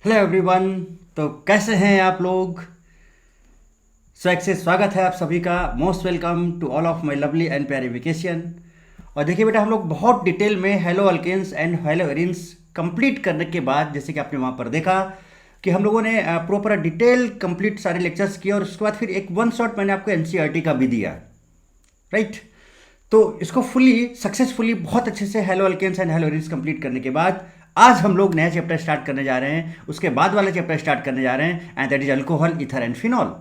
Hello everyone. तो कैसे हैं आप लोग? स्वैग से स्वागत है आप सभी का। Most welcome to all of my lovely and प्यारी वेकेशन। और देखिए बेटा, हम लोग बहुत डिटेल में hello alkanes and hello arenes complete करने के बाद, जैसे कि आपने वहाँ पर देखा कि हम लोगों ने प्रॉपर डिटेल कंप्लीट सारे लेक्चर्स किए, और उसके बाद फिर एक वन शॉट मैंने आपको एनसीईआरटी का भी दिया, राइट। तो इसको फुली सक्सेसफुली बहुत अच्छे से hello alkanes and hello arenes complete करने के बाद आज हम लोग नया चैप्टर स्टार्ट करने जा रहे हैं। उसके बाद वाला चैप्टर स्टार्ट करने जा रहे हैं, and that is alcohol, ether and phenol.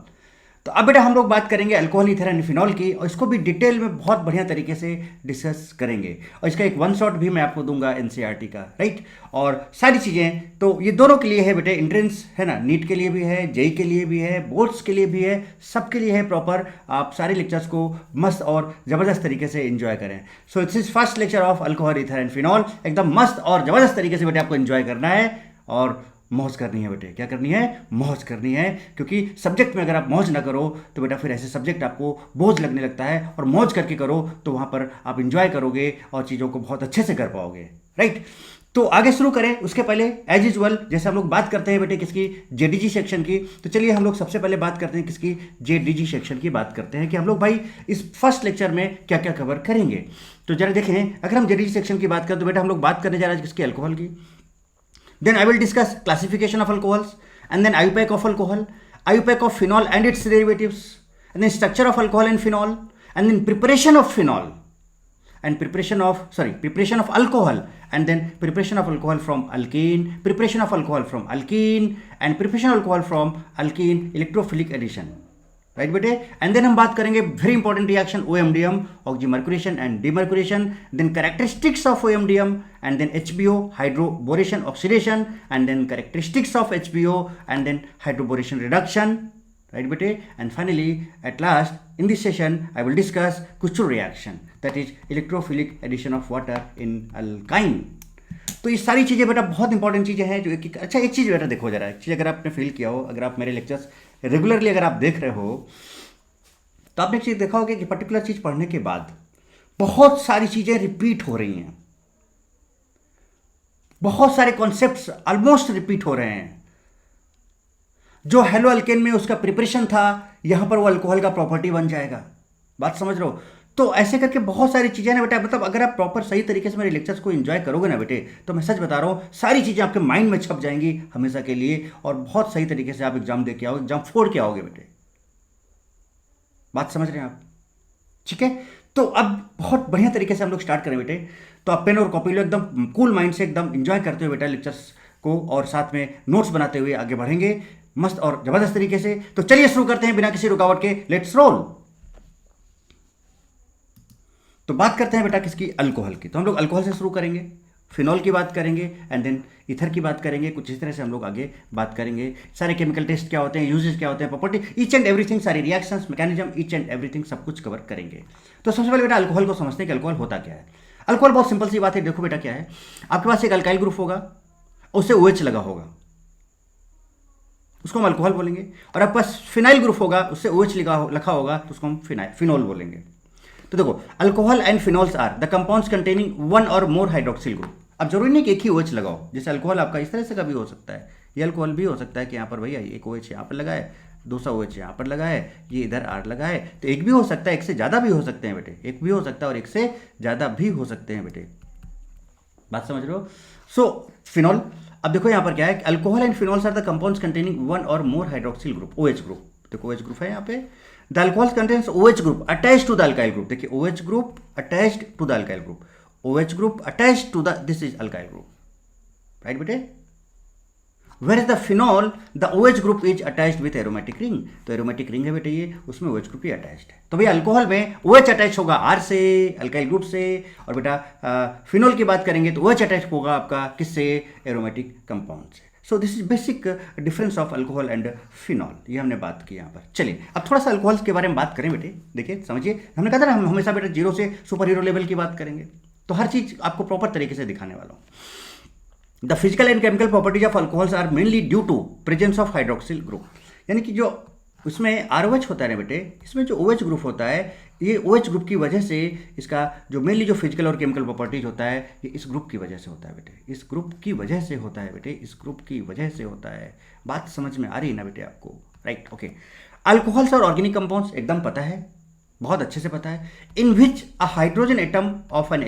तो अब बेटा हम लोग बात करेंगे अल्कोहल, ईथर एंड फिनॉल की, और इसको भी डिटेल में बहुत बढ़िया तरीके से डिस्कस करेंगे। और इसका एक वन शॉट भी मैं आपको दूंगा एनसीईआरटी का, राइट। और सारी चीज़ें तो ये दोनों के लिए है बेटे, एंट्रेंस है ना, नीट के लिए भी है, जेई के लिए भी है, बोर्ड्स के लिए भी है, सबके लिए है प्रॉपर। आप सारे लेक्चर्स को मस्त और ज़बरदस्त तरीके से एंजॉय करें। So it's is first lecture of alcohol, ether and phenol. एकदम मस्त और ज़बरदस्त तरीके से बेटे आपको एंजॉय करना है और मौज करनी है बेटे। क्या करनी है? मौज करनी है। क्योंकि सब्जेक्ट में अगर आप मौज ना करो तो बेटा फिर ऐसे सब्जेक्ट आपको बोझ लगने लगता है, और मौज करके करो तो वहाँ पर आप इंजॉय करोगे और चीज़ों को बहुत अच्छे से कर पाओगे, राइट। तो आगे शुरू करें उसके पहले एज यूजुअल जैसे हम लोग बात करते हैं बेटे किसकी, जेडीजी सेक्शन की। तो चलिए हम लोग सबसे पहले बात करते हैं किसकी, जेडीजी सेक्शन की बात करते हैं कि हम लोग भाई इस फर्स्ट लेक्चर में क्या क्या कवर करेंगे। तो जरा देखें, अगर हम जेडीजी सेक्शन की बात करें तो बेटा हम लोग बात करने जा रहे हैं किसकी, अल्कोहल की। Then I will discuss classification of alcohols, and then IUPAC of alcohol, IUPAC of phenol and its derivatives, and then structure of alcohol and phenol, and then preparation of phenol, and preparation of alcohol, and then preparation of alcohol from alkane, preparation of alcohol from alkene, and preparation of alcohol from alkene electrophilic addition, right बेटे। And then हम बात करेंगे very important reaction OMDM, oxymercuration and demercuration, then characteristics of OMDM, and then HBO hydroboration oxidation, and then characteristics of HBO, and then hydroboration reduction, right बेटे। And finally at last in this session I will discuss Kucherov reaction, that is electrophilic addition of water in alkyne. तो ये सारी चीज़ें बेटा बहुत important चीज़ें हैं जो अच्छा एक चीज़ बेटा देखो जरा, एक चीज़ अगर आपने फील किया हो, अगर आप मेरे लेक्चर्स रेगुलरली अगर आप देख रहे हो तो आपने एक चीज़ देखा होगा कि पर्टिकुलर चीज़ पढ़ने के बाद बहुत सारी चीज़ें रिपीट हो रही हैं, बहुत सारे कॉन्सेप्ट्स ऑलमोस्ट रिपीट हो रहे हैं। जो हेलो अल्केन में उसका प्रिपरेशन था, यहां पर वो अल्कोहल का प्रॉपर्टी बन जाएगा। बात समझ रहे हो? तो ऐसे करके बहुत सारी चीज़ें ना बेटा, मतलब अगर आप प्रॉपर सही तरीके से मेरे लेक्चर्स को एंजॉय करोगे ना बेटे, तो मैं सच बता रहा हूँ सारी चीज़ें आपके माइंड में छप जाएंगी हमेशा के लिए, और बहुत सही तरीके से आप एग्जाम दे के आओगे, एग्जाम फोड़ के आओगे बेटे। बात समझ रहे हैं आप? ठीक है। तो अब बहुत बढ़िया तरीके से हम लोग स्टार्ट करें बेटे। तो आप पेन और कॉपी लो, एकदम कूल माइंड से एकदम एंजॉय करते हुए बेटा लेक्चर्स को, और साथ में नोट्स बनाते हुए आगे बढ़ेंगे मस्त और जबरदस्त तरीके से। तो चलिए शुरू करते हैं बिना किसी रुकावट के, लेट्स रोल। तो बात करते हैं बेटा किसकी, अल्कोहल की। तो हम लोग अल्कोहल से शुरू करेंगे, फिनॉल की बात करेंगे, एंड देन ईथर की बात करेंगे। कुछ इस तरह से हम लोग आगे बात करेंगे। सारे केमिकल टेस्ट क्या होते हैं, यूजेस क्या होते हैं, प्रॉपर्टी, ईच एंड एवरीथिंग, सारी reactions, mechanism, each and everything सब कुछ कवर करेंगे। तो सबसे पहले बेटा अल्कोहल को समझते हैं कि अल्कोहल होता क्या है। अल्कोहल बहुत सिंपल सी बात है। देखो बेटा क्या है, आपके पास एक अल्काइल ग्रुप होगा, उससे OH लगा होगा, उसको हम अल्कोहल बोलेंगे। और आपके पास फिनाइल ग्रुप होगा, उससे OH लिखा होगा, तो उसको हम फिनॉल बोलेंगे। तो देखो, alcohol and phenols are the compounds containing one और मोर हाइड्रोक्सिल ग्रुप। अब जरूरी नहीं कि एक ही OH लगाओ, जैसे अल्कोहल आपका इस तरह से का भी हो सकता है, ये अल्कोहल भी हो सकता है कि यहाँ पर भैया एक OH यहाँ पर लगा है, दूसरा OH यहाँ पर लगा है, ये इधर R लगा है। तो एक भी हो सकता है, एक से ज़्यादा भी हो सकते हैं बेटे, एक भी हो सकता है और एक से ज़्यादा भी हो सकते हैं बेटे। बात समझ रहे हो? सो फिनॉल, अब देखो यहाँ पर क्या है, alcohol and phenols are the compounds containing one और more hydroxyl group, OH group. देखो OH ग्रुप है यहाँ पे। The alcohol contains OH group attached to the alkyl group. देखिए OH group attached to the alkyl group. OH group attached to the, this is alkyl group. Right बेटे? Whereas the phenol, the OH group is attached with aromatic ring. तो aromatic ring है बेटे ये, उसमें OH group ही attached है। तो भैया alcohol में OH अटैच होगा R से, अल्काइल ग्रुप से, और बेटा फिनॉल की बात करेंगे तो OH अटैच होगा आपका किससे, एरोमेटिक कंपाउंड से। So this is basic difference of alcohol and phenol, ये हमने बात की यहाँ पर। चलिए अब थोड़ा सा अल्कोहल के बारे में बात करें बेटे। देखिए समझिए, हमने कहा था ना हम हमेशा बेटे जीरो से सुपर हीरो लेवल की बात करेंगे, तो हर चीज़ आपको प्रॉपर तरीके से दिखाने वाला हूँ। The physical and chemical properties of alcohols are mainly due to presence of hydroxyl group, यानी कि जो उसमें ROH होता है ना बेटे, इसमें जो OH ग्रुप होता है, ये OH ग्रुप की वजह से इसका जो मेनली जो फिजिकल और केमिकल प्रॉपर्टीज होता है, ये इस ग्रुप की वजह से होता है बेटे, इस ग्रुप की वजह से होता है बेटे, इस ग्रुप की वजह से होता है। बात समझ में आ रही है ना बेटे आपको? Right, okay. अल्कोहल्स और ऑर्गेनिक कंपाउंड्स एकदम पता है, बहुत अच्छे से पता है। In which a hydrogen atom of an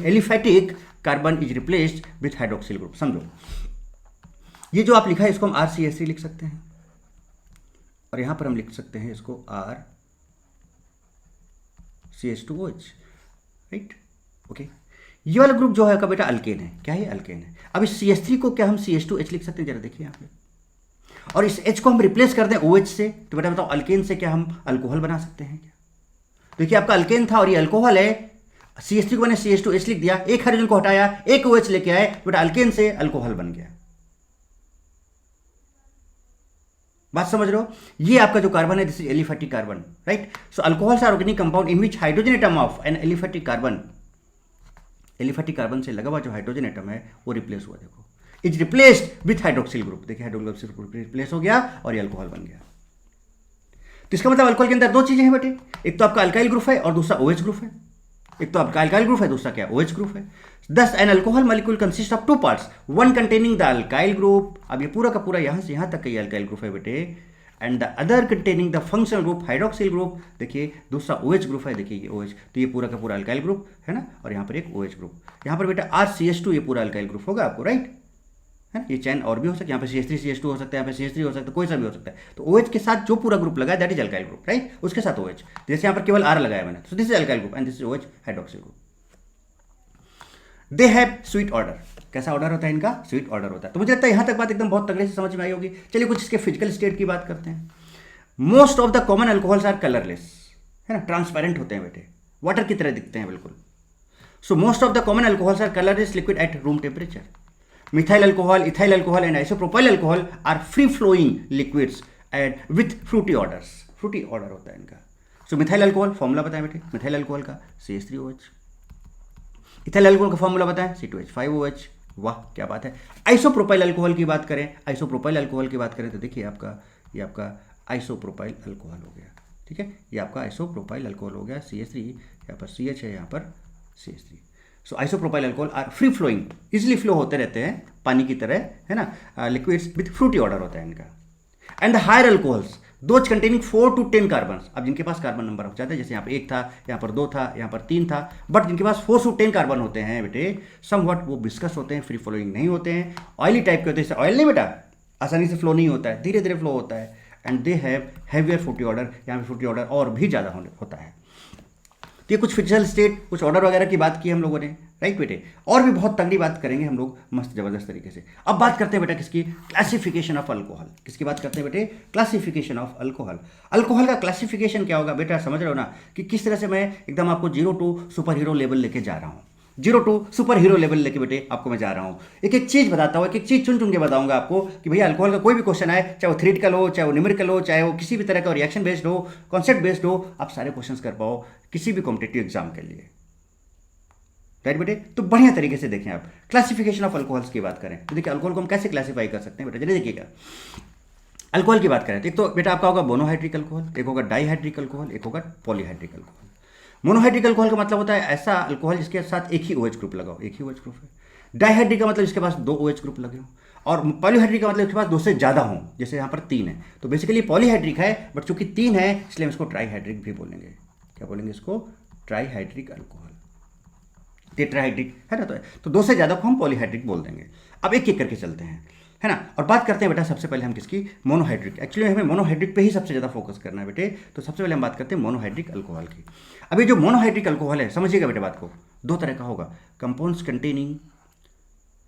aliphatic carbon is replaced with hydroxyl group. समझो, ये जो आप लिखा है इसको हम RCH3 लिख सकते हैं, और यहां पर हम लिख सकते हैं इसको RCH2OH, राइट, ओके। ये वाला ग्रुप जो है का बेटा अल्केन है। क्या है? अल्केन है। अब इस CH3 को क्या हम CH2H लिख सकते हैं? जरा देखिए यहाँ पे, और इस H को हम रिप्लेस कर दें OH से, तो बेटा बताओ अल्केन से क्या हम अल्कोहल बना सकते हैं क्या? देखिए आपका अल्केन था और ये अल्कोहल है, CH3 को मैंने CH2H लिख दिया, एक हाइड्रोजन को हटाया, एक OH लेके आए, बेटा अल्केन से अल्कोहल बन गया। बात समझ रहे हो? ये आपका जो कार्बन है, this is aliphatic carbon, right. So alcohols are organic compound in which hydrogen atom of an aliphatic carbon, aliphatic carbon से लगा हुआ जो हाइड्रोजन एटम है वो रिप्लेस हुआ, देखो, is replaced with hydroxyl group. देखिए हाइड्रोक्सिल ग्रुप रिप्लेस हो गया और ये अल्कोहल बन गया। तो इसका मतलब अल्कोहल के अंदर दो चीजें हैं बेटे, एक तो आपका अल्काइल ग्रुप है और दूसरा OH ग्रुप है। एक तो आपका अल्काइल ग्रुप है, दूसरा क्या? OH ग्रुप है। दस an alcohol molecule consist of two parts, one containing the alkyl group, अब ये पूरा का पूरा यहां से यहां तक का ये अल्काइल ग्रुप है बेटे, and the other containing the functional group hydroxyl group. देखिए दूसरा OH ग्रुप है, देखिए ये OH, तो ये पूरा का पूरा अल्काइल ग्रुप है ना, और यहाँ पर एक OH ग्रुप, यहाँ पर बेटा RCH2, ये पूरा अल्काइल ग्रुप होगा आपको, राइट है। ये चैन और भी हो सकता है, यहाँ पे CH3 CH2 हो सकता है, यहाँ पे CH3 हो सकता है, कोई सा भी हो सकता है। तो OH के साथ जो पूरा ग्रुप लगा है that is alkyl group, right, उसके साथ OH, जैसे यहाँ पर केवल R लगाया मैंने, so this is alkyl group and this is OH hydroxyl group. They have sweet order. कैसा ऑर्डर होता है इनका? स्वीट ऑर्डर होता है। तो मुझे लगता है यहां तक बात एकदम बहुत तगड़े से समझ में आई होगी। चलिए कुछ इसके फिजिकल स्टेट की बात करते हैं। Most of the common alcohols are colourless, है ना, ट्रांसपेरेंट होते हैं बेटे, वाटर की तरह दिखते हैं बिल्कुल। So most of the common alcohols are colourless liquid at room temperature. Methyl alcohol, ethyl alcohol and isopropyl alcohol are free flowing liquids and with fruity odours. Fruity odour होता है इनका। सो मिथाइल अल्कोहल फॉर्मूला बताएं बेटे, methyl alcohol का CH3OH। Ethyl alcohol का formula बताएं C2H5OH। वाह क्या बात है। आइसोप्रोपाइल अल्कोहल की बात करें, आइसोप्रोपाइल अल्कोहल की बात करें तो देखिए आपका ये आपका आइसोप्रोपाइल अल्कोहल हो गया, ठीक है, ये आपका आइसोप्रोपाइल अल्कोहल हो गया। CH3, यहाँ पर CH है, यहाँ पर CH3। So isopropyl alcohol are free flowing, easily flow होते रहते हैं पानी की तरह, है ना, लिक्विड्स विथ फ्रूटी ऑर्डर होता है इनका। And the higher alcohols those containing 4 to 10 carbon. अब जिनके पास कार्बन नंबर हो जाता है, जैसे यहाँ पर 1 था, यहाँ पर 2 था, यहाँ पर 3 था, बट जिनके पास 4 to 10 कार्बन होते हैं बेटे, समवट वो विस्कस होते हैं, फ्री फ्लोइंग नहीं होते हैं, ऑयली टाइप के होते हैं। ऑयल नहीं बेटा आसानी से फ्लो नहीं होता है, धीरे धीरे फ्लो होता है। And they have heavier fruity odour, यहाँ पे फ्रूटी ऑर्डर और भी ज़्यादा होता है। तो ये कुछ फिजिकल स्टेट, कुछ ऑर्डर वगैरह की बात की हम लोगों ने, राइट बेटे, और भी बहुत तगड़ी बात करेंगे हम लोग मस्त जबरदस्त तरीके से। अब बात करते हैं बेटा किसकी? Classification of alcohol. किसकी बात करते हैं बेटे? Classification of alcohol. अल्कोहल का क्लासिफिकेशन क्या होगा बेटा? समझ रहे हो ना कि किस तरह से मैं एकदम आपको 0 to सुपर हीरो लेवल लेके जा रहा हूँ, 0 to सुपर हीरो लेवल लेके बेटे आपको मैं जा रहा हूँ। एक एक चीज़ बताता हूँ, एक एक चीज़ चुन चुन के बताऊंगा आपको कि भैया अल्कोहल का कोई भी क्वेश्चन आए, चाहे वो थ्योरेटिकल हो, चाहे वो न्यूमेरिकल हो, चाहे वो किसी भी तरह का रिएक्शन बेस्ड हो, कॉन्सेप्ट बेस्ड हो, आप सारे क्वेश्चंस कर पाओ किसी भी कॉम्पिटिटिव एग्जाम के लिए, राइट बेटे। तो बढ़िया तरीके से देखें आप। क्लासिफिकेशन ऑफ अल्कोहल्स की बात करें तो देखिए अल्कोहल को हम कैसे क्लासीफाई कर सकते हैं बेटा, चलिए देखिएगा। अल्कोहल की बात करें तो एक तो बेटा आपका होगा मोनोहाइड्रिक अल्कोहल, एक होगा डाईहाइड्रिक अल्कोहल, एक होगा पॉलीहाइड्रिक अल्कोहल। मोनोहाइड्रिक अल्कोहल का मतलब होता है ऐसा अल्कोहल जिसके साथ एक ही OH ग्रुप लगा हो, एक ही OH ग्रुप है। डाईहाइड्रिक का मतलब इसके पास 2 OH ग्रुप लगे हो, और पॉलीहाइड्रिक का मतलब इसके पास 2 से ज़्यादा हों, जैसे यहाँ पर 3 है। तो बेसिकली पॉलीहाइड्रिक है, बट चूंकि 3 है इसलिए हम इसको ट्राईहाइड्रिक भी बोलेंगे। क्या बोलेंगे इसको? ट्राईहाइड्रिक अल्कोहल, टेट्राहाइड्रिक है ना, तो 2 से ज़्यादा को हम पॉलीहाइड्रिक बोल देंगे। अब एक एक करके चलते हैं, है ना, और बात करते हैं बेटा सबसे पहले हम किसकी? मोनोहाइड्रिक। एक्चुअली हमें मोनोहाइड्रिक पे ही सबसे ज़्यादा फोकस करना है बेटे, तो सबसे पहले हम बात करते हैं मोनोहाइड्रिक अल्कोहल की। अभी जो मोनोहाइड्रिक अल्कोहल है, समझिएगा बेटे बात को, 2 तरह का होगा। कंपाउंड्स कंटेनिंग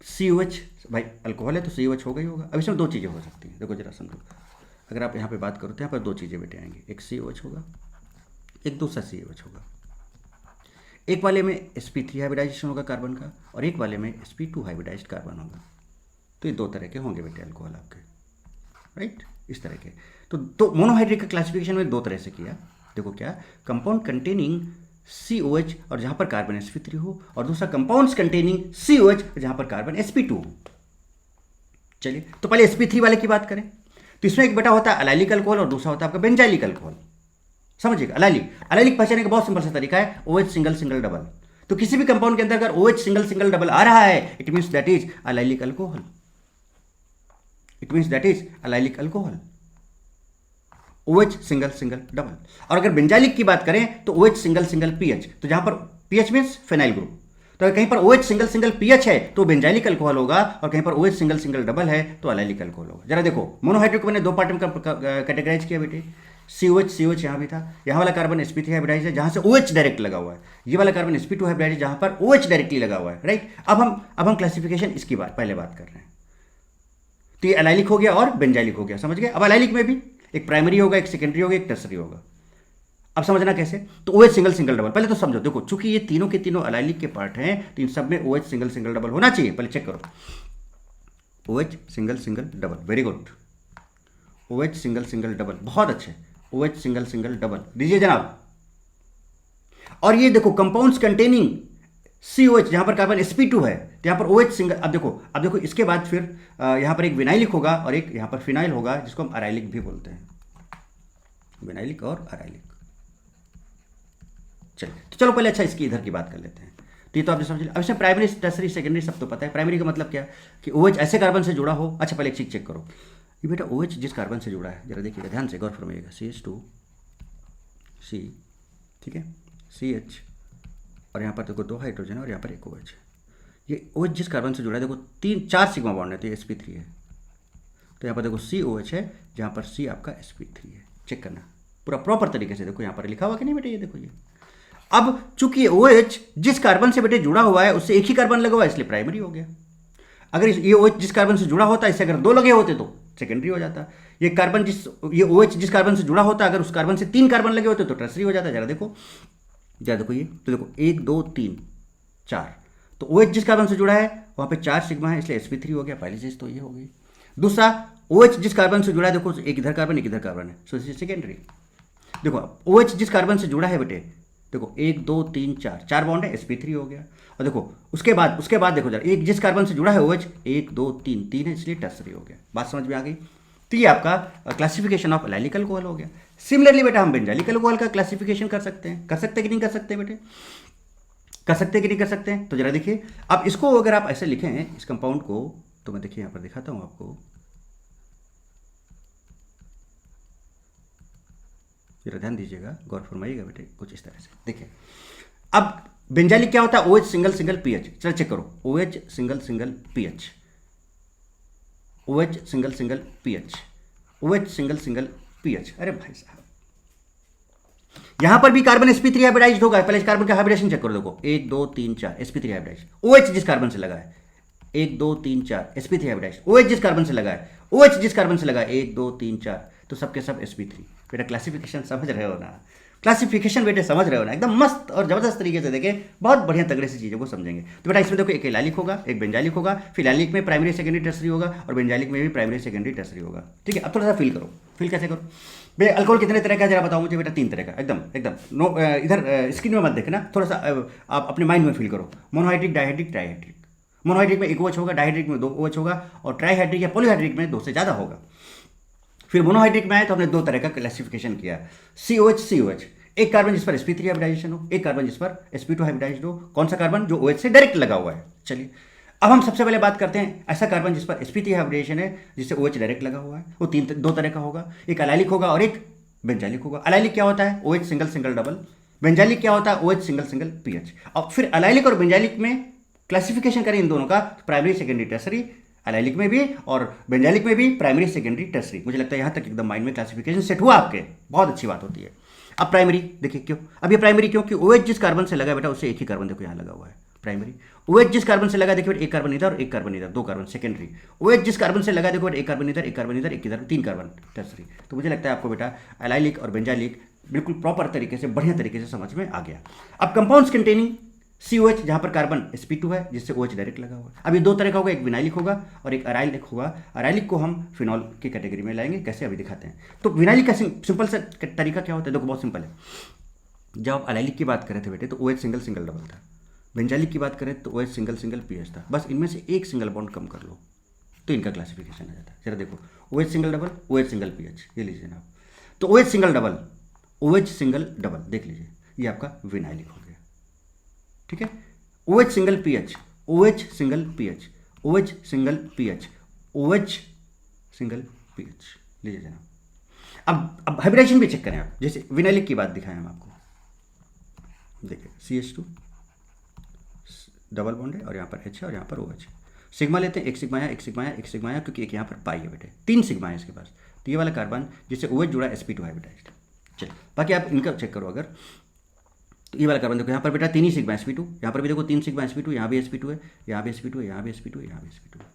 COH, भाई अल्कोहल है तो COH होगा ही होगा। अब इसमें 2 चीज़ें हो सकती हैं, देखो जरा समझो। अगर आप यहाँ पे बात करो तो यहाँ पर 2 चीज़ें बेटे आएंगी, एक COH होगा, एक दूसरा COH होगा। एक वाले में sp3 हाइब्रिडाइजेशन होगा कार्बन का, और एक वाले में sp2 हाइब्रिडाइज्ड कार्बन होगा। तो ये 2 तरह के होंगे बेटे अल्कोहल आपके, राइट, इस तरह के। तो मोनोहाइड्रिक का क्लासिफिकेशन में 2 तरह से किया। देखो क्या, कंपाउंड कंटेनिंग COH और जहां पर कार्बन sp3 हो, और दूसरा कंपाउंड्स कंटेनिंग COH जहां पर कार्बन sp2 हो। चलिए तो पहले sp3 वाले की बात करें। तो तो इसमें एक बेटा होता है अलाइलिक अल्कोहल और दूसरा होता है आपका बेंजाइलिक अल्कोहल। समझिएगा, अलाइलिक पहचानने का बहुत सिंपल सा तरीका है, OH सिंगल सिंगल डबल। तो किसी भी कंपाउंड के अंदर अगर OH सिंगल सिंगल डबल आ रहा है, it means that is allylic alcohol, it means that is allylic alcohol, OH single single double. और अगर बेंजाइलिक की बात करें तो OH सिंगल सिंगल PH, तो जहां पर PH मीन्स फेनाइल ग्रुप, तो कहीं पर OH सिंगल सिंगल PH है तो बेंजाइलिक अल्कोहल होगा, और कहीं पर OH सिंगल सिंगल डबल है तो अलाइलिक अल्कोहल होगा। जरा देखो, मोनोहाइड्रिक को मैंने दो पार्ट में कैटेगराइज किया बेटे, COH यहाँ भी था, यहाँ वाला कार्बन sp3 हाइब्रिडाइज है जहाँ से OH डायरेक्ट लगा हुआ है, ये वाला कार्बन sp2 हाइब्रिडाइज है जहाँ पर OH डायरेक्टली लगा हुआ है, राइट। अब हम क्लासिफिकेशन इसकी पहले बात कर रहे हैं। तो ये अलाइलिक हो गया और बेंजाइलिक हो गया, समझ गए। अब अलाइलिक में भी एक प्राइमरी होगा, एक सेकेंडरी होगा, एक टर्सरी होगा। अब समझना कैसे, तो OH सिंगल सिंगल डबल, पहले तो समझो, देखो चूंकि ये तीनों के तीनों अलाइलिक के पार्ट हैं तो इन सब में OH सिंगल सिंगल डबल होना चाहिए। पहले चेक करो, OH single single double, very good, OH single single double, बहुत अच्छे, OH सिंगल सिंगल डबल दीजिए जनाब। और ये देखो कंपाउंड्स कंटेनिंग COH, जहां पर कार्बन sp2 है तो यहां पर OH सिंगल। अब देखो इसके बाद फिर यहां पर एक विनाइलिक होगा और एक यहां पर फिनाइल होगा, जिसको हम अराइलिक भी बोलते हैं, विनाइलिक और अराइलिक। चलो पहले अच्छा इसकी इधर की बात कर लेते हैं। तो ये तो आपने समझ लिया। अब इसमें प्राइमरी टर्सरी सेकेंडरी सब तो पता है। प्राइमरी का मतलब क्या कि OH ऐसे कार्बन से जुड़ा हो। अच्छा पहले एक चीज चेक करो, ये बेटा OH जिस कार्बन से जुड़ा है, जरा देखिएगा ध्यान से, गौर फरमाइएगा, CH2C, ठीक है, CH, और यहाँ पर देखो दो हाइड्रोजन और यहाँ पर एक OH। ये OH जिस कार्बन से जुड़ा है, देखो 4 सिग्मा बॉन्ड है, तो ये sp3 है। तो यहाँ पर देखो COH है जहाँ पर C आपका sp3 है। चेक करना पूरा प्रॉपर तरीके से, देखो यहाँ पर लिखा हुआ कि नहीं बेटे, ये देखो ये। अब चूंकि ये OH जिस कार्बन से बेटे जुड़ा हुआ है उससे एक ही कार्बन लगा हुआ है, इसलिए प्राइमरी हो गया। अगर ये OH जिस कार्बन से जुड़ा होता है, इससे अगर 2 लगे होते तो सेकेंडरी हो जाता। ये OH जिस कार्बन से जुड़ा होता, अगर उस कार्बन से 3 कार्बन लगे होते तो टर्सरी हो जाता। जरा देखो ये, तो देखो 1 2 3 4, तो OH जिस कार्बन से जुड़ा है वहां पे 4 सिग्मा है, इसलिए sp3 हो गया। पहली चीज तो ये हो गई। दूसरा, OH जिस कार्बन से जुड़ा है, देखो एक इधर कार्बन एक इधर कार्बन है, सो सेकेंडरी। देखो OH जिस कार्बन से जुड़ा है बेटे, देखो 1 2 3 4 बॉन्ड है, sp3 हो गया। और देखो उसके बाद देखो जरा, एक जिस कार्बन से जुड़ा है OH 1 2 3 है, इसलिए टर्सरी हो गया। बात समझ में आ गई। तो ये आपका क्लासिफिकेशन ऑफ अलाइलिक अल्कोहल हो गया। सिमिलरली बेटा हम बेंजाइलिक अल्कोहल का क्लासिफिकेशन कर सकते हैं कि नहीं कर सकते बेटे, कर सकते कि नहीं कर सकते हैं। तो जरा देखिए, अब इसको अगर आप ऐसे लिखें इस कंपाउंड को, तो मैं देखिए यहां पर दिखाता हूं आपको, जरा ध्यान दीजिएगा, गौर फरमाइएगा बेटे, कुछ इस तरह से देखिए। अब बेंजाइलिक क्या होता है, OH सिंगल सिंगल PH। चलो चेक करो, OH single single PH, OH single single PH, OH single single PH। अरे भाई साहब, यहां पर भी कार्बन sp3 हाइब्रिडाइज्ड होगा। पहले इस कार्बन का हाइब्रिडेशन चेक करो, देखो 1 2 3 4 sp3 हाइब्रिडाइज्ड। OH जिस कार्बन से लगा है 1 2 3 4 sp3 हाइब्रिडाइज्ड। OH जिस कार्बन से लगा है, OH जिस कार्बन से लगा है 1 2 3 4, तो सबके सब sp3। बेटा क्लासिफिकेशन समझ रहे हो ना, क्लासिफिकेशन बेटे समझ रहे हो ना, एकदम मस्त और जबरदस्त तरीके से देखें, बहुत बढ़िया तगड़े से चीज़ों को समझेंगे। तो बेटा इसमें देखो एक एलाइलिक होगा, एक बेंजाइलिक होगा, फिर एलाइलिक में प्राइमरी सेकेंडरी टर्सरी होगा और बेंजाइलिक में भी प्राइमरी सेकेंडरी टर्सरी होगा। ठीक है, अब थोड़ा सा फील करो, फील कैसे करो भैया। अल्कोहल कितने तरह का जरा बताओ मुझे बेटा। 3 तरह का, एकदम नो, इधर स्क्रीन में मत देखना, थोड़ा सा आप अपने माइंड में फील करो। Monohydric, dihydric, trihydric. मोनोहाइड्रिक में 1 OH होगा, डाइहाइड्रिक में 2 OH होगा, और ट्राइहाइड्रिक या पॉलीहाइड्रिक में 2 से ज़्यादा होगा। फिर मोनोहाइड्रिक में आए तो हमने 2 तरह का क्लासिफिकेशन किया, COH। एक कार्बन जिस पर sp3 हाइब्रिडाइजेशन हो, एक कार्बन जिस पर sp2 हाइब्रिडाइज्ड हो। कौन सा कार्बन, जो OH से डायरेक्ट लगा हुआ है। चलिए अब हम सबसे पहले बात करते हैं ऐसा कार्बन जिस पर sp3 हाइब्रिडेशन है, जिससे OH डायरेक्ट लगा हुआ है। वो 2 तरह का होगा, एक अलाइलिक होगा और एक बेंजाइलिक होगा। अलाइलिक क्या होता है, OH single single double. Benzylic क्या होता है, OH सिंगल सिंगल PH। और फिर अलाइलिक और बेंजाइलिक में क्लासिफिकेशन करें इन दोनों का, प्राइमरी सेकेंडरी टर्सरी, अलाइलिक में भी और बेंजाइलिक में भी प्राइमरी सेकेंडरी टर्सरी। मुझे लगता है यहाँ तक एकदम माइंड में क्लासिफिकेशन सेट हुआ आपके, बहुत अच्छी बात होती है। अब प्राइमरी देखिए क्यों, अब ये प्राइमरी क्यों कि OH जिस कार्बन से लगा बेटा उससे एक ही कार्बन देखो यहाँ लगा हुआ है, प्राइमरी। OH जिस कार्बन से लगा देखिए बेटा एक कार्बन इधर और एक कार्बन इधर, 2 कार्बन सेकेंडरी। OH जिस कार्बन से लगा देखो बेटा एक कार्बन इधर, एक कार्बन इधर, एक इधर, 3 कार्बन टर्सरी। तो मुझे लगता है आपको बेटा अलाइलिक और बेंजाइलिक बिल्कुल प्रॉपर तरीके से, बढ़िया तरीके से समझ में आ गया। अब कंपाउंड्स कंटेनिंग COH, जहां पर कार्बन sp2 है जिससे OH डायरेक्ट लगा हुआ है। अब ये 2 तरह का होगा, एक विनाइलिक होगा और एक अराइलिक होगा। अराइलिक को हम फिनॉल की कैटेगरी में लाएंगे, कैसे अभी दिखाते हैं। तो विनाइलिक का सिंपल सा तरीका क्या होता है, देखो बहुत सिंपल है। जब आप अलाइलिक की बात कर रहे थे बेटे तो OH सिंगल सिंगल डबल था। बेंजाइलिक की बात करें तो OH सिंगल सिंगल PH था। बस इनमें से एक सिंगल बॉन्ड कम कर लो, तो इनका क्लासिफिकेशन आ जाता है। जरा देखो, O H single double, O H single P H, ये लीजिए ना। तो O H single double, O H single double देख लीजिए, ये आपका विनाइलिक हो गया, ठीक है। O H single P H, O H single P H, O H single P H, O H single P H, लीजिए जनाब। अब हाइब्रिडाइजेशन भी चेक करें आप, जैसे विनाइलिक की बात दिखाएं हम आपको, देखिए CH2 डबल बॉन्ड है और यहाँ पर H है और यहाँ पर OH। सिग्मा लेते हैं, एक सिग्मा है, एक सिग्मा है, एक सिग्मा है, क्योंकि एक यहाँ पर पाई है बेटे, 3 सिग्मा है इसके पास। तो ये वाला कार्बन जिससे OH जुड़ा sp2 हाइब्रिडाइज्ड। चलिए बाकी आप इनका चेक करो अगर, तो ये वाला कार्बन देखो, यहाँ पर बेटा 3 ही सिग्मा sp2, यहाँ पर भी देखो 3 सिग्मा sp2, यहाँ भी sp2 है, यहाँ भी sp2 है, यहाँ भी sp2 है, यहाँ भी sp2 है।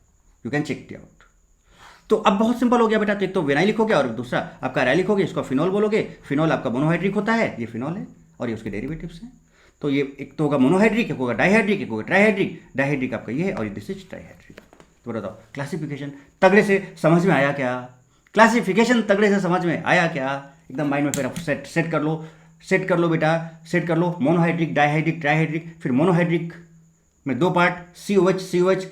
You can check it out. तो अब बहुत सिंपल हो गया बेटा, तो एक तो विनाइलिक हो गया और दूसरा आपका एराइलिक हो गया, इसको फिनॉल बोलोगे। फिनॉल आपका मोनोहाइड्रिक होता है, ये फिनॉल है और ये उसके डेरिवेटिव्स हैं। तो ये एक तो होगा मोनोहाइड्रिक, एक होगा डाइहाइड्रिक, एक होगा ट्राइहाइड्रिक। डाइहाइड्रिक आपका ये है और दिस इज ट्राइहाइड्रिक। तो बताओ क्लासिफिकेशन तगड़े से समझ में आया क्या? क्लासिफिकेशन तगड़े से समझ में आया क्या? एकदम माइंड में फिर आप सेट कर लो, सेट कर लो बेटा, सेट कर लो। Monohydric, dihydric, trihydric. फिर मोनोहाइड्रिक में 2 पार्ट, COH।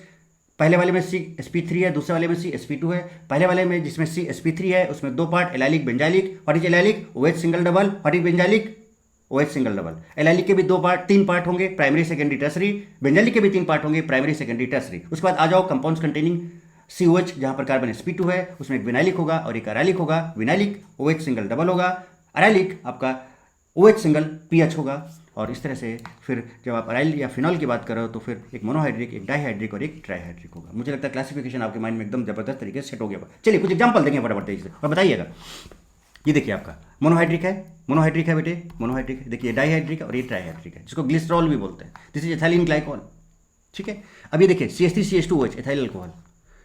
पहले वाले में CsP3 है, दूसरे वाले में CsP2 है। पहले वाले में जिसमें CsP3 है उसमें 2 part, allylic, benzylic. What is allylic? OH single double. What is benzylic? OH single double. Allylic के भी 3 पार्ट होंगे, प्राइमरी, सेकेंडरी, टर्सरी। बेंजाइलिक के भी 3 पार्ट होंगे, प्राइमरी, सेकेंडरी, टर्सरी। उसके बाद आ जाओ कंपाउंड्स कंटेनिंग COH, जहां पर कार्बन sp2 है, उसमें एक विनाइलिक होगा और एक अराइलिक होगा। विनाइलिक OH सिंगल डबल होगा, अराइलिक आपका OH सिंगल PH होगा। और इस तरह से फिर जब आप अराइल या फिनॉल की बात करो तो फिर एक मोनोहाइड्रिक, एक डाइहाइड्रिक और एक ट्राइहाइड्रिक होगा। मुझे लगता है क्लासिफिकेशन आपके माइंड में एकदम जबरदस्त तरीके से सेट हो गया। चलिए कुछ एग्जांपल देंगे फटाफट तेजी से और बताइएगा। ये देखिए आपका मोनोहाइड्रिक है बेटे, मोनोहाइड्रिक है। देखिए डाइहाइड्रिक और ये ट्राइहाइड्रिक है, जिसको ग्लिसरॉल भी बोलते हैं। दिस इज एथिलीन ग्लाइकॉल, ठीक है। अब ये देखिए CH3CH2OH, एथाइल अल्कोहल।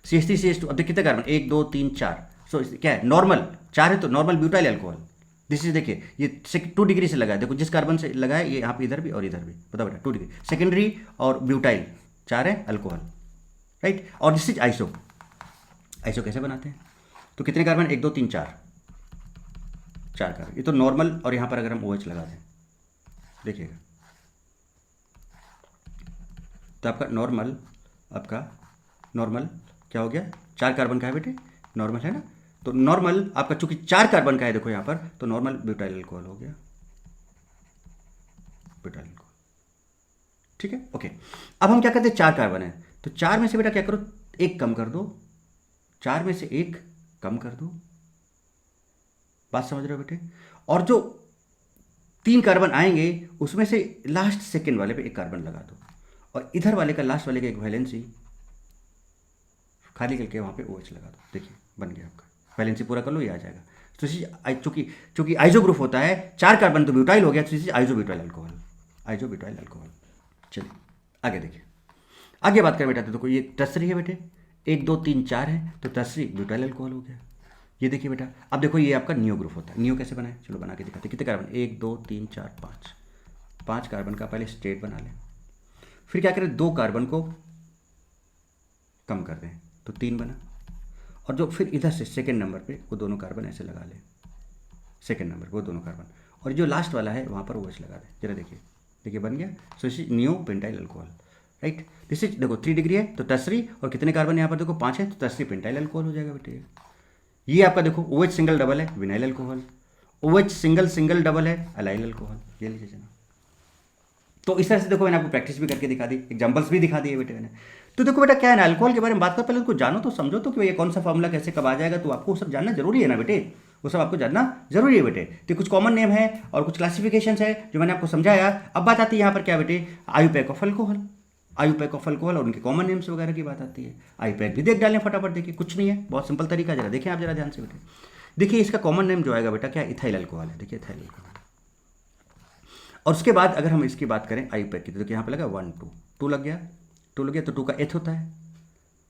CH3CH2, अब देखिए कितने कार्बन, 1 2 3 4। सो क्या है, नॉर्मल 4 है तो normal butyl alcohol. This is देखिए ये 2 डिग्री से लगा है, देखो जिस कार्बन से लगा है ये यहाँ पे इधर भी और इधर भी, बताओ बेटा 2 डिग्री। सेकेंडरी और ब्यूटाइल 4 है अल्कोहल, राइट। और दिस इज आइसो। आइसो कैसे बनाते हैं? तो कितने कार्बन, 1 2 3 4 कार्बन। ये तो नॉर्मल, और यहाँ पर अगर हम OH लगा दें, देखिएगा तो आपका नॉर्मल क्या हो गया, 4 कार्बन का है बेटे, नॉर्मल है ना। तो नॉर्मल आपका चूंकि 4 कार्बन का है, देखो यहाँ पर, तो नॉर्मल ब्यूटाइल अल्कोहल हो गया, ब्यूटाइल अल्कोहल, ठीक है, ओके। अब हम क्या करते हैं, 4 कार्बन है तो 4 में से बेटा क्या करो, 1 कम कर दो। 4 में से 1 कम कर दो, बात समझ रहे हो बेटे। और जो 3 कार्बन आएंगे उसमें से लास्ट सेकेंड वाले पे 1 कार्बन लगा दो, और इधर वाले का, लास्ट वाले का एक वैलेंसी खाली करके वहाँ पे OH लगा दो। देखिए बन गया आपका, वैलेंसी पूरा कर लो, ये आ जाएगा। तो चूंकि आइजो ग्रुप होता है, 4 कार्बन तो ब्यूटाइल हो गया, तो आइजोब्यूटाइल अल्कोहल। चलिए आगे देखिए, आगे बात करें बेटा। तो देखो ये टर्सरी है बेटे, 1 2 3 4 है, तो टर्सरी ब्यूटाइल अल्कोहल हो गया। ये देखिए बेटा, अब देखो ये आपका नियो ग्रुप होता है। नियो कैसे बनाए, चलो बना के दिखाते। कितने कार्बन, 1 2 3 4 5 कार्बन का पहले स्टेट बना लें, फिर क्या करें, 2 कार्बन को कम कर दें तो 3 बना, और जो फिर इधर से सेकेंड नंबर पे वो दोनों कार्बन ऐसे लगा लें, सेकेंड नंबर वो दोनों कार्बन, और जो लास्ट वाला है वहाँ पर OH लगा दें। जरा देखिए बन गया। सो इस neo pentyl alcohol, right. This is देखो 3 डिग्री है तो टर्सरी, और कितने कार्बन यहाँ पर देखो 5 है, तो टर्सरी पेंटाइल अल्कोहल हो जाएगा बेटे। ये आपका देखो OH सिंगल डबल है, vinyl alcohol. OH single double है, अलाइल अल्कोहल। ये लीजिए जना। तो इस तरह से देखो मैंने आपको प्रैक्टिस भी करके दिखा दी, एग्जांपल्स भी दिखा दिए बेटे मैंने। तो देखो बेटा क्या है ना, अल्कोहल के बारे में बात कर, पहले उनको जानो तो समझो तो कि ये कौन सा फॉर्मूला कैसे कब आ जाएगा, तो आपको वो सब जानना जरूरी है ना बेटे, वो सब आपको जानना जरूरी है बेटे। तो कुछ कॉमन नेम है और कुछ क्लासिफिकेशन है जो मैंने आपको समझाया। अब बात आती है यहाँ पर क्या बेटे, आयुपैक ऑफ अल्कोहल, और उनके कॉमन नेम्स वगैरह की बात आती है। आयुपैक भी देख डालें फटाफट, देखिए कुछ नहीं है, बहुत सिंपल तरीका। जरा देखें आप, जरा ध्यान से बेटे देखिए, इसका कॉमन नेम जो आएगा बेटा क्या, इथाइल अल्कोहल है। देखिए इथाइल अल्कोहल। और उसके बाद अगर हम इसकी बात करें आयुपैक की, तो यहाँ पे लगा 1 2 लग गया, 2 लग गया, तो 2 का एथ होता है,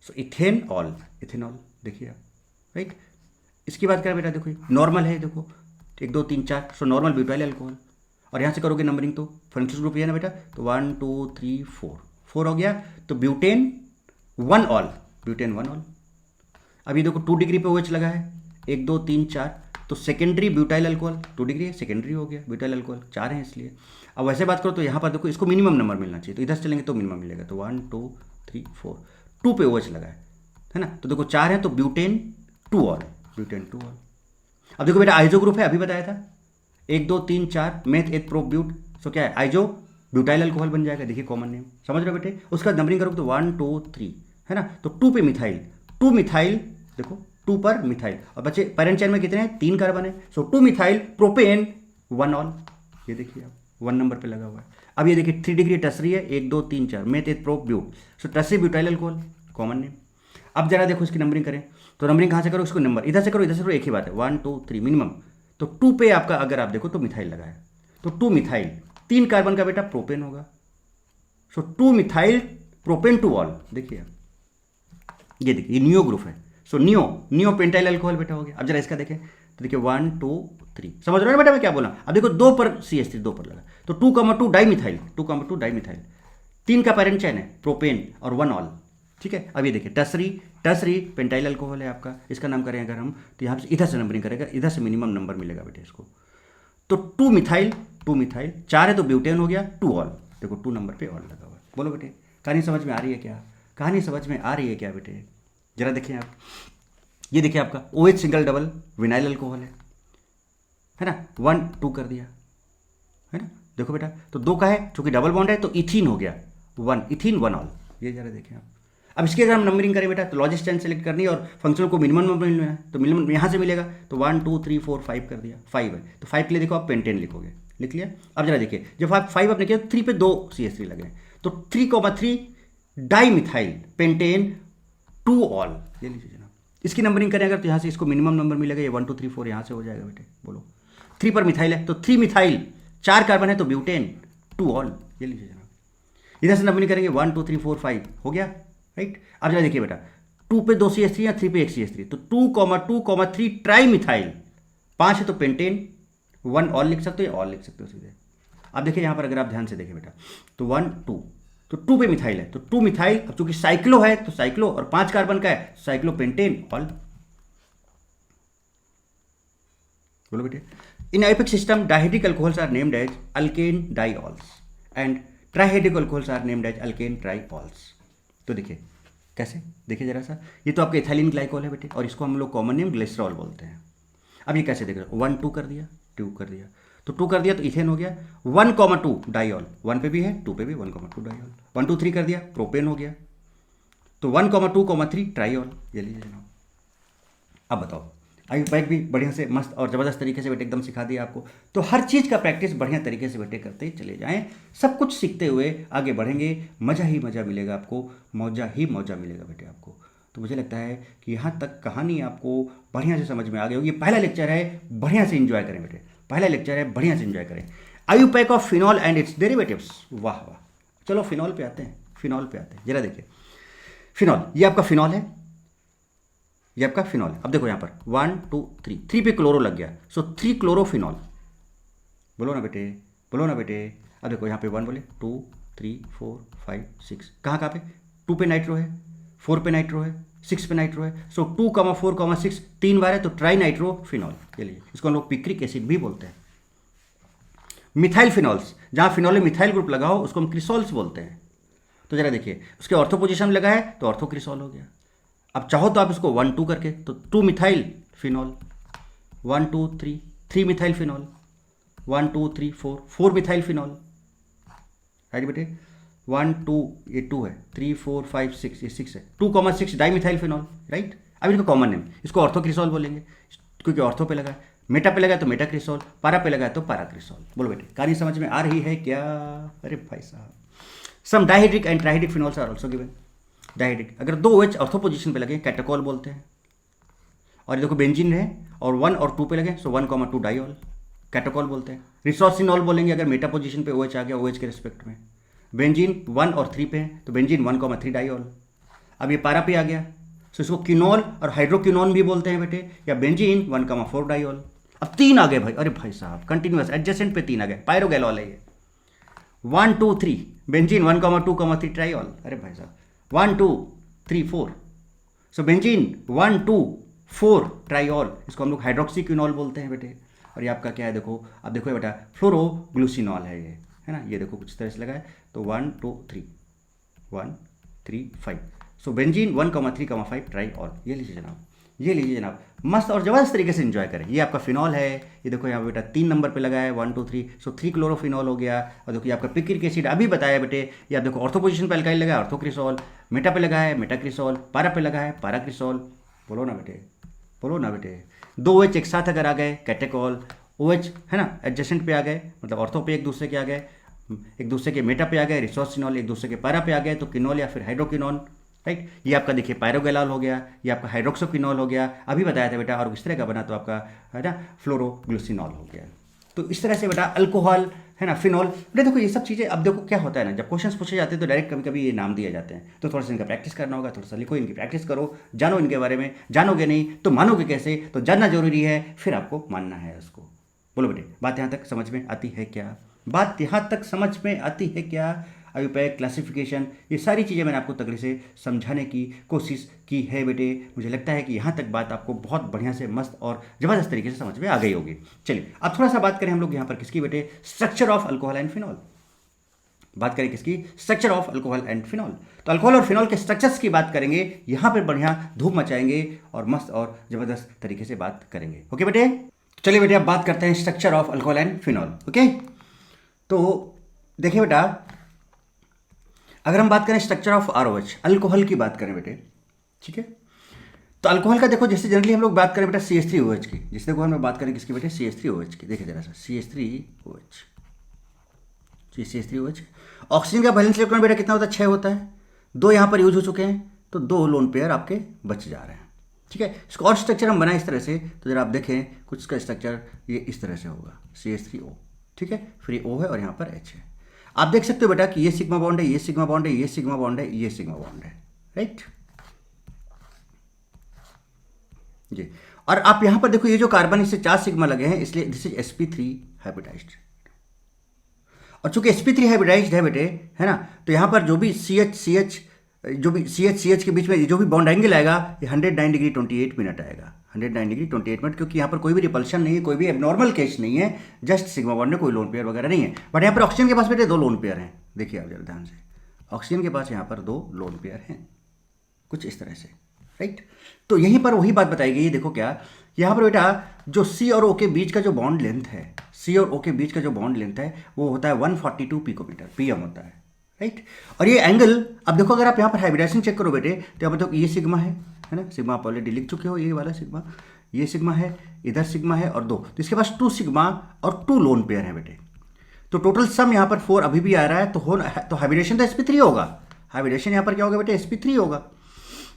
सो इथेनॉल, देखिए आप, राइट। इसकी बात करें बेटा, देखो नॉर्मल है, देखो 1 2 3 4, सो नॉर्मल ब्यूटाइल अल्कोहल। और यहाँ से करोगे नंबरिंग तो फंक्शनल ग्रुप ये है ना बेटा, तो 1 2 3 4 हो गया, तो ब्यूटेन 1 ऑल। अब ये देखो 2 डिग्री पे OH लगा है, 1 2 3 4, तो सेकेंडरी ब्यूटाइल अल्कोहल, 2 डिग्री है, सेकेंडरी हो गया ब्यूटाइल अल्कोहल, 4 है इसलिए। अब वैसे बात करो तो यहाँ पर देखो इसको मिनिमम नंबर मिलना चाहिए, तो इधर से चलेंगे तो मिनिमम मिलेगा, तो 1 2 3 4, 2 पे OH लगा है ना, तो देखो 4 है तो ब्यूटेन 2 ऑल, ब्यूटेन 2 ऑल। अब देखो बेटा आइजो ग्रुप है, अभी बताया था 1 2 3 4 मेथ एथ प्रोप ब्यूट, सो क्या है आइजो ब्यूटाइल अल्कोहल बन जाएगा। देखिए कॉमन नेम समझ रहे हो बेटे। उसका नंबरिंग करोगे तो 1 2 3 है ना, तो 2 पे मिथाइल, 2 मिथाइल, देखो 2 पर मिथाइल, और बच्चे पैरेंट चेन में कितने हैं 3 कार्बन है, सो 2 मिथाइल प्रोपेन 1 ऑल, ये देखिए आप 1 नंबर पे लगा हुआ है। अब ये देखिए 3 डिग्री टर्सरी है, 1 2 3 4 meth eth prop but, so tertiary butyl alcohol common name. अब जरा देखो इसकी नंबरिंग करें तो नंबरिंग कहाँ से करो, इसको नंबर इधर से करो इधर से करो, एक ही बात है 1 2 3 मिनिमम। तो 2 पे आपका अगर आप देखो तो मिथाइल लगा है, तो 2 मिथाइल 3 कार्बन का बेटा प्रोपेन होगा, सो 2 मिथाइल प्रोपेन 2 ऑल। देखिए ये देखिए नियो ग्रुप है, सो नियो पेंटाइल अल्कोहल बेटा हो गया। अब जरा इसका देखें तो देखिए 1 2 3, समझ रहे हो ना बेटा मैं क्या बोला। अब देखो 2 पर CH3 2 पर लगा, तो 2,2 डाइमिथाइल, 2,2 डाइमिथाइल, 3 का पैरेंट चेन है प्रोपेन और 1 ऑल, ठीक है। अब ये देखिए टर्सरी पेंटाइल अल्कोहल है आपका, इसका नाम करें अगर हम तो यहाँ से इधर से नंबरिंग करेगा, इधर से मिनिमम नंबर मिलेगा बेटे इसको। तो 2 मिथाइल 4 है तो ब्यूटेन हो गया 2 ऑल, देखो 2 नंबर पे ऑल लगा हुआ है। बोलो बेटे कहानी समझ में आ रही है क्या, कहानी समझ में आ रही है क्या बेटे। जरा देखिए आप, ये देखिए आपका OH single double vinyl alcohol है ना, 1 2 कर दिया है ना, देखो बेटा तो 2 का है, चूंकि डबल बॉन्ड है तो इथीन हो गया 1, इथीन 1 ऑल, ये जरा देखें आप। अब इसकी अगर हम नंबरिंग करें बेटा तो लॉजिस्ट स्टैंड सेलेक्ट करनी है और फंक्शनल को मिनिमम नंबर मिलना है, तो मिनिमम यहाँ से मिलेगा, तो 1 2 3 4 5 कर दिया, 5 है तो 5 के लिए देखो आप पेंटेन लिखोगे, लिख लिया। अब जरा देखिए जब आप 5 आपने किया तो 3 पे 2 CH3 लगे, तो 3,3 डाइमिथाइल पेंटेन 2 ऑल, ये लीजिए जनाब। इसकी नंबरिंग करें अगर तो यहाँ से इसको मिनिमम नंबर मिलेगा, ये 1 2 3 4 यहाँ से हो जाएगा बेटे। बोलो 3 पर मिथाइल है तो 3 मिथाइल, 4 कार्बन है तो ब्यूटेन 2 ऑल, ये लीजिए जनाब। इधर से नंबरिंग करेंगे 1 2 3 4 5 हो गया, राइट। अब जरा देखिए बेटा 2 पे 2 CH3 या 3 पे 1 CH3, तो 2,2,3 ट्राई मिथाइल, 5 है तो पेंटेन 1 ऑल लिख सकते हो या ऑल लिख सकते हो सीधे। अब देखिए यहाँ पर अगर आप ध्यान से देखें बेटा तो 1 2, तो 2 पे मिथाइल है तो 2 मिथाइल, अब चूंकि साइक्लो है तो साइक्लो और 5 कार्बन का है साइक्लो पेंटेन ऑल। बोलो बेटे in IUPAC system dihydric alcohols are named as alkane diols and trihydric alcohols are named as alkane triols. तो देखिए कैसे, देखिए जरा सा, ये तो आपके इथाइलिन ग्लाइकोल है बेटे और इसको हम लोग कॉमन नेम ग्लिसरॉल बोलते हैं। अब ये कैसे देख रहे हो, 1 2 कर दिया, 2 कर दिया, तो 2 कर दिया तो इथेन हो गया, 1,2 डाइऑल, 1 पे भी है 2 पे भी 1,2 डाइऑल, 1 2 3 कर दिया प्रोपेन हो गया, तो 1,2,3 ट्राइऑल, ये लीजिए जनाब। अब बताओ आयुपैक भी बढ़िया से मस्त और ज़बरदस्त तरीके से बेटे एकदम सिखा दिया आपको। तो हर चीज़ का प्रैक्टिस बढ़िया तरीके से बेटे करते चले जाएं, सब कुछ सीखते हुए आगे बढ़ेंगे, मज़ा ही मज़ा मिलेगा आपको, मौजा ही मौजा मिलेगा बेटे आपको। तो मुझे लगता है कि यहाँ तक कहानी आपको बढ़िया से समझ में आ गई होगी। पहला लेक्चर है, बढ़िया से इंजॉय करें बेटे, पहला लेक्चर है, बढ़िया से इंजॉय करें। IUPAC of phenol and it's derivatives, वाह वाह। चलो फिनॉल पे आते हैं, फिनॉल पे आते हैं। जरा देखिए फिनॉल, ये आपका फिनॉल है, ये आपका फिनॉल है। अब देखो यहाँ पर 1 2 3 पे क्लोरो लग गया, सो 3 क्लोरोफिनॉल। बोलो ना बेटे, बोलो ना बेटे। अब देखो यहाँ पे 1 बोले, 2 3 4 5 6, कहाँ कहाँ पे 2 पे नाइट्रो है, 4 पे नाइट्रो है, 6 पे नाइट्रो है, सो 2, 4, 6 3 बार है तो ट्राई नाइट्रो फिनॉल, ये लीजिए। इसको हम लोग पिक्रिक एसिड भी बोलते हैं। मिथाइल फिनॉल्स, जहाँ फिनॉल में मिथाइल ग्रुप लगा हो उसको हम क्रिसॉल्स बोलते हैं। तो जरा देखिए उसके ऑर्थो पोजिशन में लगा है तो ऑर्थो क्रिसॉल हो गया। अब चाहो तो आप इसको 1 2 करके, तो 2 methyl phenol, 1 2 3 3 methyl phenol, 1 2 3 4 methyl phenol, right बेटे। 1 2 ये 2 है, 3 4 5 6 ये 6 है, 2,6 डाई मिथाइल फिनॉल, राइट। अब इनको कॉमन नेम, इसको ऑर्थो क्रिसॉल बोलेंगे क्योंकि ऑर्थो पे लगा है, मेटा पे लगा है तो मेटा क्रिसॉल, पारा पे लगा है तो पारा क्रिसॉल। बोलो बेटे कहानी समझ में आ रही है क्या। अरे भाई साहब, some dihydric and trihydric phenols are also given. Dihydric अगर 2 OH ऑर्थो पोजीशन पे लगे कैटाकोल बोलते हैं, और ये देखो बेंजीन है और 1 और 2 पे लगे, सो 1,2 डाइऑल, कैटाकोल बोलते हैं। रिसोर्सिनॉल बोलेंगे अगर मेटा पोजीशन पे OH आ गया OH के रिस्पेक्ट में। बेंजीन 1 और 3 पे है तो बेंजीन 1,3 डाइऑल। अब ये पारा पे आ गया, सो इसको किनोल और हाइड्रोकिनोन भी बोलते हैं बेटे, या बेंजीन 1,4 डाइऑल। अब 3 आ गए भाई, अरे भाई साहब कंटिन्यूस एडजेसेंट पे 3 आ गए, पायरोगैलॉल है ये। 1 2 3 बेंजीन 1,2,3 ट्राइऑल, अरे भाई साहब 1 2 3 4, सो बेंजीन 1 2 4 ट्राइऑल, इसको हम लोग हाइड्रोक्सीक्विनॉल बोलते हैं बेटे। और ये आपका क्या है देखो, अब देखो बेटा फ्लोरोग्लूसिनॉल है ये, है ना, ये देखो कुछ तरह से लगा है, तो 1 2 3 1 3 5, सो बेंजीन 1,3,5 ट्राई ऑल, ये लीजिए जनाब, ये लीजिए जनाब, मस्त और ज़बरदस्त तरीके से एंजॉय करें। ये आपका फिनॉल है, ये देखो यहाँ पे बेटा 3 नंबर पे लगा है, 1 2 3, सो 3 क्लोरोफिनॉल हो गया। और देखो ये आपका पिक्रिक एसिड अभी बताया बेटे, ये आप देखो ऑर्थो पोजीशन पे अल्काइल लगा है ऑर्थोक्रिसॉल, मेटा पे लगा है मेटाक्रिसॉल, पारा पे लगा है पाराक्रिसॉल। बोलो ना बेटे, बोलो ना बेटे। 2 OH एक साथ अगर आ गए कैटेकॉल, OH है ना एडजेसेंट पे आ गए, मतलब ऑर्थो पे एक दूसरे के आ गए, एक दूसरे के मेटा पे आ गए रिसोसिनॉल, एक दूसरे के पारा पे आ गए तो किनोल या फिर हाइड्रोकिनोन, राइट। ये आपका देखिए पायरोगेलाल हो गया, ये आपका हाइड्रोक्सोकिनोल हो गया, अभी बताया था बेटा, और इस तरह का बना तो आपका है ना फ्लोरोग्लूसिनॉल हो गया। तो इस तरह से बेटा अल्कोहल है ना फिनॉल, बेटा देखो ये सब चीज़ें। अब देखो क्या होता है ना, जब क्वेश्चंस पूछे जाते हैं तो डायरेक्ट कभी कभी ये नाम दिए जाते हैं, तो थोड़ा सा इनका प्रैक्टिस करना होगा, थोड़ा सा लिखो, इनकी प्रैक्टिस करो, जानो इनके बारे में। जानोगे नहीं तो मानोगे कैसे, तो जानना जरूरी है, फिर आपको मानना है उसको। बोलो बेटे, बात यहाँ तक समझ में आती है क्या? बात यहाँ तक समझ में आती है क्या? अभिप्राय, क्लासिफिकेशन, ये सारी चीज़ें मैंने आपको तगड़े से समझाने की कोशिश की है बेटे। मुझे लगता है कि यहाँ तक बात आपको बहुत बढ़िया से मस्त और ज़बरदस्त तरीके से समझ में आ गई होगी। चलिए अब थोड़ा सा बात करें हम लोग यहाँ पर किसकी बेटे, structure of alcohol and phenol. बात करें किसकी, structure of alcohol and phenol. तो अल्कोहल और फिनॉल के स्ट्रक्चर्स की बात करेंगे, यहाँ पर बढ़िया धूप मचाएंगे और मस्त और ज़बरदस्त तरीके से बात करेंगे। ओके बेटे, चलिए बेटे अब बात करते हैं structure of alcohol and phenol. Okay, तो देखिए बेटा, अगर हम बात करें स्ट्रक्चर ऑफ ROH, अल्कोहल की बात करें बेटे, ठीक है, तो अल्कोहल का देखो, जैसे जनरली हम लोग बात करें बेटा CH3OH की, जैसे देखो हम लोग बात करें किसकी बेटे, CH3OH की। देखिए जरा सा CH3OH, CH3OH। ऑक्सीजन का बैलेंस इलेक्ट्रॉन बेटा कितना होता है, 6 होता है। 2 यहाँ पर यूज हो चुके हैं, तो 2 लोन पेयर आपके बच जा रहे हैं, ठीक है। इसका और स्ट्रक्चर हम बनाए इस तरह से, तो जरा आप देखें कुछ इसका स्ट्रक्चर ये इस तरह से होगा, CH3O, ठीक है, फिर O है और यहाँ पर H है। आप देख सकते हो बेटा कि ये सिग्मा बॉन्ड है, ये सिग्मा बॉन्ड है, ये सिग्मा बॉन्ड है, ये सिग्मा बॉन्ड है, राइट जी। और आप यहां पर देखो ये जो कार्बन, इससे 4 सिग्मा लगे हैं, इसलिए दिस इज sp3 हाइब्रिडाइज्ड। और चूंकि sp3 हाइब्रिडाइज्ड है बेटे, है ना, तो यहां पर जो भी CH जो भी CH के बीच में जो भी बॉन्ड एंगल आएगा, ये 109 डिग्री 28 मिनट आएगा, 109 डिग्री 28 मिनट, क्योंकि यहाँ पर कोई भी रिपल्शन नहीं है, कोई भी एबनॉर्मल केस नहीं है, जस्ट सिग्मा बॉन्ड में कोई लोन पेयर वगैरह नहीं है। बट यहाँ पर ऑक्सीजन के पास बेटे 2 लोन पेयर हैं, देखिए आप जरा ध्यान से, ऑक्सीजन के पास यहाँ पर 2 लोन पेयर हैं, कुछ इस तरह से, राइट। तो यहीं पर वही बात बताई गई, देखो क्या, यहाँ पर बेटा जो C और O के बीच का जो बॉन्ड लेंथ है, C और O के बीच का जो बॉन्ड लेंथ है वो होता है 142 पिकोमीटर, PM होता है, राइट। और ये एंगल, अब देखो अगर आप यहाँ पर हाइब्रिडाइजेशन चेक करो बेटे, तो यहाँ पर देखो ये सिग्मा है ना, सिग्मा आप ऑलरेडी लिख चुके हो, ये वाला सिग्मा, ये सिग्मा है, इधर सिग्मा है और 2, तो इसके पास 2 सिग्मा और 2 लोन पेयर है बेटे। तो टोटल सम यहाँ पर 4 अभी भी आ रहा है, तो हाइब्रिडेशन तो sp3 होगा, हाइब्रिडेशन यहाँ पर क्या होगा बेटे, sp3 होगा।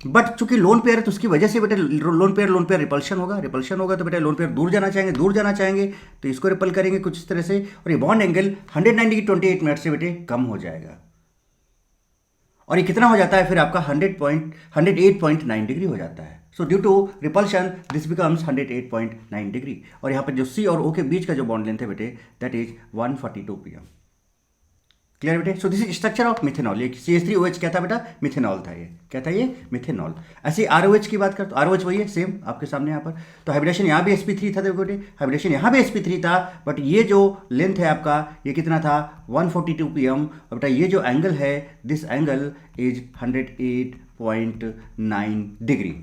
बट चूंकि लोन पेयर है तो उसकी वजह से बेटे लोन पेयर रिपल्शन होगा, रिपल्शन होगा तो बेटे लोन पेयर दूर जाना चाहेंगे, तो इसको रिपल करेंगे कुछ इस तरह से, और ये बॉन्ड एंगल 109 डिग्री 28 मिनट से बेटे कम हो जाएगा, और ये कितना हो जाता है फिर आपका 108.9 डिग्री हो जाता है। So due to repulsion this becomes 108.9 degree, और यहाँ पर जो C और O के बीच का जो बॉन्ड लेंथ है बेटे, दैट इज 142 PM। क्लियर बेटे? So this is structure of methanol. ये CH3OH क्या था बेटा, मिथेनॉल था, ये क्या था, ये मिथेनॉल। ऐसे ROH की बात कर, तो ROH वही है सेम आपके सामने यहाँ पर। तो हाइब्रिडेशन यहाँ भी sp3 था, देखो बेटे हाइब्रिडेशन यहाँ भी sp3 था, बट ये जो लेंथ है आपका ये कितना था, 142 PM। और बेटा ये जो एंगल है, दिस एंगल इज 108.9 डिग्री।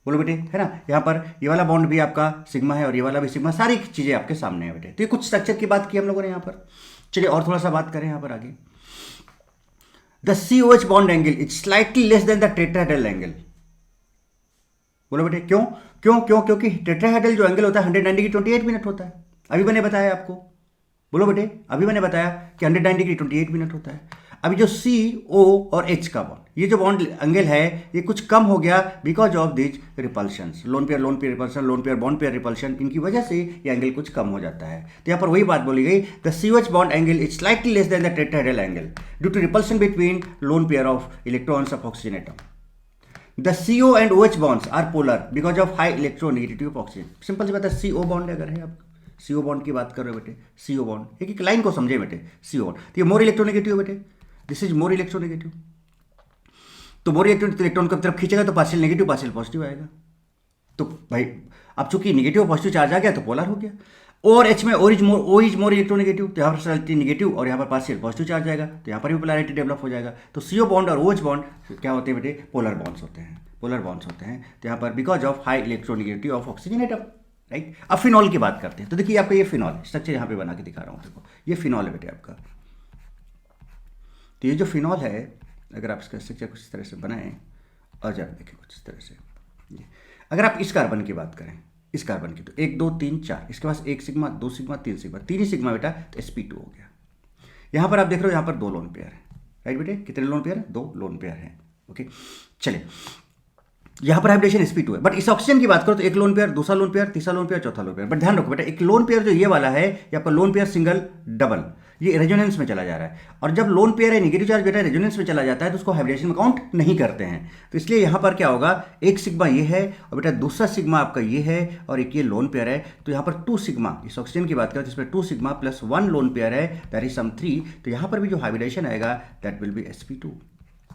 बोलो बेटे, है ना, यहाँ पर ये वाला बॉन्ड भी आपका सिग्मा है और ये वाला भी सिग्मा, सारी चीज़ें आपके सामने है बेटे। तो ये कुछ स्ट्रक्चर की बात की हम लोगों ने यहाँ पर। चलिए और थोड़ा सा बात करें यहाँ पर आगे। The COH bond angle is slightly less than the tetrahedral angle. बोलो बेटे क्यों क्यों क्यों? क्योंकि टेट्राहेड्रल जो एंगल होता है 109 डिग्री 28 मिनट होता है, अभी मैंने बताया आपको। बोलो बेटे, अभी मैंने बताया कि 109 डिग्री 28 मिनट होता है। अभी जो CO और H का बॉन्ड, ये जो बॉन्ड एंगल है ये कुछ कम हो गया because of this repulsions, lone pair repulsion, lone pair bond pair repulsion, इनकी वजह से ये एंगल कुछ कम हो जाता है। तो यहाँ पर वही बात बोली गई, the COH bond angle is slightly less than the tetrahedral angle due to repulsion between lone pair of electrons of oxygen atom. The CO and OH bonds are polar because of high electronegativity of oxygen। Simple सी बात है, CO bond अगर है, आप CO bond की बात कर रहे हो बेटे, CO बॉन्ड, एक एक लाइन को समझे बेटे, CO बॉन्ड, तो ये मोर इलेक्ट्रोनेगेटिव बेटे, दिस इज मोर इलेक्ट्रोनेगेटिव। तो मोर इलेक्ट्रॉन की तरफ खींचेगा तो पार्शियल नेगेटिव पार्शियल पॉजिटिव आएगा। तो भाई अब चूंकि नेगेटिव और पॉजिटिव चार्ज आ गया तो पोलर हो गया। और एच में ओ इज मोर इलेक्ट्रोनेगेटिव, तो यहाँ पर स्लाइटली नेगेटिव और यहाँ पर पार्शियल पॉजिटिव चार्ज जाएगा, तो यहाँ पर भी पोलैरिटी डेवलप हो जाएगा। तो CO बॉन्ड और OH बॉन्ड क्या होते हैं बेटे? पोलर बॉन्ड्स होते हैं, पोलर बॉन्ड्स होते हैं। तो यहाँ पर because of high electronegativity of oxygen atom, right. अब फिनॉल की बात करते हैं। तो देखिए आपका ये फिनॉल स्ट्रक्चर यहाँ पे बना के दिखा रहा हूँ, देखो ये फिनॉल है बेटे आपका। तो ये जो फिनॉल है, अगर आप इसका स्ट्रक्चर कुछ इस तरह से बनाएं और जरा देखें कुछ इस तरह से, अगर आप इस कार्बन की बात करें, इस कार्बन की, तो 1 2 3 4, इसके पास 1 सिग्मा 2 सिग्मा 3 सिग्मा, 3 ही सिग्मा बेटा, तो sp2 हो गया। यहाँ पर आप देख रहे हो यहाँ पर 2 लोन पेयर है, राइट बेटे? कितने लोन पेयर है? 2 लोन पेयर है। ओके चलिए, यहाँ पर हाइब्रिडेशन sp2 है, बट इस ऑक्सीजन की बात करो तो 1 लोन पेयर, दूसरा लोन पेयर, तीसरा लोन पेयर, चौथा लोन पेयर। बट ध्यान रखो बेटा, एक लोन पेयर जो ये वाला है, ये आपका लोन पेयर सिंगल डबल, ये रेजोनेंस में चला जा रहा है। और जब लोन पेयर है नेगेटिव चार्ज बेटा रेजोनेंस में चला जाता है तो उसको हाइब्रिडेशन में काउंट नहीं करते हैं। तो इसलिए यहाँ पर क्या होगा, 1 सिग्मा ये है और बेटा दूसरा सिग्मा आपका ये है और एक ये लोन पेयर है। तो यहाँ पर 2 सिग्मा, इस ऑक्सीजन की बात करें जिसमें 2 सिग्मा प्लस 1 लोन पेयर है, दैट इज सम 3। तो यहाँ पर भी जो हाइब्रिडेशन आएगा दैट विल बी sp2।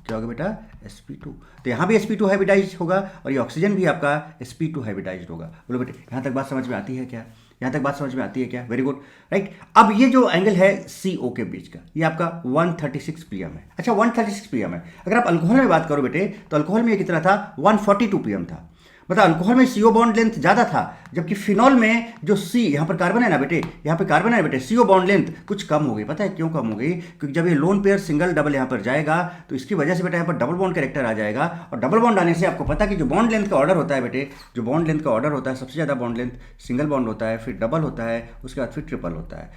क्या होगा बेटा? sp2। तो यहाँ भी sp2 हाइब्रिडाइज होगा और ये ऑक्सीजन भी आपका sp2 हाइब्रिडाइज होगा। बोलो बेटे यहाँ तक बात समझ में आती है क्या? यहाँ तक बात समझ में आती है क्या? Very good, right. अब ये जो एंगल है CO के बीच का, ये आपका 136 pm है। अच्छा 136 pm है। अगर आप अल्कोहल में बात करो बेटे, तो अल्कोहल में ये कितना था? 142 pm था। मतलब अल्कोहल में CO बॉन्ड लेंथ ज़्यादा था, जबकि फिनॉल में जो C यहाँ पर कार्बन है ना बेटे, यहाँ पे कार्बन है बेटे, CO बॉन्ड लेंथ कुछ कम हो गई। पता है क्यों कम हो गई? क्योंकि जब ये लोन पेयर सिंगल डबल यहाँ पर जाएगा तो इसकी वजह से बेटा यहाँ पर डबल बॉन्ड कैरेक्टर आ जाएगा। और डबल बॉन्ड आने से आपको पता है कि जो बॉन्ड लेंथ का ऑर्डर होता है बेटे, जो बॉन्ड लेंथ का ऑर्डर होता है, सबसे ज़्यादा बॉन्ड लेंथ सिंगल बॉन्ड होता है, फिर डबल होता है, उसके बाद फिर ट्रिपल होता है।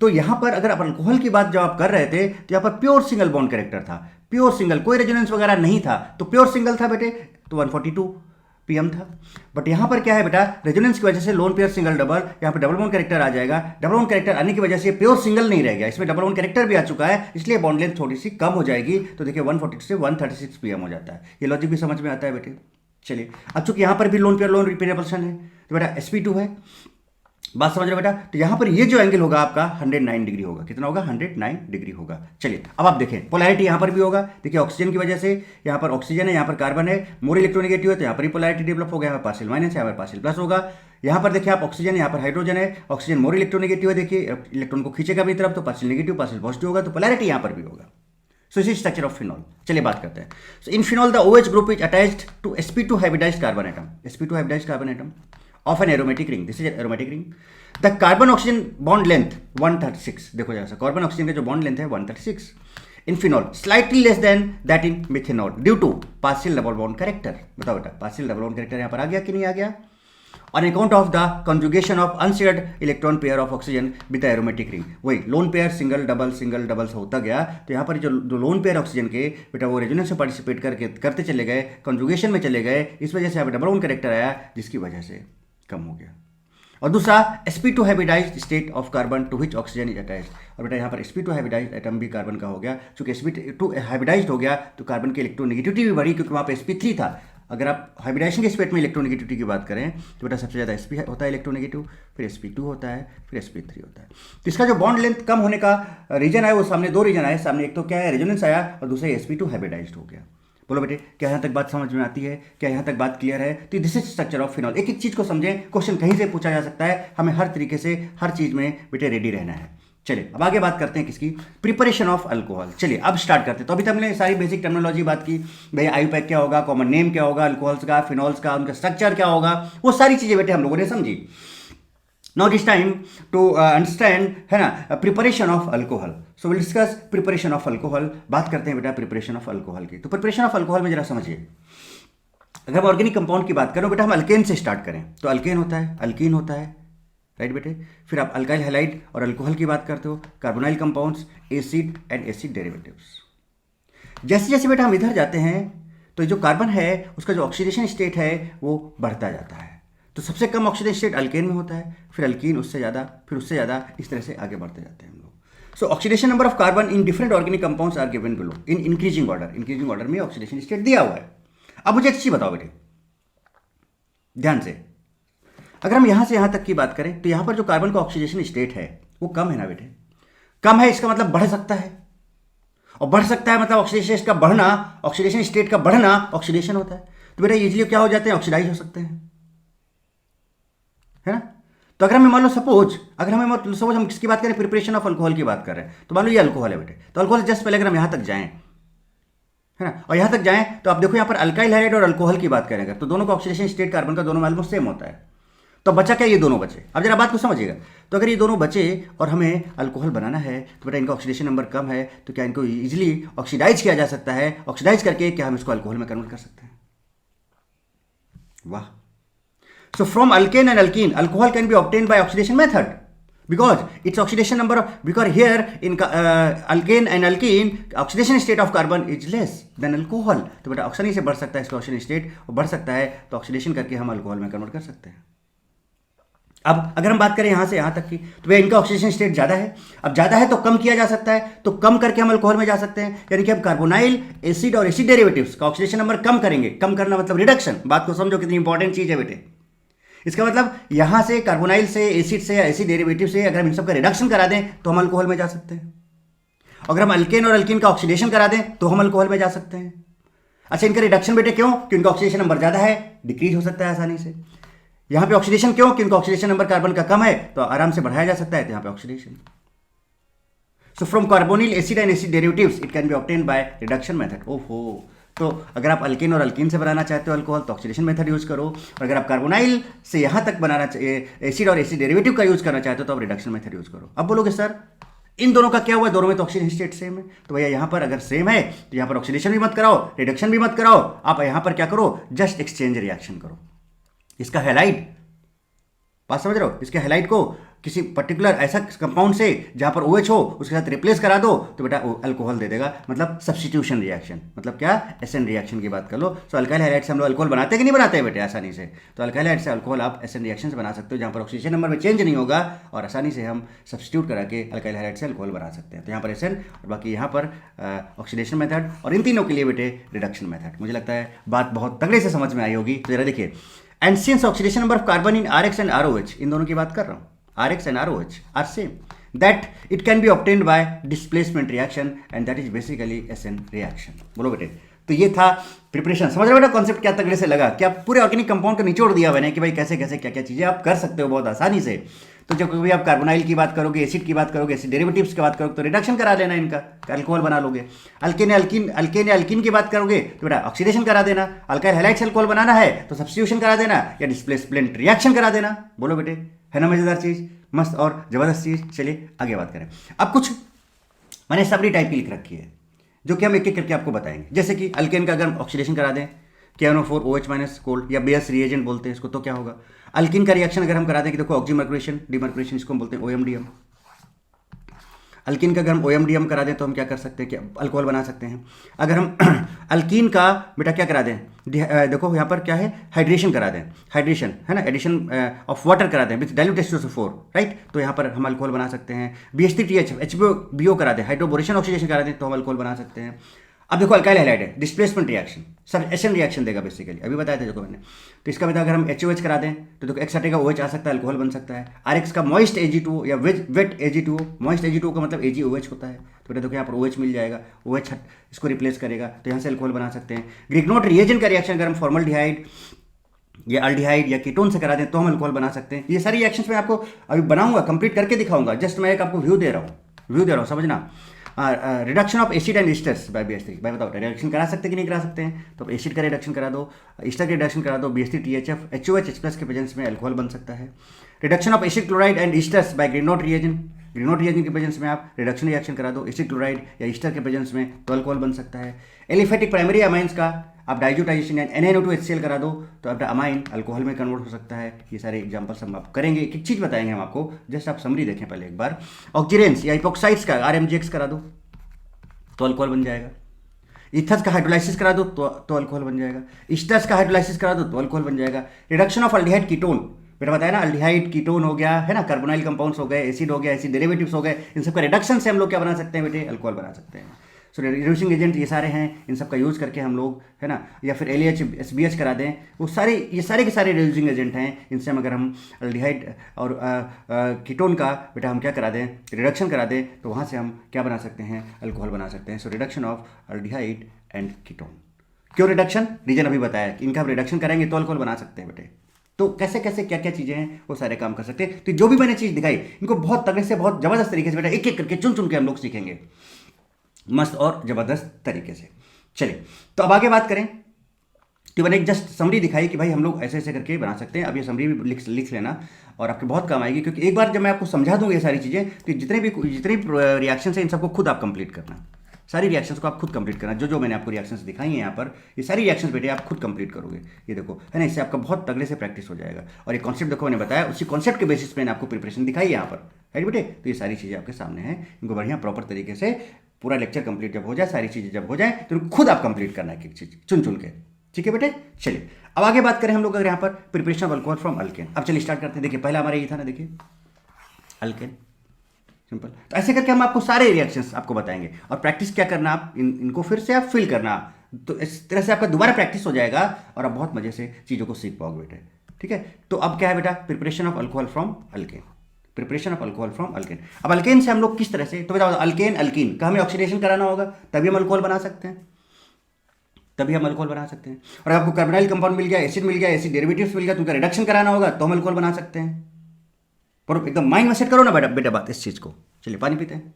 तो यहाँ पर अगर आप अल्कोहल की बात जब आप कर रहे थे तो यहाँ पर प्योर सिंगल बॉन्ड कैरेक्टर था, प्योर सिंगल, कोई रेजोनेंस वगैरह नहीं था, तो प्योर सिंगल था बेटे, तो 142 pm था। बट यहाँ पर क्या है बेटा, रेजोनेंस की वजह से लोन पेयर सिंगल डबल, यहाँ पर डबल बॉन्ड कैरेक्टर आ जाएगा। डबल बॉन्ड कैरेक्टर आने की वजह से प्योर सिंगल नहीं रह गया, इसमें डबल बॉन्ड कैरेक्टर भी आ चुका है, इसलिए बॉन्ड लेंथ थोड़ी सी कम हो जाएगी। तो देखिए 142 से 136 pm हो जाता है। ये लॉजिक भी समझ में आता है बेटे। चलिए, अब चूंकि यहाँ पर भी लोन पेयर रिपल्शन है तो बेटा sp2 है, बात समझ रहे हो बेटा? तो यहाँ पर ये जो एंगल होगा आपका 109 डिग्री होगा। कितना होगा? 109 डिग्री होगा। चलिए अब आप देखें, पोलैरिटी यहाँ पर भी होगा। देखिए ऑक्सीजन की वजह से, यहाँ पर ऑक्सीजन है, यहाँ पर कार्बन है, मोर इलेक्ट्रोनेगेटिव है, तो यहाँ पर ही पोलैरिटी डेवलप हो गया, यहाँ पर पार्शियल माइनस है, यहाँ पर पार्शियल प्लस होगा। यहाँ पर देखिए आप ऑक्सीजन, यहाँ पर हाइड्रोजन है, ऑक्सीजन मोर इलेक्ट्रोनेगेटिव है, देखिए इलेक्ट्रॉन को खींचेगा अपनी तरफ, तो पार्शियल नेगेटिव पार्शियल पॉजिटिव होगा, तो पोलैरिटी यहाँ पर भी होगा। सो इस स्ट्रक्चर ऑफ फिनॉल। चलिए बात करते हैं। So in phenol the OH group is attached to sp2 hybridised carbon atom, sp2 hybridised carbon atom of an aromatic ring. This is an aromatic ring. The carbon oxygen bond length 136. देखो जरा सा, carbon oxygen का जो bond length है 136 in phenol, slightly less than that in methanol due to partial double bond character. बताओ बेटा, partial double bond character यहाँ पर आ गया कि नहीं आ गया? On account of the conjugation of unshared electron pair of oxygen with the aromatic ring. वही lone pair single double से होता गया। तो यहाँ पर जो लोन पेयर ऑक्सीजन के बेटा वो रेजोनेंस में पार्टिसिपेट करते चले गए, कंजुगेशन में चले गए, इस वजह से यहाँ पर डबल बॉन्ड कैरेक्टर आया, जिसकी वजह से कम हो गया। और दूसरा sp2 hybridised state of carbon to which oxygen is attached. और बेटा यहाँ पर sp2 हाइब्रिडाइज्ड एटम भी कार्बन का हो गया। चूंकि sp2 हाइब्रिडाइज्ड हो गया तो कार्बन की इलेक्ट्रोनेगेटिविटी भी बढ़ी, क्योंकि वहाँ पे sp3 था। अगर आप हाइब्रिडाइजेशन के स्टेट में इलेक्ट्रोनेगेटिविटी की बात करें तो बेटा सबसे ज़्यादा sp होता है इलेक्ट्रोनेगेटिव, फिर sp2 होता है, फिर sp3 होता है। तो इसका जो बॉन्ड लेंथ कम होने का रीजन है वो सामने 2 रीजन आए। सामने एक तो क्या है, रेजोनेंस आया, और दूसरा sp2 हाइब्रिडाइज्ड हो गया। बोलो बेटे, क्या यहाँ तक बात समझ में आती है? क्या यहाँ तक बात क्लियर है? तो this is structure of phenol. एक एक चीज़ को समझें, क्वेश्चन कहीं से पूछा जा सकता है, हमें हर तरीके से हर चीज़ में बेटे रेडी रहना है। चलिए अब आगे बात करते हैं किसकी, प्रिपरेशन ऑफ अल्कोहल। चलिए अब स्टार्ट करते हैं। तो अभी तक हमने सारी बेसिक टर्मिनोलॉजी बात की, भाई आईयूपैक क्या होगा, कॉमन नेम क्या होगा, अल्कोहल्स का, फिनॉल्स का, उनका स्ट्रक्चर क्या होगा, वो सारी चीज़ें बेटे हम लोगों ने समझी। Now it is time to understand है ना preparation of alcohol. So will discuss preparation of alcohol. बात करते हैं बेटा प्रिपरेशन ऑफ अल्कोहल की। तो प्रिपरेशन ऑफ अल्कोहल में जरा समझिए, अगर हम ऑर्गेनिक कंपाउंड की बात करें बेटा, हम अल्केन से स्टार्ट करें तो अल्केन होता है, अल्कीन होता है, राइट बेटे। फिर आप अल्काइल हैलाइड और अल्कोहल की बात करते हो, carbonyl compounds, acid and acid derivatives. जैसे जैसे बेटा हम इधर जाते हैं तो जो कार्बन है उसका जो ऑक्सीडेशन स्टेट है वो बढ़ता जाता है। तो सबसे कम ऑक्सीडेशन स्टेट अल्केन में होता है, फिर अल्कीन, उससे ज़्यादा, फिर उससे ज़्यादा, इस तरह से आगे बढ़ते जाते हैं हम लोग। So oxidation number of carbon in different organic compounds are given below in increasing order. Increasing order में ऑक्सीडेशन स्टेट दिया हुआ है। अब मुझे एक चीज़ बताओ बेटे ध्यान से, अगर हम यहाँ से यहाँ तक की बात करें तो यहाँ पर जो कार्बन का ऑक्सीडेशन स्टेट है वो कम है ना बेटे। कम है इसका मतलब बढ़ सकता है, और बढ़ सकता है मतलब ऑक्सीडेशन का बढ़ना, ऑक्सीडेशन स्टेट का बढ़ना ऑक्सीडेशन होता है। तो बेटा इजीली क्या हो जाते हैं, ऑक्सीडाइज हो सकते हैं, है ना। तो अगर हमें मान लो सपोज, अगर हमें सपोज हम किसकी बात करें, प्रिपरेशन ऑफ अल्कोहल की बात कर रहे हैं, तो मान लो ये अल्कोहल है बेटे, तो अल्कोहल जस्ट पहले अगर हम यहाँ तक जाएं, है ना, और यहाँ तक जाएं तो आप देखो यहाँ पर अल्काइल हाइड्राइड और अल्कोहल की बात करेंगे तो दोनों का ऑक्सीडेशन स्टेट कार्बन का दोनों में ऑलमोस्ट सेम होता है। तो बचा क्या, ये दोनों बचे। अब जरा बात को समझिएगा, तो अगर ये दोनों बचे और हमें अल्कोहल बनाना है तो बेटा इनका ऑक्सीडेशन नंबर कम है, तो क्या इनको इजीली ऑक्सीडाइज किया जा सकता है, ऑक्सीडाइज करके क्या हम इसको अल्कोहल में कन्वर्ट कर सकते हैं। वाह। So from alkane and alkene, alcohol can be obtained by oxidation method because its oxidation number, because here in alkane and alkene, oxidation state of carbon is less than alcohol. तो बेटा आसानी से बढ़ सकता है इसका ऑक्सीडेशन स्टेट, और बढ़ सकता है तो ऑक्सीडेशन करके हम अल्कोहल में कन्वर्ट कर सकते हैं। अब अगर हम बात करें यहाँ से यहाँ तक की, तो भैया इनका ऑक्सीडेशन स्टेट ज़्यादा है। अब ज़्यादा है तो कम किया जा सकता है, तो कम करके हम अल्कोहल में जा सकते हैं, यानी कि हम कार्बोनाइल एसिड और एसिड डेरिवेटिव्स का ऑक्सीडेशन नंबर कम करेंगे। कम करना मतलब रिडक्शन। बात को समझो कितनी इंपॉर्टेंट चीज़ है बेटे। इसका मतलब यहां से कार्बोनाइल से, एसिड से या एसिड डेरिवेटिव से अगर हम इन सब का रिडक्शन करा दें तो हम अल्कोहल में जा सकते हैं। अगर हम अल्केन और अल्कीन का ऑक्सीडेशन करा दें तो हम अल्कोहल में जा सकते हैं। अच्छा, इनका रिडक्शन बेटे क्यों? क्योंकि इनका ऑक्सीडेशन नंबर ज्यादा है, डिक्रीज हो सकता है आसानी से। यहां पे ऑक्सीडेशन क्यों? क्योंकि इनका ऑक्सीडेशन नंबर कार्बन का कम है तो आराम से बढ़ाया जा सकता है, तो यहां पे oxidation. So from carbonyl acid and acid derivatives it can be obtained by reduction method. ओहो, तो अगर आप अल्केन और अल्कीन से बनाना चाहते हो अल्कोहल तो ऑक्सीडेशन मेथड यूज करो, और अगर आप कार्बोनाइल से यहाँ तक बनाना चाहिए, एसिड और एसिड डेरिवेटिव का यूज करना चाहते हो तो आप रिडक्शन मेथड यूज करो। अब बोलोगे सर इन दोनों का क्या हुआ, दोनों में तो ऑक्सीडेशन स्टेट सेम है। तो भैया यहाँ पर अगर सेम है तो यहाँ पर ऑक्सीडेशन भी मत कराओ, रिडक्शन भी मत कराओ, आप यहाँ पर क्या करो, जस्ट एक्सचेंज रिएक्शन करो। इसका हैलाइड, बात समझ रहे हो, इसके हैलाइड को किसी पर्टिकुलर ऐसा कंपाउंड से जहां पर OH हो उसके साथ रिप्लेस करा दो तो बेटा अल्कोहल दे देगा, मतलब सब्स्टिट्यूशन रिएक्शन, मतलब क्या, एसएन रिएक्शन की बात कर लो। तो अल्काइल हाइड्राइड से हम लोग अल्कोहल बनाते कि नहीं बनाते हैं बेटे आसानी से, तो अल्काइल हाइड्राइड से अल्कोहल आप एसएन रिएक्शन से बना सकते हो जहां पर ऑक्सीजन नंबर में चेंज नहीं होगा, और आसानी से हम सब्स्टिट्यूट करा के अल्काइल हाइड्राइड से अल्कोहल बना सकते हैं। तो यहाँ पर एसएन और बाकी यहाँ पर ऑक्सीडेशन मेथड, और इन तीनों के लिए बेटे रिडक्शन मेथड। मुझे लगता है बात बहुत तगड़े से समझ में आई होगी। तो जरा देखिए, and since oxidation number of carbon in RX and ROH, इन दोनों की बात कर रहा हूँ, RX and ROH are same, that it can be obtained by displacement reaction and that is basically SN reaction। बोलो बेटे, तो ये था प्रिपरेशन। समझ रहे हो बेटा कॉन्सेप्ट क्या तगड़े से लगा, क्या पूरे ऑर्गेनिक कंपाउंड को निचोड़ दिया मैंने कि भाई कैसे कैसे क्या क्या चीज़ें आप कर सकते हो बहुत आसानी से। तो जब कभी आप कार्बोनाइल की बात करोगे, एसिड की बात करोगे, एसिड डेरिवेटिव्स की बात करोगे तो रिडक्शन करा लेना, इनका अल्कोहल बना लोगे। अल्केन की बात करोगे तो बेटा ऑक्सीडेशन करा देना। अल्काइल हैलाइड से अल्कोहल बनाना है तो सब्स्टिट्यूशन करा देना या डिस्प्लेसमेंट रिएक्शन करा देना। बोलो बेटे, है ना मजेदार चीज़, मस्त और जबरदस्त चीज़। चलिए आगे बात करें। अब कुछ मैंने समरी टाइप की लिख रखी है जो कि हम एक एक करके आपको बताएंगे। जैसे कि अल्केन का अगर हम ऑक्सीडेशन करा दें KNO4OH- कोल्ड या बेस रिएजेंट बोलते हैं इसको, तो क्या होगा। अल्किन का रिएक्शन अगर हम करा दें कि देखो ऑक्सीमर्क्यूरेशन डिमर्क्यूरेशन, इसको हम बोलते हैं OMDM। अल्किन का अगर हम OMDM करा दें तो हम क्या कर सकते हैं, क्या अल्कोहल बना सकते हैं। अगर हम अल्कीन का बेटा क्या करा दें, देखो यहाँ पर क्या है, हाइड्रेशन करा दें, हाइड्रेशन है ना, एडिशन ऑफ वाटर करा दें विथ डाइल्यूट H2SO4, राइट, तो यहाँ पर हम अल्कोहल बना सकते हैं। BH3TH HBO करा दें, हाइड्रोबोरेशन ऑक्सीडेशन करा दें तो हम अल्कोहल बना सकते हैं। अब देखो अल्काइल हैलाइड है, डिस्प्लेसमेंट रिएक्शन, सब एसएन रिएक्शन देगा बेसिकली, अभी बताया था देखो मैंने। तो इसका मतलब अगर हम HOH करा दें तो देखो X हटेगा, OH आ सकता है, अल्कोहल बन सकता है। RX का मॉइस्ट Ag2 या वेट Ag2, मॉइस्ट Ag2 का मतलब AgOH होता है, तो बेटा देखो यहाँ पर OH मिल जाएगा, OH इसको रिप्लेस करेगा तो यहाँ से अल्कोहल बना सकते हैं। ग्रिग्नोट रिएजेंट का रिएक्शन अगर हम फॉर्मल्डिहाइड या अल्डिहाइड या कीटोन से करा दें तो हम अल्कोहल बना सकते हैं। ये सारी रिएक्शंस मैं आपको अभी बनाऊंगा, कंप्लीट करके दिखाऊंगा, जस्ट मैं एक आपको व्यू दे रहा हूँ, समझना। Reduction of acid and esters by BH3, भाई बताओ रिडक्शन करा सकते कि नहीं करा सकते हैं। तो एसिड का रिडक्शन करा दो, ईस्टर का रिडक्शन करा दो, BH3THF HOH+ के प्रेजेंस में अल्कोहल बन सकता है। Reduction of acid chloride and esters by Grignard reagent के प्रेजेंस में आप रिडक्शन रिएक्शन करा दो एसिड क्लोराइड या ईस्टर के प्रेजेंस में तो अल्कोहल बन सकता है। एलिफेटिक प्राइमरी अमाइंस का आप डाइजोटाइजेशन या NaNO2HCl करा दो तो आपका अमाइन अल्कोहल में कन्वर्ट हो सकता है। ये सारे एग्जांपल्स हम आप करेंगे, एक एक चीज़ बताएंगे हम आपको, जस्ट आप समरी देखें पहले एक बार। ऑक्सीडेंस या इपोक्साइड्स का RMGX करा दो तो अल्कोहल बन जाएगा। इथर्स का हाइड्रोलाइसिस करा दो तो अल्कोहल बन जाएगा। ईस्टर्स का हाइड्रोलाइसिस करा दो तो अल्कोहल बन जाएगा। रिडक्शन ऑफ अल्डिहाइड कीटोन, बेटा बताया ना, अल्डिहाइड कीटोन हो गया है ना, कार्बोनाइल कंपाउंड्स हो गए, एसिड हो गया, एसिड डेरिवेटिव्स हो गए, इन सब का रिडक्शन से हम लोग क्या बना सकते हैं बेटे, अल्कोहल बना सकते हैं। सो रिड्यूसिंग एजेंट ये सारे हैं, इन सब का यूज़ करके हम लोग है ना, या फिर LAH SBH करा दें, वो सारे ये सारे के सारे रिड्यूसिंग एजेंट हैं। इनसे हम अगर हम अल्डिहाइड और कीटोन का बेटा हम क्या करा दें, रिडक्शन करा दें तो वहाँ से हम क्या बना सकते हैं, अल्कोहल बना सकते हैं। So reduction of aldehyde and ketone. क्यों रिडक्शन, रीजन अभी बताया कि इनका हम रिडक्शन करेंगे तो अल्कोहल बना सकते हैं बेटे। तो कैसे कैसे क्या क्या चीज़ें हैं वो सारे काम कर सकते हैं। तो जो भी मैंने चीज़ दिखाई इनको बहुत तगड़े से, बहुत ज़बरदस्त तरीके से बेटा एक एक करके चुन चुन के हम लोग सीखेंगे, मस्त और ज़बरदस्त तरीके से। चलिए तो अब आगे बात करें। तो मैंने एक जस्ट समरी दिखाई कि भाई हम लोग ऐसे ऐसे करके बना सकते हैं। अब ये समरी भी लिख लेना और आपके बहुत काम आएगी, क्योंकि एक बार जब मैं आपको समझा दूंगा ये सारी चीज़ें, तो जितने भी रिएक्शन है इन सबको खुद आप कंप्लीट करना। सारी रिएक्शंस को आप खुद कंप्लीट करना। जो जो मैंने आपको रिएक्शंस दिखाई हैं यहाँ पर, ये सारी रिएक्शंस बेटे आप खुद कंप्लीट करोगे। ये देखो है ना, इससे आपका बहुत तगड़े से प्रैक्टिस हो जाएगा। और ये कॉन्सेप्ट देखो मैंने बताया, उसी कॉन्सेप्ट के बेसिस पे मैंने आपको प्रिपरेशन दिखाई है यहाँ पर, है बेटे। तो ये सारी चीज़ें आपके सामने हैं, इनको बढ़िया प्रॉपर तरीके से पूरा लेक्चर कंप्लीट जब हो जाए, सारी चीज़ें जब हो जाए, तो खुद आप कंप्लीट करना है एक चीज़ चुन चुन के। ठीक है बेटे। चलिए अब आगे बात करें हम लोग अगर यहाँ पर preparation of alcohol from alkane. अब चलिए स्टार्ट करते हैं। देखिए पहला हमारा ये था ना, देखिए अल्केन, सिंपल। तो ऐसे करके हम आपको सारे रिएक्शंस आपको बताएंगे और प्रैक्टिस क्या करना, आप इनको फिर से आप फिल करना। तो इस तरह से आपका दोबारा प्रैक्टिस हो जाएगा और आप बहुत मजे से चीज़ों को सीख पाओगे बेटे। ठीक है। तो अब क्या है बेटा, preparation of alcohol from alkane, preparation of alcohol from alkane. अब अल्केन से हम लोग किस तरह से, तो बताओ अल्केन अल्कीन का हमें ऑक्सीडेशन कराना होगा, तभी हम अल्कोहल बना सकते हैं, तभी हम अल्कोहल बना सकते हैं। और आपको कार्बोनाइल कंपाउंड मिल गया, एसिड मिल गया, एसिड डेरिवेटिव्स मिल गया, तो उनका रिडक्शन कराना होगा तो हम अल्कोहल बना सकते हैं। पर एकदम माइंड में सेट करो ना बेटा बेटा बात इस चीज को। चलिए पानी पीते हैं।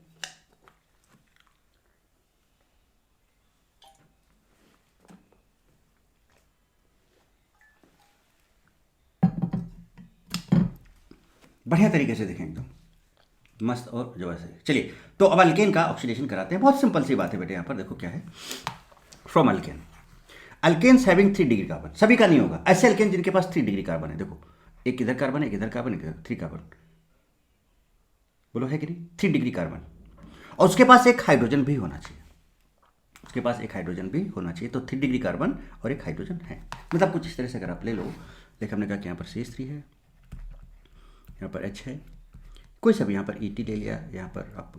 बढ़िया तरीके से देखें, एकदम मस्त और जबरदस्त। चलिए तो अब अल्केन का ऑक्सीडेशन कराते हैं। बहुत सिंपल सी बात है बेटे, यहाँ पर देखो क्या है। From alkane, alkanes having 3 degree carbon, सभी का नहीं होगा, ऐसे अल्केन जिनके पास 3 डिग्री कार्बन है। देखो एक इधर कार्बन है, एक इधर कार्बन, एक इधर 3 कार्बन, बोलो है कि नहीं, 3 डिग्री कार्बन। और उसके पास एक हाइड्रोजन भी होना चाहिए, उसके पास एक हाइड्रोजन भी होना चाहिए। तो 3 डिग्री कार्बन और एक हाइड्रोजन है। मतलब कुछ इस तरह से अगर आप ले लो, देखो हमने कहा कि यहाँ पर CH3 है, यहाँ पर H है, कोई सा भी यहाँ पर ET ले लिया, यहाँ पर आप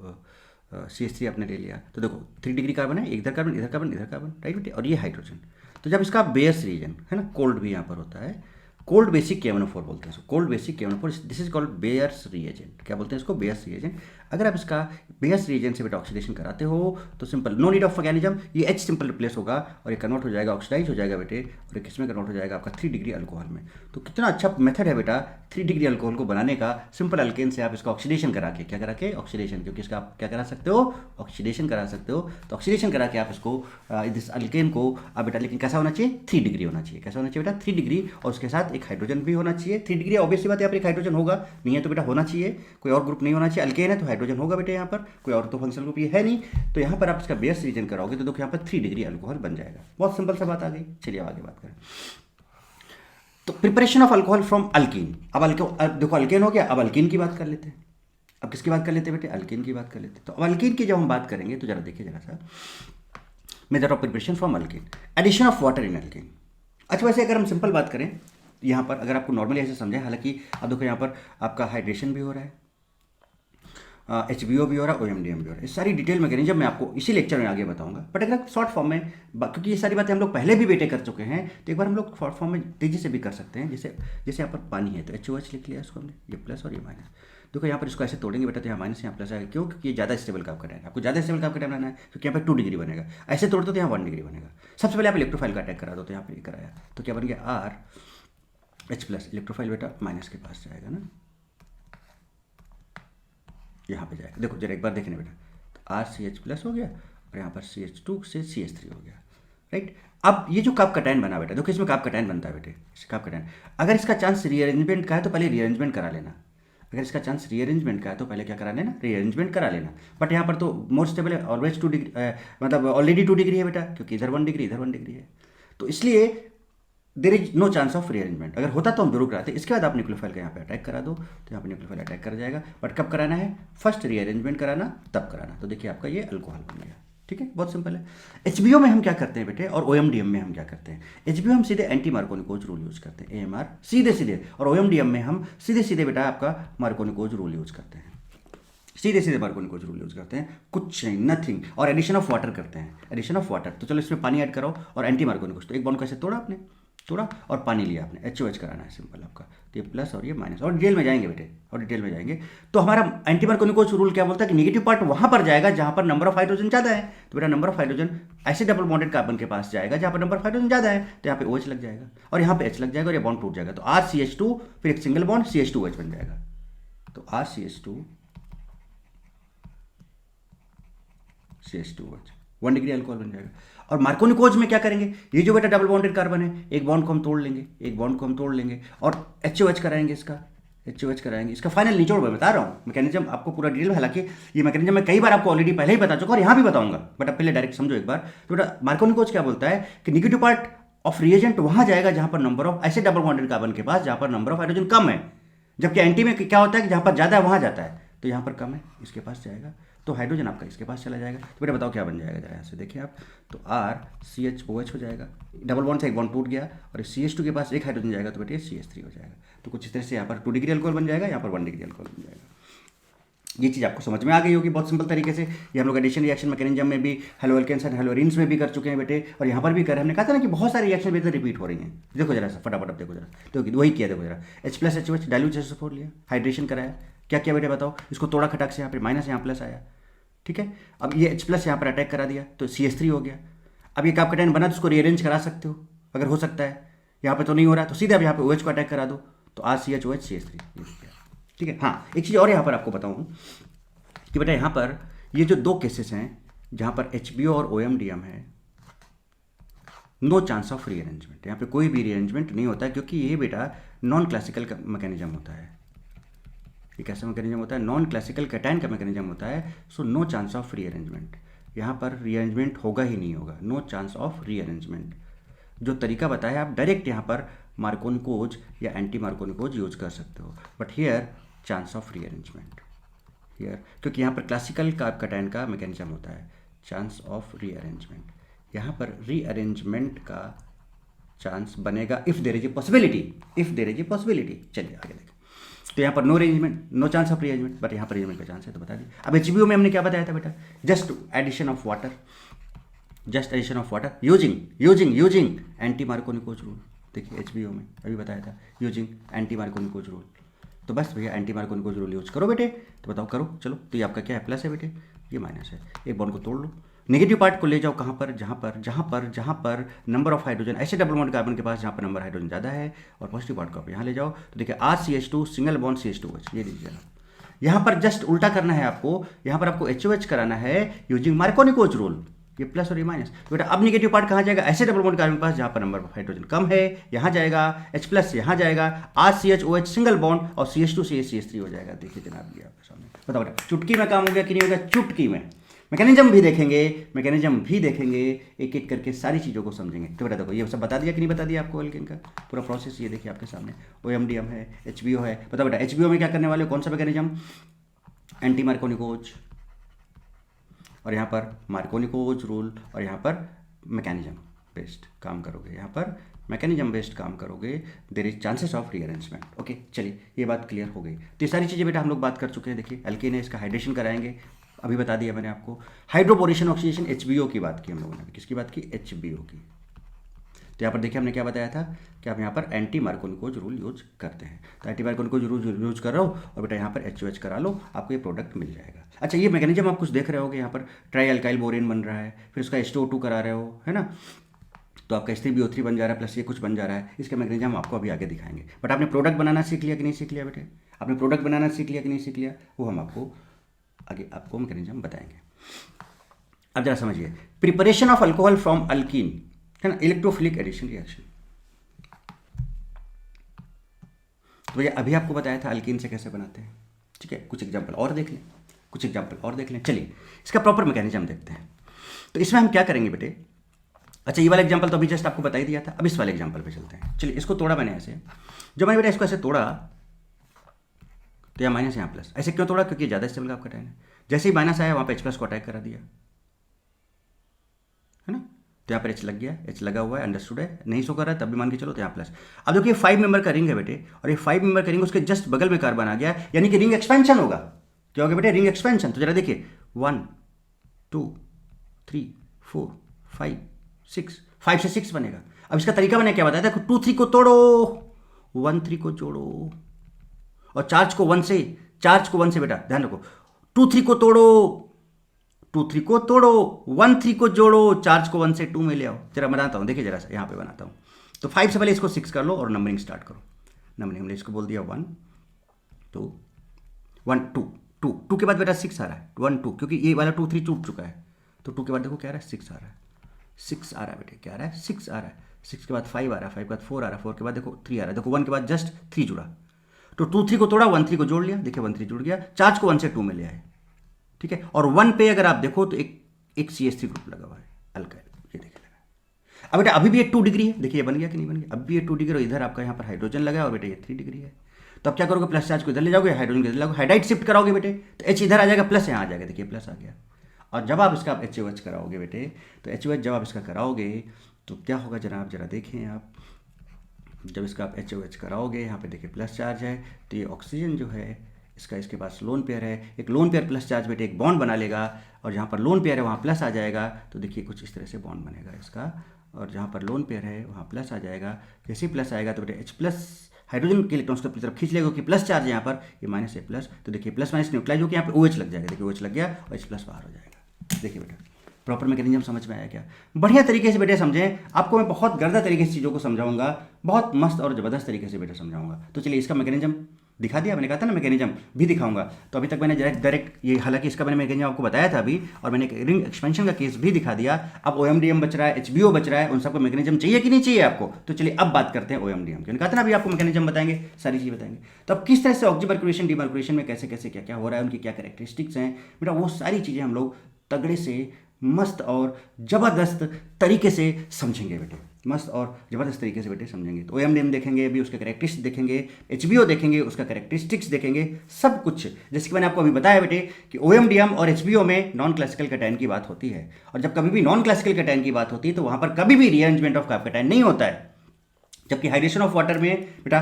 CH3 आपने ले लिया। तो देखो 3 डिग्री कार्बन है, इधर कार्बन इधर कार्बन इधर कार्बन, राइट बेटे, और ये हाइड्रोजन। तो जब इसका बेस रीजन है ना, कोल्ड भी यहाँ पर होता है, कोल्ड बेसिक KMnO4 बोलते हैं इसको, cold basic KMnO4, this is called bears reagent. क्या बोलते हैं इसको, बेयर्स रिएजेंट। अगर आप इसका बेयर्स रिएजेंट से बेटा ऑक्सीडेशन कराते हो तो simple, no need of mechanism, ये H सिंपल रिप्लेस होगा और ये कन्वर्ट हो जाएगा, ऑक्सीडाइज हो जाएगा बेटे, और ये किसमें कन्वर्ट हो जाएगा, आपका 3 डिग्री अल्कोहल में। तो कितना अच्छा मेथड है बेटा 3 डिग्री अल्कोहल को बनाने का। सिंपल अल्केन से आप इसका ऑक्सीडेशन करा के, क्या करा के, ऑक्सीडेशन, क्योंकि इसका आप क्या करा सकते हो, ऑक्सीडेशन करा सकते हो। तो ऑक्सीडेशन करा के आप इसको इस अल्केन को आप बेटा, लेकिन कैसा होना चाहिए, 3 डिग्री होना चाहिए। कैसा होना चाहिए बेटा, 3 डिग्री, और उसके साथ एक हाइड्रोजन भी होना चाहिए। 3 डिग्री ऑब्वियसली बात है, यहाँ पर एक हाइड्रोजन होगा, नहीं है तो बेटा होना चाहिए, कोई और ग्रुप नहीं होना चाहिए। अल्केन है तो हाइड्रोजन होगा बेटे, यहाँ पर कोई और तो फंक्शनल ग्रुप ये है नहीं। तो यहाँ पर आप इसका बेस रीजन कराओगे तो देखो यहाँ पर 3 डिग्री अल्कोहल बन जाएगा। बहुत सिंपल सा बात आ गई। चलिए आगे बात करें। तो preparation of alcohol from alkyne. अब देखो अल्केन हो गया, अब अल्कीन की बात कर लेते हैं। अब किसकी बात कर लेते हैं बेटे, अल्कीन की बात कर लेते हैं। तो अब अल्कीन की जब हम बात करेंगे तो जरा देखिए जरा सा, method of preparation from alkene, addition of water in alkene. अच्छा वैसे अगर हम सिंपल बात करें यहाँ पर, अगर आपको नॉर्मली ऐसे समझें, हालांकि अब देखो यहाँ पर आपका हाइड्रेशन भी हो रहा है, HBO भी हो रहा है, OMDM भी हो रहा है। इस सारी डिटेल मैकेनिज्म मैं आपको इसी लेक्चर में आगे बताऊंगा। बट अगर शॉर्ट फॉर्म में, क्योंकि ये सारी बातें हम लोग पहले भी बेटे कर चुके हैं, तो एक बार हम लोग शॉर्ट फॉर्म में तेजी से भी कर सकते हैं। जैसे जैसे यहाँ पर पानी है तो HOH लिख लिया इसको हमने, ये प्लस और ये माइनस। देखो यहाँ पर इसको ऐसे तोड़ेंगे बेटा, तो यहाँ माइनस यहाँ प्लस आएगा। क्यों, क्योंकि ये ज़्यादा स्टेबल का आपका टाइम, आपको ज़्यादा स्टेबल का आपका टाइम लाना है, क्योंकि यहाँ पर 2 डिग्री बनेगा। ऐसे तोड़ते तो यहाँ 1 डिग्री बनेगा। सबसे पहले आप इलेक्ट्रोफाइल का अटैक करा दो, तो यहाँ पर ये कराया तो क्या बन गया, RH+। इलेक्ट्रोफाइल बेटा माइनस के पास जाएगा ना, यहाँ पे जाएगा। देखो जरा एक बार देखने बेटा, तो RCH+ हो गया और यहाँ पर CH2 से CH3 हो गया, राइट। अब ये जो कप कटायन बना बेटा, देखो इसमें कप कटायन बनता है बेटे, कप कटायन। अगर इसका चांस रीअरेंजमेंट का है तो पहले रीअरेंजमेंट करा लेना। अगर इसका चांस रीअरेंजमेंट का है तो पहले क्या करा लेना, रीअरेंजमेंट करा लेना। बट यहाँ पर तो मोर स्टेबल है, ऑलवेज 2 डिग्री, मतलब ऑलरेडी 2 डिग्री है बेटा, क्योंकि इधर 1 डिग्री इधर 1 डिग्री है। तो इसलिए there is no chance of rearrangement. अगर होता तो हम जरूर कराते। इसके बाद आप न्यूक्लियोफाइल का यहाँ पे अटैक करा दो, तो यहाँ पे न्यूक्लियोफाइल अटैक कर जाएगा। बट कब कराना है, फर्स्ट रीअरेंजमेंट कराना, तब कराना। तो देखिए आपका ये अल्कोहल बन गया। ठीक है, बहुत सिंपल है। HBO में हम क्या करते हैं बेटे, और OMDM में हम क्या करते हैं। HBO हम सीधे एंटी मार्कोनिकोज रूल यूज करते हैं, AMR सीधे सीधे, और OMDM में हम सीधे सीधे बेटा आपका मार्कोनिकोज रूल यूज करते हैं, सीधे सीधे मार्कोनिकोज रूल यूज करते हैं, कुछ नहीं, नथिंग। और एडिशन ऑफ वाटर करते हैं, एडिशन ऑफ वाटर। तो चलो इसमें पानी ऐड कराओ और एंटी मार्कोनिकोज। तो एक बॉन्ड कैसे तोड़ा आपने, तोड़ा और पानी लिया आपने, HOH कराना है सिंपल आपका। तो ये प्लस और ये माइनस, और डिटेल में जाएंगे बेटे, और डिटेल में जाएंगे। तो हमारा एंटी मार्कोनिकोज रूल क्या बोलता है कि नेगेटिव पार्ट वहां पर जाएगा जहां पर नंबर ऑफ हाइड्रोजन ज़्यादा है। तो बेटा नंबर ऑफ हाइड्रोजन ऐसे डबल बॉन्डेड कार्बन के पास जाएगा जहां पर नंबर ऑफ हाइड्रोजन ज़्यादा है, तो यहाँ पे OH लग जाएगा और यहाँ पे H लग जाएगा और ये बॉन्ड टूट जाएगा। तो RCH2 फिर एक सिंगल बॉन्ड CH2OH बन जाएगा। तो RCH2 CH2OH 1 डिग्री अल्कोहल बन जाएगा। और मार्कोनिकोज में क्या करेंगे, ये जो बेटा डबल बॉन्डेड कार्बन है, एक बॉन्ड को हम तोड़ लेंगे, एक बॉन्ड को हम तोड़ लेंगे और HOH कराएंगे, इसका HOH कराएंगे। इसका फाइनल निचोड़ मैं बता रहा हूँ, मैकेनिज्म आपको पूरा डिटेल, हालांकि ये मैकेनिज्म मैं कई बार आपको ऑलरेडी पहले ही बता चुका और यहाँ भी बताऊंगा, बट अब पहले डायरेक्ट समझो एक बार। तो बेटा मार्कोनिकोज क्या बोलता है कि नेगेटिव पार्ट ऑफ रिएजेंट वहां जाएगा जहां पर नंबर ऑफ ऐसे डबल बॉन्डेड कार्बन के पास जहां पर नंबर ऑफ हाइड्रोजन कम है, जबकि एंटी में क्या होता है कि जहां पर ज्यादा है वहां जाता है, तो यहाँ पर कम है इसके पास जाएगा, तो हाइड्रोजन आपका इसके पास चला जाएगा। तो बेटा बताओ क्या बन जाएगा, जरा यहाँ से देखिए आप। तो RCHOH हो जाएगा, डबल बॉन्ड से एक बॉन्ड टूट गया और CH2 के पास एक हाइड्रोजन जाएगा, तो बेटे CH3 हो जाएगा। तो कुछ इस तरह से यहाँ पर 2 डिग्री अल्कोहल बन जाएगा, यहाँ पर 1 डिग्री अल्कोहल बन जाएगा। ये चीज़ आपको समझ में आ गई होगी बहुत सिंपल तरीके से। ये हम लोग एडिशन रिएक्शन मैकेनिज्म में भी halo alkanes and halo arenes में भी कर चुके हैं बेटे, और यहाँ पर भी कर, हमने कहा था ना कि बहुत सारे रिएक्शन बेटे रिपीट हो रही हैं। देखो जरा सा फटाफट, अब देखो जरा, तो वही किया, देखो जरा H+HOH डाइल्यूट SO4 लिया, हाइड्रेशन कराया, क्या किया बेटे बताओ, इसको तोड़ा खटाक से, यहाँ पर माइनस यहाँ प्लस आया, ठीक है। अब ये H+ यहाँ पर अटैक करा दिया तो CH3 हो गया। अब ये कार्बोकेटाइन बना तो उसको रीअरेंज करा सकते हो अगर हो सकता है, यहाँ पे तो नहीं हो रहा, तो सीधे अब यहाँ पे OH को अटैक करा दो, तो RCHOH CH3, ठीक है। हाँ एक चीज़ और यहाँ पर आपको बताऊँ कि बेटा यहाँ पर ये जो 2 केसेस हैं जहाँ पर HBO और OMDM है, नो चांस ऑफ रीअरेंजमेंट, यहाँ पे कोई भी रीअरेंजमेंट नहीं होता है, क्योंकि ये बेटा नॉन क्लासिकल मैकेनिज्म होता है। ये कैसा मैकेनिज्म होता है, नॉन क्लासिकल कैटायन का मैकेनिज्म होता है। So no chance of rearrangement, यहाँ पर रीअरेंजमेंट होगा ही नहीं होगा, नो चांस ऑफ रीअरेंजमेंट। जो तरीका बताया आप डायरेक्ट यहाँ पर मार्कोनिकोज या एंटी मार्कोनिकोज यूज कर सकते हो, but here chance of rearrangement here, क्योंकि यहाँ पर क्लासिकल कैटायन का मैकेनिज्म होता है, चांस ऑफ रीअरेंजमेंट। यहाँ पर रीअरेंजमेंट का चांस बनेगा if there is a possibility, if there is a possibility. चलिए आगे देखें। तो यहाँ पर no arrangement, no chance of rearrangement, but यहाँ पर अरेंजमेंट का चांस है, तो बता दिए। अब HBO में हमने क्या बताया था बेटा, just addition of water, just addition of water using anti Markovnikov's rule. देखिए HBO में अभी बताया था यूजिंग एंटी मार्कोनिकोज रूल, तो बस भैया एंटी मार्कोनिकोज रूल यूज करो बेटे। तो बताओ करो, चलो। तो ये आपका क्या है, प्लस है बेटे, ये माइनस है, एक बॉन्ड को तोड़ लो, नेगेटिव पार्ट को ले जाओ कहाँ पर, जहाँ पर नंबर ऑफ हाइड्रोजन ऐसे डबल बॉन्ड कार्बन के पास जहाँ पर नंबर हाइड्रोजन ज़्यादा है, और पॉजिटिव पार्ट को आप यहाँ ले जाओ। तो देखिए RCH2 सिंगल बॉन्ड CH2OH, ये लीजिए आप। यहाँ पर जस्ट उल्टा करना है आपको, यहाँ पर आपको HOH कराना है यूजिंग मार्कोनिकोज रूल, ये प्लस और ये माइनस। तो बेटा अब नेगेटिव पार्ट कहाँ जाएगा, ऐसे डबल बॉन्ड कार्बन के पास जहाँ पर नंबर ऑफ हाइड्रोजन कम है, यहाँ जाएगा H+ यहाँ जाएगा, RCHOH सिंगल बॉन्ड और CH2 से CH3 हो जाएगा। देखिए जनाब ये आपके सामने, बताओ बेटा चुटकी में काम हो गया कि नहीं होगा, चुटकी में। मैकेनिज्म भी देखेंगे, एक एक करके सारी चीज़ों को समझेंगे। तो बेटा देखो ये सब बता दिया कि नहीं बता दिया आपको एल्केन का पूरा प्रोसेस, ये देखिए आपके सामने। OMDM है, HBO है, बताओ बेटा HBO में क्या करने वाले हो, कौन सा मैकेनिज्म, एंटी मार्कोनिकोज, और यहाँ पर मार्कोनिकोज रूल, और यहाँ पर मैकेनिज्म बेस्ड काम करोगे, यहाँ पर मैकेनिज्म बेस्ड काम करोगे, there is chances of rearrangement. Okay चलिए ये बात क्लियर हो गई। तो ये सारी चीज़ें बेटा हम लोग बात कर चुके हैं। देखिए एल्केन है, इसका हाइड्रेशन कराएंगे, अभी बता दिया मैंने आपको। हाइड्रोबोरेशन ऑक्सीडेशन HBO की बात की हम लोगों ने, किसकी बात की, HBO की। तो यहाँ पर देखिए हमने क्या बताया था कि आप यहाँ पर एंटी मार्कोनिकोज रूल यूज करते हैं। तो एंटी मार्कोनिकोज रूल यूज कर रहे हो और बेटा यहाँ पर HOH करा लो, आपको ये प्रोडक्ट मिल जाएगा। अच्छा ये मैकेनिज्म आप कुछ देख रहे होगे, यहाँ पर ट्राई अल्काइल बोरेन बन रहा है, फिर उसका H2O2 करा रहे हो, है ना, तो आपका H3BO3 बन जा रहा है, प्लस ये कुछ बन जा रहा है। इसका मैकेनिज्म आपको अभी आगे दिखाएंगे। बट आपने प्रोडक्ट बनाना सीख लिया कि नहीं सीख लिया बेटे, आपने प्रोडक्ट बनाना सीख लिया कि नहीं सीख लिया, वो हम आपको आगे आपको मैकेनिज्म बताएंगे। अब जरा समझिए, preparation of alcohol from alkyne, है ना, इलेक्ट्रोफिलिक एडिशन रिएक्शन। तो भैया अभी आपको बताया था अल्कीन से कैसे बनाते हैं, ठीक है। कुछ एग्जाम्पल और देख लें, चलिए इसका प्रॉपर मैकेनिज्म देखते हैं। तो इसमें हम क्या करेंगे बेटे, अच्छा ये वाला एग्जाम्पल तो अभी जस्ट आपको बता ही दिया था, अब इस वाले एग्जाम्पल पे चलते हैं। चलिए इसको तोड़ा मैंने ऐसे, जब मैंने बेटा इसको ऐसे तोड़ा तो यहाँ माइनस यहाँ प्लस, ऐसे क्यों तोड़ा, क्योंकि ज़्यादा स्टेबल का आपका टाइम है। जैसे ही माइनस आया वहाँ पे H+ को अटैक करा दिया, है ना, तो यहाँ पर H लग गया, H लगा हुआ है, अंडरस्टूड है, नहीं शो कर रहा है तब भी मान के चलो, तो यहाँ प्लस। अब देखिए 5 मेंबर का रिंग है बेटे, और ये 5 मेंबर का रिंग उसके जस्ट बगल में कार्बन आ गया, यानी कि रिंग एक्सपेंशन होगा। क्या होगा बेटे, रिंग एक्सपेंशन। तो जरा देखिए 1 2 3 4 5 6, 5 से 6 बनेगा। अब इसका तरीका मैंने क्या बताया था, 2 3 को तोड़ो, 1 3 को जोड़ो, और चार्ज को 1 से बेटा ध्यान रखो, 2 3 को तोड़ो, 2 3 को तोड़ो, 1 3 को जोड़ो, चार्ज को 1 से 2 में ले आओ। जरा बनाता हूँ, देखिए जरा सा यहाँ पे बनाता हूँ। तो 5 से पहले इसको 6 कर लो और नंबरिंग स्टार्ट करो। नंबरिंग हमने इसको बोल दिया 1 2 1 2 2 2 के बाद बेटा 6 आ रहा है, 1 2, क्योंकि ये वाला 2 3 टूट चुका है। तो 2 के बाद देखो क्या आ रहा है, 6 आ रहा है, 6 आ रहा है बेटे, क्या आ रहा है, 6 आ रहा है। 6 के बाद 5 आ रहा है, 5 के बाद 4 आ रहा है, 4 के बाद देखो 3 आ रहा है, देखो 1 के बाद जस्ट 3 जुड़ा। तो 2 3 को तोड़ा, 1 3 को जोड़ लिया, देखिए 1 3 जुड़ गया, चार्ज को 1 से 2 में ले आए, ठीक है। और 1 पे अगर आप देखो तो एक CH3 ग्रुप लगा हुआ है, अल्काइल, ये देखिए लगा। अब बेटा अभी भी ये 2 डिग्री है, देखिए ये बन गया कि नहीं बन गया, अब भी ये 2 डिग्री, और इधर आपका यहाँ पर हाइड्रोजन लगा है, और बेटा ये 3 डिग्री है। तो अब क्या करोगे, प्लस चार्ज को इधर ले जाओगे, हाइड्रोजन को इधर लाओगे, हाइड्राइड शिफ्ट कराओगे बेटे, तो H इधर आ जाएगा, प्लस यहाँ आ जाएगा, देखिए प्लस आ गया। और जब आप इसका HOH कराओगे बेटे, तो HOH जब आप इसका कराओगे तो क्या होगा जनाब, जरा देखें आप, जब इसका आप HOH कराओगे, यहाँ पे देखिए प्लस चार्ज है, तो ये ऑक्सीजन जो है इसका, इसके पास लोन पेयर है, एक लोन पेयर प्लस चार्ज बेटे एक बॉन्ड बना लेगा, और जहाँ पर लोन पेयर है वहाँ प्लस आ जाएगा। तो देखिए कुछ इस तरह से बॉन्ड बनेगा इसका, और जहाँ पर लोन पेयर है वहाँ प्लस आ जाएगा। जैसे ही प्लस आएगा तो बेटे H प्लस हाइड्रोजन के इलेक्ट्रॉन्स को अपनी तरफ खींच लेगा, कि प्लस चार्ज है यहाँ पर, ये माइनस है प्लस, तो देखिए प्लस माइनस न्यूट्रलाइज होकर यहाँ पे OH लग जाएगा, देखिए OH लग गया और H प्लस बाहर हो जाएगा। देखिए बेटा प्रॉपर मैकेनिज्म समझ में आया क्या, बढ़िया तरीके से बेटे समझें। आपको मैं बहुत गर्दा तरीके से चीज़ों को समझाऊंगा, बहुत मस्त और ज़बरदस्त तरीके से बेटे समझाऊंगा। तो चलिए इसका मैकेनिज्म दिखा दिया, मैंने कहा था ना मैकेनिज्म भी दिखाऊंगा। तो अभी तक मैंने डायरेक्ट ये, हालांकि इसका मैंने मैकेनिज्म आपको बताया था अभी, और मैंने रिंग एक्सपेंशन का केस भी दिखा दिया। अब OMDM बच रहा है, HBO बच रहा है, उन सबको मैकेनिज्म चाहिए कि नहीं चाहिए आपको। तो चलिए अब बात करते हैं OMDM की। कहा था ना अभी आपको मैकेनिज्म बताएंगे, सारी चीज़ बताएंगे। तो अब किस तरह से ऑक्सीमर्क्यूरेशन डीमर्क्यूरेशन में कैसे कैसे क्या क्या हो रहा है, उनकी क्या कैरेक्टरिस्टिक्स हैं बेटा, वो सारी चीज़ें हम लोग तगड़े से मस्त और ज़बरदस्त तरीके से समझेंगे बेटे, मस्त और ज़बरदस्त तरीके से बेटे समझेंगे। तो OMDM देखेंगे, अभी उसके कैरेक्टरिस्टिक्स देखेंगे, HBO देखेंगे, उसका कैरेक्टरिस्टिक्स देखेंगे, सब कुछ। जैसे कि मैंने आपको अभी बताया बेटे कि OMDM और HBO में नॉन क्लासिकल कैटायन की बात होती है, और जब कभी भी नॉन क्लासिकल कैटायन की बात होती है तो वहाँ पर कभी भी रीअरेंजमेंट ऑफ कार्ब कैटायन नहीं होता है। जबकि हाइड्रेशन ऑफ वाटर में बेटा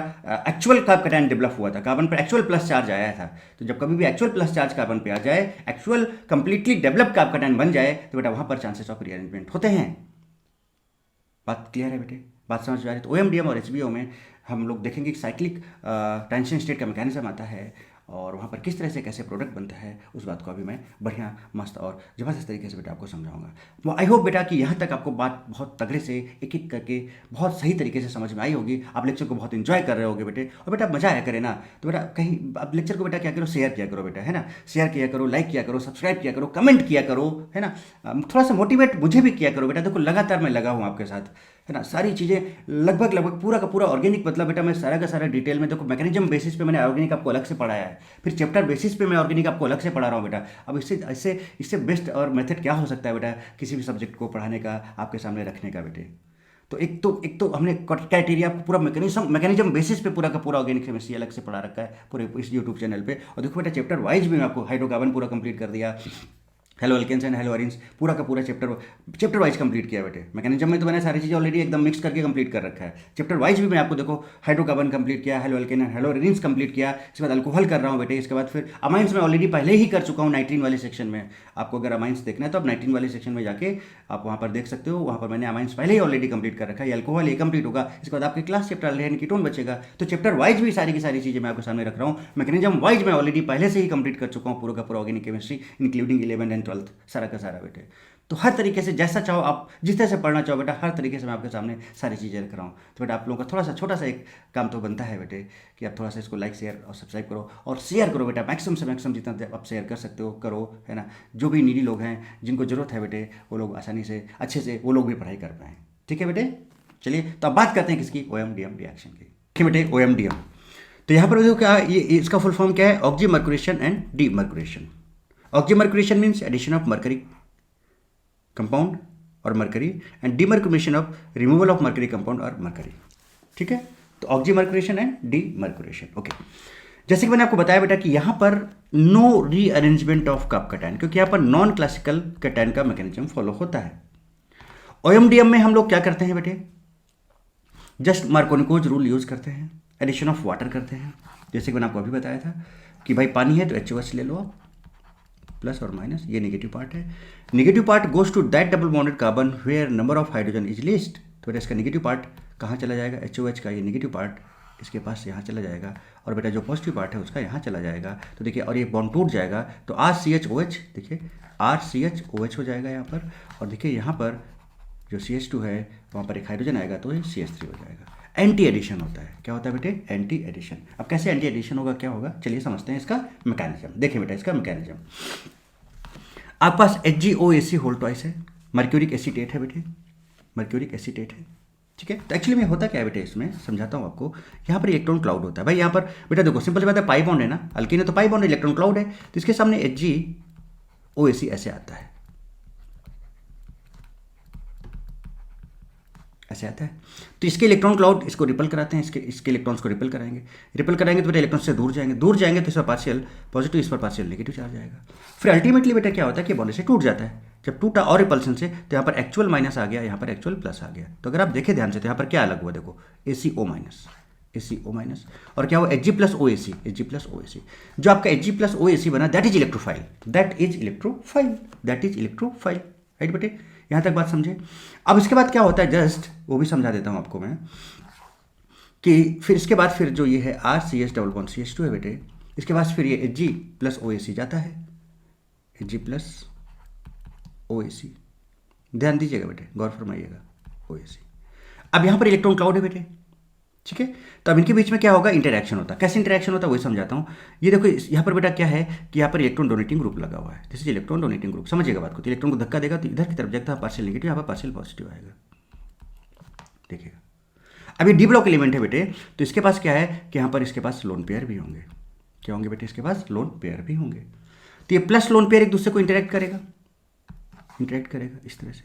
एक्चुअल कार्ब कैटायन डेवलप हुआ था, कार्बन पर एक्चुअल प्लस चार्ज आया था। तो जब कभी भी एक्चुअल प्लस चार्ज कार्बन पे आ जाए, actual completely develop carb cation बन जाए, तो बेटा वहां पर चांसेस ऑफ रीअरेंजमेंट होते हैं। बात क्लियर है बेटे, बात समझ में आ रही है। तो OMDM और HBO में हम लोग देखेंगे कि साइक्लिक ट्रांजिशन स्टेट का मैकेनिज्म आता है, और वहाँ पर किस तरह से कैसे प्रोडक्ट बनता है, उस बात को अभी मैं बढ़िया मस्त और ज़बरदस्त तरीके से बेटा आपको समझाऊंगा। तो आई होप बेटा कि यहाँ तक आपको बात बहुत तगड़े से एक एक करके बहुत सही तरीके से समझ में आई होगी। आप लेक्चर को बहुत इंजॉय कर रहे होगे बेटे, और बेटा मजा आया करे ना, तो बेटा कहीं आप लेक्चर को बेटा क्या करो, शेयर किया करो बेटा, है ना, शेयर किया करो, लाइक किया करो, सब्सक्राइब किया करो, कमेंट किया करो, है ना, थोड़ा सा मोटिवेट मुझे भी किया करो बेटा। देखो लगातार मैं लगा हूँ आपके साथ, है ना, सारी चीज़ें लगभग पूरा का पूरा ऑर्गेनिक, मतलब बेटा मैं सारा का सारा डिटेल में, देखो मैकेनिज्म बेसिस पे मैंने ऑर्गेनिक आपको अलग से पढ़ाया है, फिर चैप्टर बेसिस पे मैं ऑर्गेनिक आपको अलग से पढ़ा रहा हूँ बेटा। अब इससे बेस्ट और मेथड क्या हो सकता है बेटा किसी भी सब्जेक्ट को पढ़ाने का, आपके सामने रखने का बेटे। तो एक तो हमने क्राइटेरिया पूरा मैकेनिज्म बेसिस पे पूरा का पूरा ऑर्गेनिक केमिस्ट्री अलग से पढ़ा रखा है पूरे इस यूट्यूब चैनल पे। और देखो बेटा चैप्टर वाइज भी मैं आपको हाइड्रोकार्बन पूरा कंप्लीट कर दिया, halo alkanes and hello arenes पूरा का पूरा चैप्टर वाइज कंप्लीट किया बेटे। मैकेनिज्म में तो मैंने सारी चीज़ें ऑलरेडी एकदम मिक्स करके कंप्लीट कर रखा है। चैप्टर वाइज भी मैं आपको देखो हाइड्रोकार्बन कंप्लीट किया, hello alkane and hello arenes complete किया, इसके बाद अल्कोहल कर रहा हूँ बेटे। इसके बाद फिर अमाइंस में ऑलरेडी पहले ही कर चुका हूँ नाइट्रीन वाले सेक्शन में। आपको अगर अमाइंस देखना है तो आप नाइट्रीन वाले सेक्शन में जाके आप वहाँ पर देख सकते हो, वहाँ पर मैंने अमाइंस पहले ही ऑलरेडी कंप्लीट कर रखा है। अल्कोहल ये कंप्लीट होगा, इसके बाद आपके क्लास चैप्टर अल्डेहाइड कीटोन बचेगा। तो चैप्टर वाइज भी सारी की सारी चीज़ें मैं आपके सामने रख रहा हूँ। मैकेनिज्म वाइज मैं ऑलरेडी पहले से ही कंप्लीट कर चुका हूँ पूरा का पूरा organic chemistry including 11th and 12th सारा का सारा बेटे। तो हर तरीके से जैसा चाहो आप जिस तरह से पढ़ना चाहो बेटा, हर तरीके से मैं आपके सामने सारी चीज़ें रख रहा हूँ। तो बेटा आप लोगों का थोड़ा सा छोटा सा एक काम तो बनता है बेटे कि आप थोड़ा सा इसको लाइक शेयर और सब्सक्राइब करो, और शेयर करो बेटा मैक्सिमम से मैक्सिमम जितना आप शेयर कर सकते हो करो, है ना। जो भी नीडी लोग हैं जिनको ज़रूरत है बेटे, वो लोग आसानी से अच्छे से वो लोग भी पढ़ाई कर पाएँ। ठीक है बेटे, चलिए तो अब बात करते हैं किसकी, OMDM रिएक्शन की। ठीक है बेटे, OMDM तो यहाँ पर देखो क्या ये इसका फुल फॉर्म क्या है, oxymercuration and demercuration. Oxymercuration means addition of mercury compound or mercury, and demercuration of removal of mercury compound or mercury. ठीक है, तो ऑक्सीमर्क्यूरेशन एंड डीमर्क्यूरेशन। ओके, जैसे कि मैंने आपको बताया बेटा कि यहाँ पर no rearrangement of carbocation, क्योंकि यहाँ पर नॉन क्लासिकल कैटायन का मैकेनिज्म फॉलो होता है। OMDM में हम लोग क्या करते हैं बेटे, जस्ट मार्कोनिकोज रूल यूज करते हैं, एडिशन ऑफ वाटर करते हैं। जैसे कि मैंने आपको अभी बताया था कि भाई पानी है तो HOH ले लो आप, प्लस और माइनस, ये नेगेटिव पार्ट है। Negative part goes to that double bonded carbon where number of hydrogen is least. तो बेटा इसका नेगेटिव पार्ट कहाँ चला जाएगा, HOH का ये नेगेटिव पार्ट इसके पास यहाँ चला जाएगा, और बेटा जो पॉजिटिव पार्ट है उसका यहाँ चला जाएगा। तो देखिए, और ये बॉन्ड टूट जाएगा तो RCHOH, देखिए RCHOH हो जाएगा यहाँ पर, और देखिए यहाँ पर जो CH2 है वहाँ पर एक हाइड्रोजन आएगा तो ये CH3 हो जाएगा। एंटी एडिशन होता है। क्या होता है बेटे, एंटी एडिशन। अब कैसे एंटी एडिशन होगा, क्या होगा, चलिए समझते हैं इसका मैकेनिज्म। देखिए बेटा इसका मैकेनिज्म, आपके पास HgOAc होल ट्वाइस है, मर्क्यूरिक एसीटेट है बेटे, मर्क्यूरिक एसीटेट है, ठीक है। तो एक्चुअली में होता क्या है बेटे, इसमें समझाता हूँ आपको। यहाँ पर इलेक्ट्रॉन क्लाउड होता है भाई, यहाँ पर बेटा देखो सिंपल सी बात है, पाई बॉन्ड है ना, अल्कीन है तो पाई बॉन्ड, इलेक्ट्रॉन क्लाउड है, तो इसके सामने HgOAc ऐसे आता है, ऐसे आता है। तो इसके इलेक्ट्रॉन क्लाउड इसको रिपल कराते हैं, इसके इलेक्ट्रॉन्स को रिपल कराएंगे तो बेटा इलेक्ट्रॉन से दूर जाएंगे तो इस पर पार्शियल पॉजिटिव, इस पर पार्शियल नेगेटिव चार्ज आएगा। फिर अल्टीमेटली बेटा क्या होता है कि बॉन्ड से टूट जाता है। जब टूटा और रिपल्सन से, तो यहाँ पर एक्चुअल माइनस आ गया, यहाँ पर एक्चुअल प्लस आ गया। तो अगर आप देखें ध्यान से, तो यहाँ पर क्या अलग हुआ, देखो ACO माइनस, और क्या हुआ Hg+OAc। जो आपका Hg+OAc बना, दैट इज इलेक्ट्रोफाइल, राइट बेटे, यहाँ तक बात समझे। अब इसके बाद क्या होता है, जस्ट वो भी समझा देता हूँ आपको मैं, कि फिर इसके बाद फिर जो ये है RCH+CH2 है बेटे, इसके बाद फिर ये Hg+OAc जाता है, Hg+OAc, ध्यान दीजिएगा बेटे, गौर फरमाइएगा, OAc। अब यहाँ पर इलेक्ट्रॉन क्लाउड है बेटे, ठीक है। तो अब इनके बीच में क्या होगा, इंटरैक्शन होता है। कैसे इंटरैक्शन होता है वही समझाता हूँ। ये देखो यहाँ पर बेटा क्या है कि यहाँ पर इलेक्ट्रॉन डोनेटिंग ग्रुप लगा हुआ है, this is electron donating group, समझिएगा बात को। तो इलेक्ट्रॉन को धक्का देगा तो इधर की तरफ जाता है पार्शियल नेगेटिव, यहाँ पर पार्शियल पॉजिटिव आएगा, देखिएगा। अब ये डी ब्लॉक एलिमेंट है बेटे, तो इसके पास क्या है कि यहाँ पर इसके पास लोन पेयर भी होंगे। क्या होंगे बेटे, इसके पास लोन पेयर भी होंगे। तो ये प्लस लोन पेयर एक दूसरे को इंटरेक्ट करेगा इस तरह से।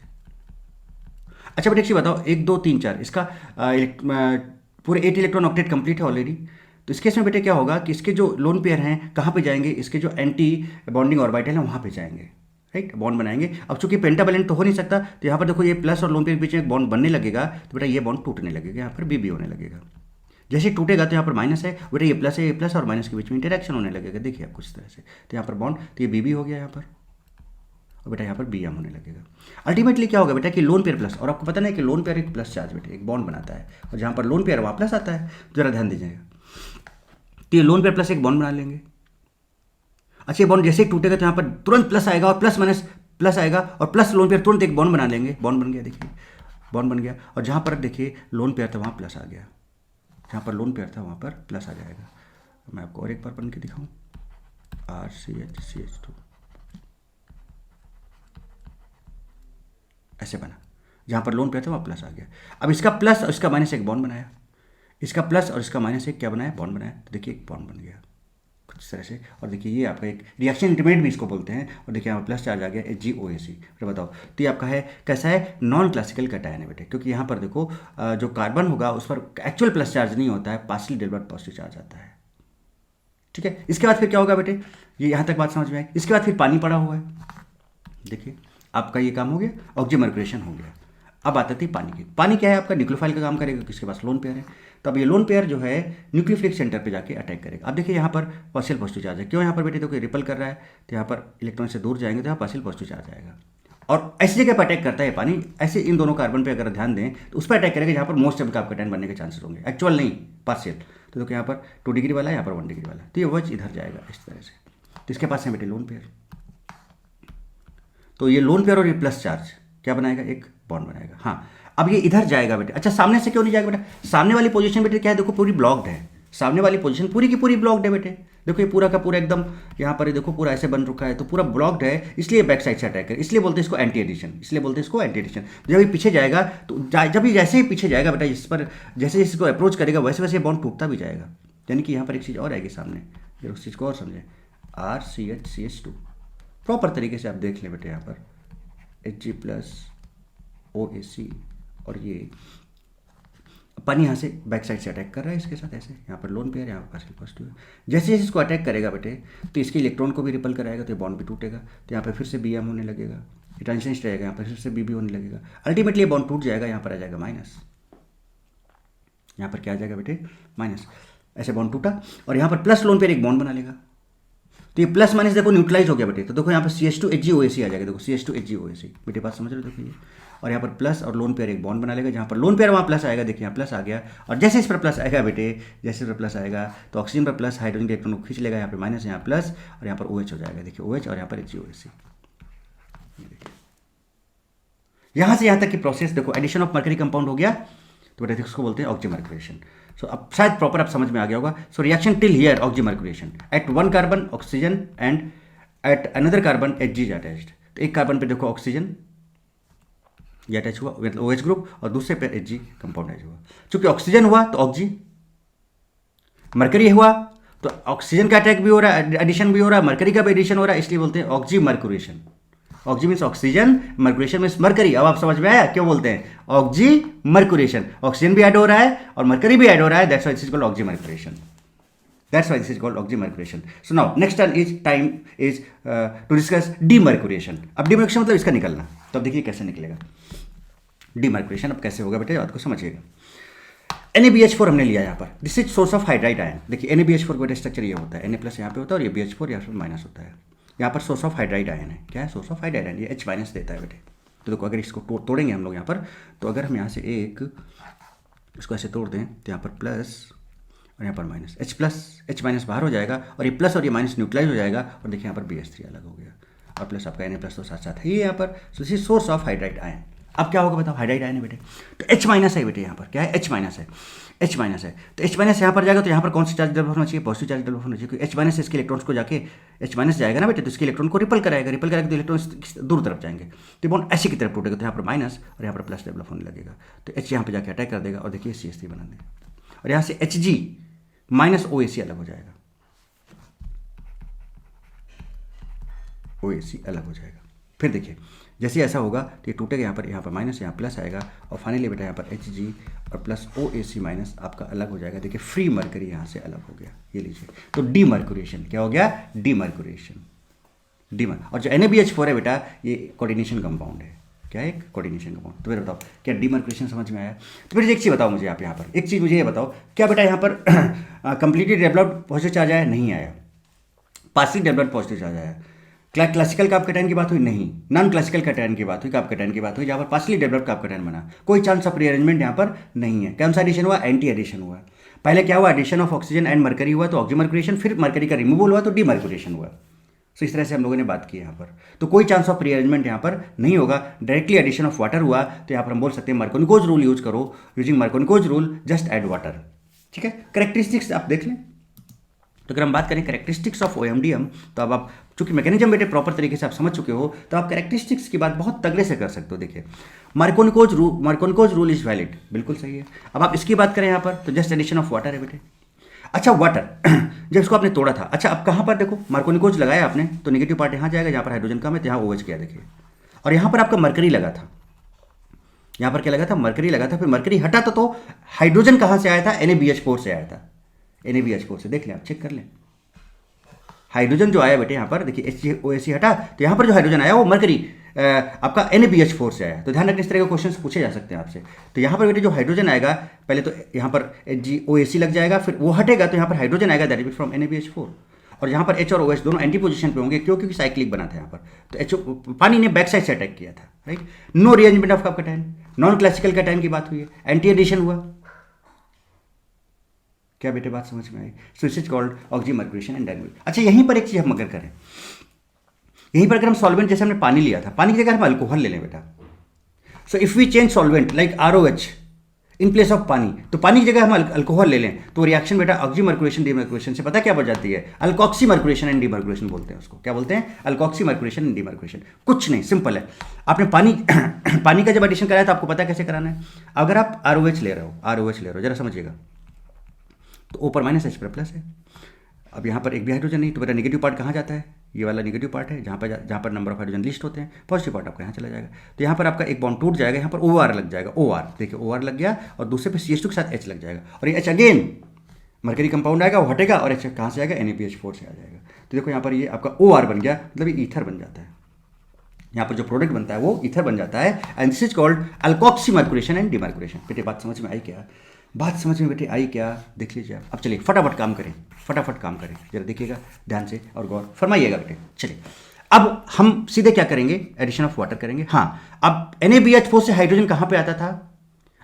अच्छा बेटे एक चीज बताओ, 1 2 3 4 इसका पूरे 8 इलेक्ट्रॉन ऑक्टेट कंप्लीट है ऑलरेडी। तो इसके इसमें बेटे क्या होगा कि इसके जो लोन पेयर हैं कहाँ पे जाएंगे, इसके जो एंटी बॉन्डिंग ऑर्बिटल है वहाँ पे जाएंगे, राइट, बॉन्ड बनाएंगे। अब चूंकि पेंटावैलेंट तो हो नहीं सकता, तो यहाँ पर देखो ये प्लस और लोन पेयर के बीच में एक बॉन्ड बनने लगेगा, तो बेटा ये बॉन्ड टूटने लगेगा, यहाँ पर बीबी होने लगेगा। जैसे टूटेगा तो यहाँ पर माइनस है बेटा, ये प्लस है, ये प्लस और माइनस के बीच में इंटरेक्शन होने लगेगा, देखिए आप कुछ तरह से। तो यहाँ पर बॉन्ड, तो ये बीबी हो गया यहाँ पर, और बेटा यहाँ पर BM होने लगेगा। अल्टीमेटली क्या होगा बेटा कि लोन पेयर प्लस, और आपको पता नहीं कि लोन पेयर एक प्लस चार्ज बेटे एक बॉन्ड बनाता है, और जहाँ पर लोन पेयर वहाँ प्लस आता है, जरा ध्यान दीजिएगा। तो ये लोन पेयर प्लस एक बॉन्ड बना लेंगे। अच्छा, ये बॉन्ड जैसे ही टूटेगा तो यहाँ पर तुरंत प्लस आएगा, और प्लस माइनस प्लस आएगा, और प्लस लोन पेयर तुरंत एक बॉन्ड बना लेंगे, बॉन्ड बन गया, देखिए बॉन्ड बन गया। और जहाँ पर देखिए लोन पेयर था वहाँ प्लस आ गया, जहाँ पर लोन पेयर था वहाँ पर प्लस आ जाएगा। मैं आपको और एक बार बन के दिखाऊँ, RCH CH2 ऐसे बना, जहाँ पर लोन पेयर था वहाँ प्लस आ गया। अब इसका प्लस और इसका माइनस एक बॉन्ड बनाया, इसका प्लस और इसका माइनस एक क्या बनाया, बॉन्ड बनाया। तो देखिए एक बॉन्ड बन गया कुछ तरह से, और देखिए ये आपका एक रिएक्शन इंटरमीडिएट भी इसको बोलते हैं। और देखिए यहाँ प्लस चार्ज आ गया HgOAc। तो बताओ, तो ये आपका है कैसा है, नॉन क्लासिकल कैटायन है बेटे, क्योंकि यहाँ पर देखो जो कार्बन होगा उस पर एक्चुअल प्लस चार्ज नहीं होता है, पार्शियल डेल्टा पॉजिटिव चार्ज आता है, ठीक है। इसके बाद फिर क्या होगा बेटे, ये यहाँ तक बात समझ में आई। इसके बाद फिर पानी पड़ा हुआ है, देखिए आपका ये काम हो गया, ऑक्सीमर्क्रेशन हो गया। अब आता थी पानी की। पानी क्या है आपका, न्यूक्लियोफाइल का काम करेगा, किसके पास लोन पेयर है। तो अब ये लोन पेयर जो है न्यूक्लियोफिलिक सेंटर पे जाके अटैक करेगा। अब देखिए यहाँ पर पार्शियल पॉजिटिव चार्ज है, क्यों यहाँ पर बेटे, देखो रिपल कर रहा है, तो यहाँ पर इलेक्ट्रॉन से दूर जाएंगे तो यहाँ पार्शियल पॉजिटिव चार्ज आएगा, और ऐसी जगह पर अटैक करता है पानी। ऐसे इन दोनों कार्बन पे अगर ध्यान दें तो उस पर अटैक करेगा जहाँ पर मोस्ट ऑफ का कैटायन बनने के चांसेस होंगे, एक्चुअल नहीं, पार्शियल। तो देखो यहाँ पर 2 डिग्री वाला है, यहाँ पर 1 डिग्री वाला, तो ये वच इधर जाएगा इस तरह से। तो इसके पास है बेटे लोन पेयर, तो ये लोन पेयर और ये प्लस चार्ज क्या बनाएगा, एक बॉन्ड बनाएगा। हाँ, अब ये इधर जाएगा बेटे। अच्छा, सामने से क्यों नहीं जाएगा बेटा, सामने वाली पोजीशन बेटे क्या है, देखो पूरी ब्लॉक्ड है, सामने वाली पोजीशन पूरी की पूरी ब्लॉक्ड है बेटे। देखो ये पूरा का पूरा एकदम यहाँ पर देखो पूरा ऐसे बन रखा है, तो पूरा ब्लॉक्ड है, इसलिए बैक साइड से अटैक है, इसलिए बोलते हैं इसको एंटी एडिशन, जब ये पीछे जाएगा तो जब ये जैसे ही पीछे जाएगा बेटा, इस पर जैसे जैसे इसको अप्रोच करेगा वैसे वैसे बॉन्ड टूटता भी जाएगा। यानी कि यहाँ पर एक चीज़ और आएगी सामने, फिर उस चीज़ को और समझें, RCH CH2 प्रॉपर तरीके से आप देख लें बेटे। यहाँ पर Hg+OAc, और ये पानी यहाँ से बैक साइड से अटैक कर रहा है इसके साथ ऐसे, यहाँ पर लोन पेयर, यहाँ पर पार्शियल पॉजिटिव है। जैसे जैसे इसको अटैक करेगा बेटे, तो इसके इलेक्ट्रॉन को भी रिपल कराएगा, तो बॉन्ड भी टूटेगा, तो यहाँ पर फिर से BM होने लगेगा, ट्रांजिशन रहेगा, यहाँ पर फिर से BB होने लगेगा। अल्टीमेटली बॉन्ड टूट जाएगा, यहाँ पर आ जाएगा माइनस, यहाँ पर क्या आ जाएगा बेटे, माइनस। ऐसे बॉन्ड टूटा, और यहाँ पर प्लस लोन पेयर एक बॉन्ड बना लेगा, तो ये प्लस माइनस देखो न्यूट्रलाइज हो गया बेटे। तो देखो यहाँ पर CH2 HgOAc आ जाएगा, देखो CH2 HgOAc बेटे, बात समझ रहे हो, देखो ये। और यहाँ पर प्लस और लोन पेयर एक बॉन्ड बना लेगा, जहाँ पर लोन पेयर वहाँ प्लस आएगा, देखिए यहाँ प्लस आ गया, और जैसे इस पर प्लस आएगा बेटे, जैसे इस पर प्लस आएगा तो ऑक्सीजन पर प्लस हाइड्रोजन के इलेक्ट्रॉन को खींच लेगा, यहाँ पर माइनस, यहाँ प्लस, और यहाँ पर OH हो जाएगा, देखिए OH और यहाँ पर HgOC। यहाँ से यहाँ तक की प्रोसेस देखो, एडिशन ऑफ मर्करी कंपाउंड हो गया तो बेटा उसको बोलते हैं ऑक्सीमर्क्यूरेशन। सो अब शायद प्रॉपर आप समझ में आ गया होगा। So reaction till here oxymercuration, at one carbon oxygen and at another carbon Hg is attached. तो एक कार्बन पे देखो ऑक्सीजन ये अटैच हुआ, मतलब OH ग्रुप, और दूसरे पे Hg कंपाउंड अटैच हुआ। चूंकि ऑक्सीजन हुआ तो ऑक्सी, मरकरी हुआ तो ऑक्सीजन का अटैक भी हो रहा है, एडिशन भी हो रहा है, मरकरी का भी एडिशन हो रहा है, इसलिए बोलते हैं oxymercuration. Oxy means oxygen, mercuration means mercury. अब आप समझ में आया क्यों बोलते हैं ऑक्सीमर्क्यूरेशन? ऑक्सीजन भी ऐड हो रहा है और मरकरी भी ऐड हो रहा है, that's why this is called oxymercuration. That's why this is called oxymercuration. So now next time is to discuss demercuration. अब demercuration मतलब इसका निकलना, तो अब देखिए कैसे निकलेगा demercuration। अब कैसे होगा बेटे, आपको समझिएगा। NaBH4 हमने लिया यहाँ पर, this is source of hydride ion. देखिए NaBH4 का स्ट्रक्चर ये होता है, Na प्लस यहाँ पे होता है और ये BH4 यहाँ पर माइनस होता है। यहाँ पर सोर्स ऑफ हाइड्राइड आयन है, क्या है सोर्स ऑफ हाइड्राइड आयन, ये H माइनस देता है बेटे। तो देखो अगर इसको तोड़ेंगे हम लोग यहाँ पर, तो अगर हम यहाँ से एक इसको ऐसे तोड़ दें तो यहाँ पर प्लस और यहाँ पर minus, H plus H minus बाहर हो जाएगा और ये प्लस और ये माइनस न्यूट्रलाइज हो जाएगा, और देखिए यहाँ पर BH3 अलग हो गया और प्लस आपका Na प्लस तो साथ साथ है ये यहाँ पर। So this is source of hydride ion. अब क्या होगा बताओ, हाइड्राइड आयन है बेटे, तो H माइनस है बेटे, यहाँ पर क्या है H माइनस है, H माइनस है। तो H माइनस यहाँ पर जाएगा तो यहाँ पर कौन सी चार्ज डेवलप होना चाहिए, पॉजिटिव चार्ज डेवलप होना चाहिए, क्योंकि H माइनस इसके इलेक्ट्रॉन्स को जाके H माइनस जाएगा ना बेटे, तो इसके इलेक्ट्रॉन को रिपल कराएगा, रिपल कराएगा तो इलेक्ट्रॉन दूर तरफ जाएंगे, तो बॉन्ड ऐसे की तरफ टूटेगा, तो यहाँ पर माइनस और यहाँ पर प्लस डेवलप होने लगेगा, तो H यहाँ पर जाके अटैक कर देगा और देखिए CH3 बना देगा, और यहाँ से Hg माइनस OAC अलग हो जाएगा, OAC अलग हो जाएगा। फिर देखिए जैसे ऐसा होगा तो ये टूटेगा, यहाँ पर माइनस, यहाँ प्लस आएगा, और फाइनली बेटा यहाँ पर Hg और प्लस OAC माइनस आपका अलग हो जाएगा। देखिए फ्री मरकरी यहाँ से अलग हो गया, ये लीजिए। तो डीमर्क्यूरेशन क्या हो गया, डीमर्क्यूरेशन, और जो NaBH4 है बेटा ये कोऑर्डिनेशन कंपाउंड है, क्या है, कोऑर्डिनेशन कंपाउंड। तो फिर बताओ क्या डीमर्क्यूरेशन समझ में आया? तो फिर एक चीज़ बताओ मुझे, आप यहाँ पर एक चीज़ मुझे ये बताओ, क्या बेटा यहाँ पर कंप्लीटली डेवलप्ड पॉजिटिव चार्ज आया? नहीं आया। पार्शियली डेवलप्ड पॉजिटिव चार्ज आया। क्लासिकल काप कैटायन की बात हुई? नहीं। नॉन क्लासिकल कैटायन की बात हुई, काप कैटायन की बात हुई, जहाँ पर पार्शियली डेवलप्ड काप कैटायन बना। कोई चांस ऑफ रीअरेंजमेंट यहाँ पर नहीं है। कौन सा एडिशन हुआ? एंटी एडिशन हुआ। पहले क्या हुआ, addition of oxygen and mercury हुआ तो ऑक्सीमर्क्यूरेशन, फिर मरकरी का रिमूवल हुआ तो डीमर्क्यूरेशन हुआ। तो इस तरह से हम लोगों ने बात की यहाँ पर। तो कोई चांस ऑफ रीअरेंजमेंट यहाँ पर नहीं होगा। डायरेक्टली एडिशन ऑफ वाटर हुआ तो यहाँ पर हम बोल सकते हैं मार्कोनिकोज रूल यूज करो, using Markovnikov's rule just add water. ठीक है, करेक्टरिस्टिक्स आप देख लें। तो अगर हम बात करें करेक्टरिस्टिक्स ऑफ OMDM, तो अब आप चूंकि मैकेनिज्म बेटे प्रॉपर तरीके से आप समझ चुके हो, तो आप करेक्टरिस्टिक्स की बात बहुत तगड़े से कर सकते हो। देखिए मार्कोनिकोज रूल इज वैलिड, बिल्कुल सही है। अब आप इसकी बात करें यहाँ पर तो जस्ट एडिशन ऑफ वाटर है बेटे। अच्छा वाटर जब इसको आपने तोड़ा था, अच्छा अब कहाँ पर देखो मार्कोनिकोज लगाया आपने तो नेगेटिव पार्ट यहाँ जाएगा, जहाँ पर हाइड्रोजन कम है तो यहाँ OH किया देखिए, और यहाँ पर आपका मरकरी लगा था, यहाँ पर क्या लगा था, मरकरी लगा था। फिर मरकरी हटा तो हाइड्रोजन कहाँ से आया था, NaBH4 से आया था, NaBH4 से। देख लें आप, चेक कर लें, हाइड्रोजन जो आया बेटे यहाँ पर देखिए HgOAC हटा तो यहाँ पर जो हाइड्रोजन आया वो मरकरी आपका NaBH4 से आया। तो ध्यान रखने इस तरह के क्वेश्चन पूछे जा सकते हैं आपसे। तो यहाँ पर बेटे जो हाइड्रोजन आएगा पहले तो यहाँ पर HgOAC लग जाएगा, फिर वो हटेगा तो यहाँ पर हाइड्रोजन आएगा दैट इज फ्रॉम NaBH4, और यहाँ पर H और OH दोनों एंटी पोजीशन पे होंगे क्योंकि साइक्लिक बना था यहाँ पर। तो H पानी ने बैक साइड से अटैक किया था, right. No rearrangement of carbocation, non classical cation की बात हुई है, एंटी एडिशन हुआ। क्या बेटे बात समझ में आई? So it is called oxymercuration and dynamic. अच्छा यहीं पर एक चीज हम अगर करें, यहीं पर अगर हम सॉल्वेंट जैसे हमने पानी लिया था, पानी की जगह हम अल्कोहल ले लें बेटा। So if we change solvent like ROH in place of पानी, तो पानी की जगह हम अल्कोहल ले लें तो रिएक्शन बेटा ऑक्सीमर्क्यूरेशन डीमर्क्यूरेशन से पता क्या बन जाती है, अल्कोक्सीमर्क्यूरेशन एंड डीमर्क्यूरेशन बोलते हैं उसको। क्या बोलते हैं? अल्कोक्सीमर्क्यूरेशन एंड डीमर्क्यूरेशन। कुछ नहीं, सिंपल है। आपने पानी का जब एडिशन कराया तो आपको पता कैसे कराना है। अगर आप ROH ले रहे हो जरा समझिएगा, तो O पर माइनस H पर प्लस है। अब यहाँ पर एक भी हाइड्रोजन नहीं, तो बेटा नेगेटिव पार्ट कहाँ जाता है, ये वाला नेगेटिव पार्ट है जहाँ पर नंबर ऑफ हाइड्रोजन लिस्ट होते हैं। पॉजिटिव पार्ट आपका यहाँ चला जाएगा, तो यहाँ पर आपका एक बॉन्ड टूट जाएगा, यहाँ पर OR लग जाएगा, OR देखिए OR लग गया, और दूसरे पे CH2 के साथ H लग जाएगा, और ये H अगेन मरकरी कंपाउंड आएगा, वो हटेगा और H कहाँ से आएगा, NaBH4 से आ जाएगा। तो देखो यहाँ पर ये आपका OR बन गया, मतलब ये ईथर बन जाता है। यहाँ पर जो प्रोडक्ट बनता है वो ईथर बन जाता है, and this is called alkoxymercuration and demercuration. बेटे बात समझ में आई क्या? बात समझ में बेटे आई क्या? देख लीजिए आप। अब चलिए फटाफट काम करें, जरा देखिएगा ध्यान से और गौर फरमाइएगा बेटे। चलिए अब हम सीधे क्या करेंगे, एडिशन ऑफ वाटर करेंगे। हाँ, अब NaBH4 से हाइड्रोजन कहाँ पे आता था,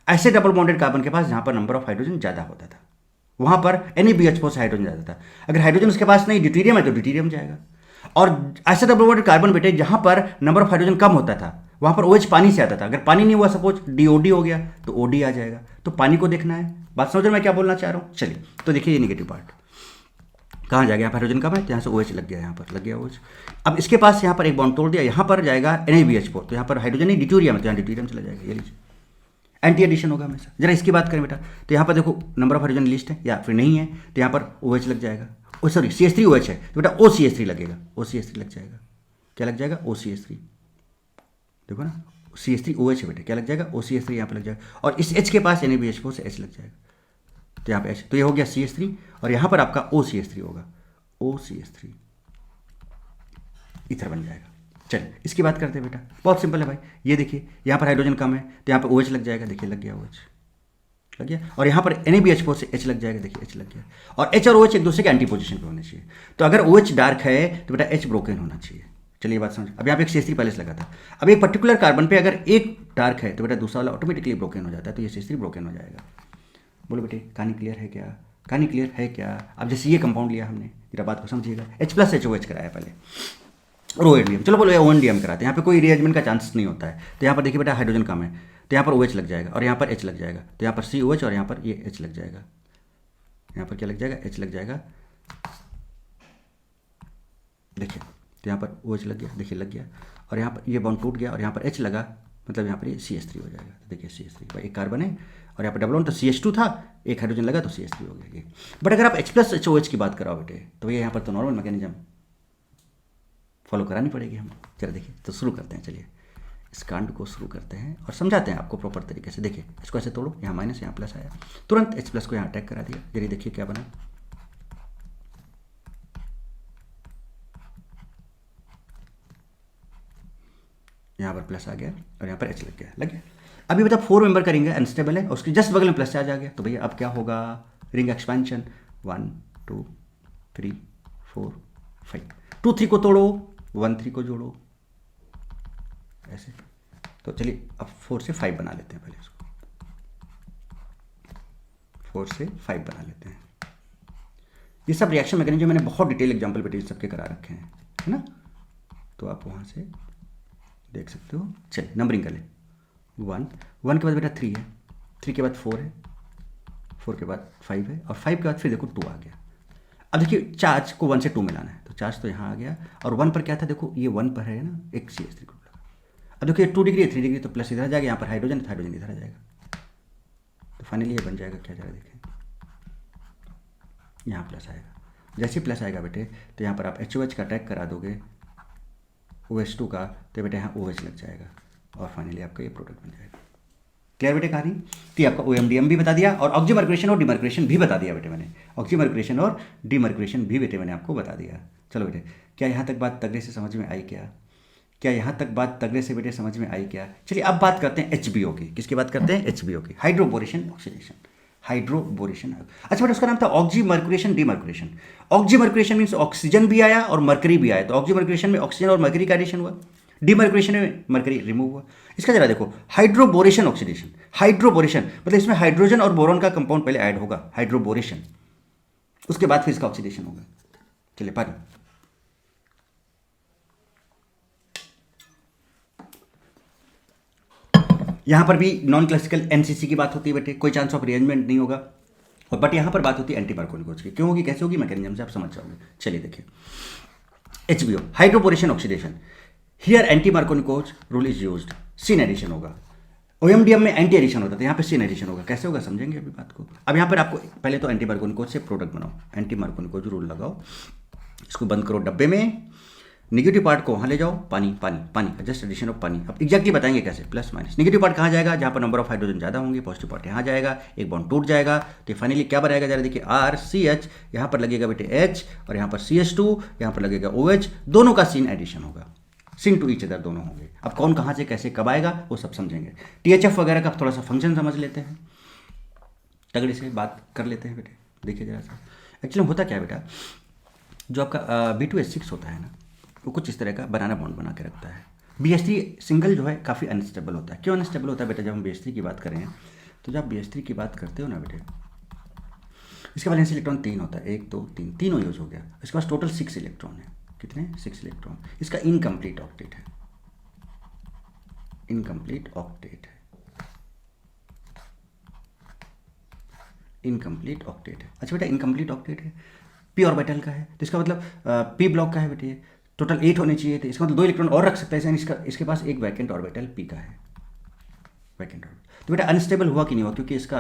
ऐसे डबल बॉन्डेड कार्बन के पास जहाँ पर नंबर ऑफ हाइड्रोजन ज़्यादा होता था, वहाँ पर NaBH4 से हाइड्रोजन जाता था। अगर हाइड्रोजन उसके पास नहीं, ड्यूटेरियम है तो ड्यूटेरियम जाएगा। और ऐसे डबल बॉन्डेड कार्बन बेटे जहाँ पर नंबर ऑफ हाइड्रोजन कम होता था, वहाँ पर OH पानी से आता था। अगर पानी नहीं हुआ, सपोज DOD हो गया, तो OD आ जाएगा। तो पानी को देखना है। बात समझ रहे मैं क्या बोलना चाह रहा हूँ। चलिए तो देखिए ये निगेटिव पार्ट कहाँ जाएगा, यहाँ पर हाइड्रोजन कम है तो यहाँ से OH लग गया, यहाँ पर लग गया OH। अब इसके पास यहाँ पर एक बॉन्ड तोड़ दिया, यहाँ पर जाएगा NaBH4, तो यहाँ पर हाइड्रोजन नहीं ड्यूटेरियम है, तो यहाँ ड्यूटेरियम चला जाएगा। ये लीजिए एंटी एडिशन होगा हमेशा। जरा इसकी बात करें बेटा, तो यहाँ पर देखो नंबर ऑफ हाइड्रोजन लिस्ट है या फिर नहीं है, तो यहाँ पर OH लग जाएगा। ओ सॉरी CH3OH है तो बेटा OCH3 लगेगा, OCH3 लग जाएगा। क्या लग जाएगा, OCH3। देखो ना CH3OH है बेटा, क्या लग जाएगा, OCH3 यहाँ पर लग जाएगा। और इस H के पास NaBH4 से H लग जाएगा, तो यहाँ पे H, तो ये हो गया CH3 और यहाँ पर आपका OCH3 होगा, OCH3 इथर बन जाएगा। चलिए इसकी बात करते हैं बेटा, बहुत सिंपल है भाई। ये देखिए यहाँ पर हाइड्रोजन कम है तो यहाँ पर OH लग जाएगा, देखिए लग गया OH लग गया। और यहाँ पर NaBH4 से H लग जाएगा, देखिए H लग गया। और H और OH एक दूसरे के एंटी पोजीशन पे होने चाहिए। तो अगर OH डार्क है तो बेटा H ब्रोकन होना चाहिए। चलिए ये बात समझ। अब यहाँ पे एक CH3 पहले से लगा था। अब एक पर्टिकुलर कार्बन पे अगर एक डार्क है तो बेटा दूसरा वाला ऑटोमेटिकली ब्रोकन हो जाता है, तो ये CH3 ब्रोकन हो जाएगा। बोलो बेटे कहानी क्लियर है क्या, कहानी क्लियर है क्या। अब जैसे ये कंपाउंड लिया हमने, जरा बात को समझिएगा। H+HOH कराया पहले और ONDM, चलो बोलो ONDM कराते हैं। यहाँ पे कोई रीअरेंजमेंट का चांस नहीं होता है। तो यहाँ पर देखिए बेटा हाइड्रोजन कम है तो यहाँ पर OH लग जाएगा और यहाँ पर H लग जाएगा, तो यहाँ पर COH और यहाँ पर ये H लग जाएगा। यहाँ पर क्या लग जाएगा, H लग जाएगा। देखिए तो यहाँ पर OH लग गया, देखिए लग गया। और यहाँ पर ये बॉन्ड टूट गया और यहाँ पर H लगा, मतलब यहाँ पर ये CH3 हो जाएगा। तो देखिए CH3 भाई एक कार्बन है और यहाँ पर डबल बॉन्ड तो CH2 था, एक हाइड्रोजन लगा तो CH3 हो गया। बट अगर आप H+HOH की बात कराओ बेटे तो भैया यहाँ पर तो नॉर्मल मैकेनिज्म फॉलो करानी पड़ेगी हम। चलो देखिए तो शुरू करते हैं। चलिए इस कांड को शुरू करते हैं और समझाते हैं आपको प्रॉपर तरीके से। देखिए इसको ऐसे तोड़ो, यहाँ माइनस यहाँ प्लस आया, तुरंत H+ को यहाँ अटैक करा दिया। जरिए देखिए क्या बना, यहाँ पर प्लस आ गया और यहाँ पर H लग गया, लग गया। अभी बता 4 मेंबर का रिंग है, अनस्टेबल है और उसके जस्ट बगल में प्लस चार्ज आ गया। तो भैया अब क्या होगा, रिंग एक्सपेंशन 1 2 3 4 5। 2 3 को तोड़ो, 1 3 को जोड़ो ऐसे। तो चलिए अब 4 से 5 बना लेते हैं। पहले इसको 4 से 5 बना लेते हैं। ये सब रिएक्शन मैकेनिज्म मैंने बहुत डिटेल एग्जांपल बेटे सबके करा रखे हैं, है ना। तो आप वहाँ से देख सकते हो। चलिए नंबरिंग कर ले। 1 के बाद बेटा 3 है, 3 के बाद 4 है, 4 के बाद 5 है और 5 के बाद फिर देखो 2 आ गया। अब देखिए चार्ज को 1 से 2 में लाना है, तो चार्ज तो यहाँ आ गया और 1 पर क्या था, देखो ये 1 पर है ना, एक CH3 ग्रुप लगा। अब देखिए 2 डिग्री है, 3 डिग्री, तो प्लस इधर आ जाएगा, यहाँ पर हाइड्रोजन हाइड्रोजन इधर आ जाएगा। तो फाइनली ये बन जाएगा क्या, जरा देखें, यहाँ प्लस आएगा। जैसे प्लस आएगा बेटे तो यहाँ पर आप HOH का अटैक करा दोगे OH2 का, तो बेटे यहाँ OH लग जाएगा और फाइनली आपका ये प्रोडक्ट बन जाएगा। क्लियर बेटे कहानी। तो आपका OMDM भी बता दिया और ऑक्सीमर्कुरेशन और डिमर्कुरेशन भी बता दिया बेटे मैंने। ऑक्सीमर्कुरेशन और डिमर्कुरेशन भी बेटे मैंने आपको बता दिया। चलो बेटे क्या यहाँ तक बात तगड़े से समझ में आई क्या यहाँ तक बात तगड़े से बेटे समझ में आई क्या। चलिए अब बात करते हैं HBO की। किसकी बात करते हैं, HBO की। Hydroboration oxidation, hydroboration. अच्छा बेटा उसका नाम था ऑक्सीमर्कुरेशन डिमर्कुरेशन। ऑक्सीमर्कुरेशन मीन्स ऑक्सीजन भी आया और मरकरी भी आया, तो ऑक्सीमर्कुरेशन में ऑक्सीजन और मरकरी का एडिशन हुआ, डिमर्कुरेशन में मरकरी रिमूव हुआ। इसका जरा देखो हाइड्रोबोरेशन ऑक्सीडेशन। हाइड्रोबोरेशन मतलब इसमें हाइड्रोजन और बोरॉन का कंपाउंड पहले ऐड होगा, हाइड्रोबोरेशन, उसके बाद फिर इसका ऑक्सीडेशन होगा। चलिए पारी। यहां पर भी नॉन क्लासिकल NCC की बात होती है बेटे, कोई चांस ऑफ रिअरेंजमेंट नहीं होगा। और बट यहां पर बात होती है एंटी मार्कोनिकोज की। क्यों होगी, कैसे होगी, मैकेनिज्म से आप समझ जाओगे। चलिए देखिए HBO hydroboration oxidation, here anti Markovnikov's rule is used. Syn addition होगा। OMDM में एंटी एडिशन होता है, यहाँ पे सिन एडिशन होगा। कैसे होगा समझेंगे अभी बात को। अब यहाँ पर आपको पहले तो एंटी मार्कोनिकोज से प्रोडक्ट बनाओ, एंटी मार्कोनिकोज रूल लगाओ, इसको बंद करो डब्बे में, निगेटिव पार्ट को वहाँ ले जाओ, पानी पानी पानी का जस्ट एडिशन ऑफ पानी। अब एग्जैक्टली बताएंगे कैसे, प्लस माइनस। निगेटिव पार्ट कहाँ जाएगा, जहाँ पर नंबर ऑफ हाइड्रोजन ज़्यादा होंगे, पॉजिटिव पार्ट यहाँ जाएगा, एक बॉन्ड टूट जाएगा, तो फाइनली क्या बनाएगा जरा देखिए, RCH, यहाँ पर लगेगा बेटे H और यहाँ पर CH2, यहाँ पर लगेगा OH, दोनों का सीन एडिशन होगा, सिंक टू ईच अदर दोनों होंगे। अब कौन कहाँ से कैसे कब आएगा वो सब समझेंगे। THF वगैरह का थोड़ा सा फंक्शन समझ लेते हैं, तगड़े से बात कर लेते हैं बेटे। देखिए जरा सा एक्चुअली होता क्या है बेटा, जो आपका B2H6 होता है ना, वो कुछ इस तरह का बनाना बॉन्ड बना के रखता है। BH3 सिंगल जो है काफ़ी अनस्टेबल होता है। क्यों अनस्टेबल होता है बेटा? जब हम BH3 की बात करें तो जब BH3 की बात करते हो ना बेटे, इसका वैलेंस इलेक्ट्रॉन 3 होता है, 1 2 3, तीनों यूज हो गया। इसके पास टोटल 6 इलेक्ट्रॉन है। कितने? 6 इलेक्ट्रॉन। इसका इनकम्प्लीट ऑक्टेट है, इनकम्प्लीट ऑक्टेट है, इनकम्प्लीट ऑक्टेट है। अच्छा बेटा, इनकम्प्लीट ऑक्टेट है, p ऑर्बिटल का है, तो इसका मतलब p ब्लॉक का है बेटे, टोटल 8 होने चाहिए थे। इसका मतलब 2 इलेक्ट्रॉन और रख सकता है, इसका इसके पास एक वैकेंट ऑर्बिटल p का है, वैकेंट ऑर्बिटल। तो बेटा अनस्टेबल हुआ कि नहीं हुआ? क्योंकि इसका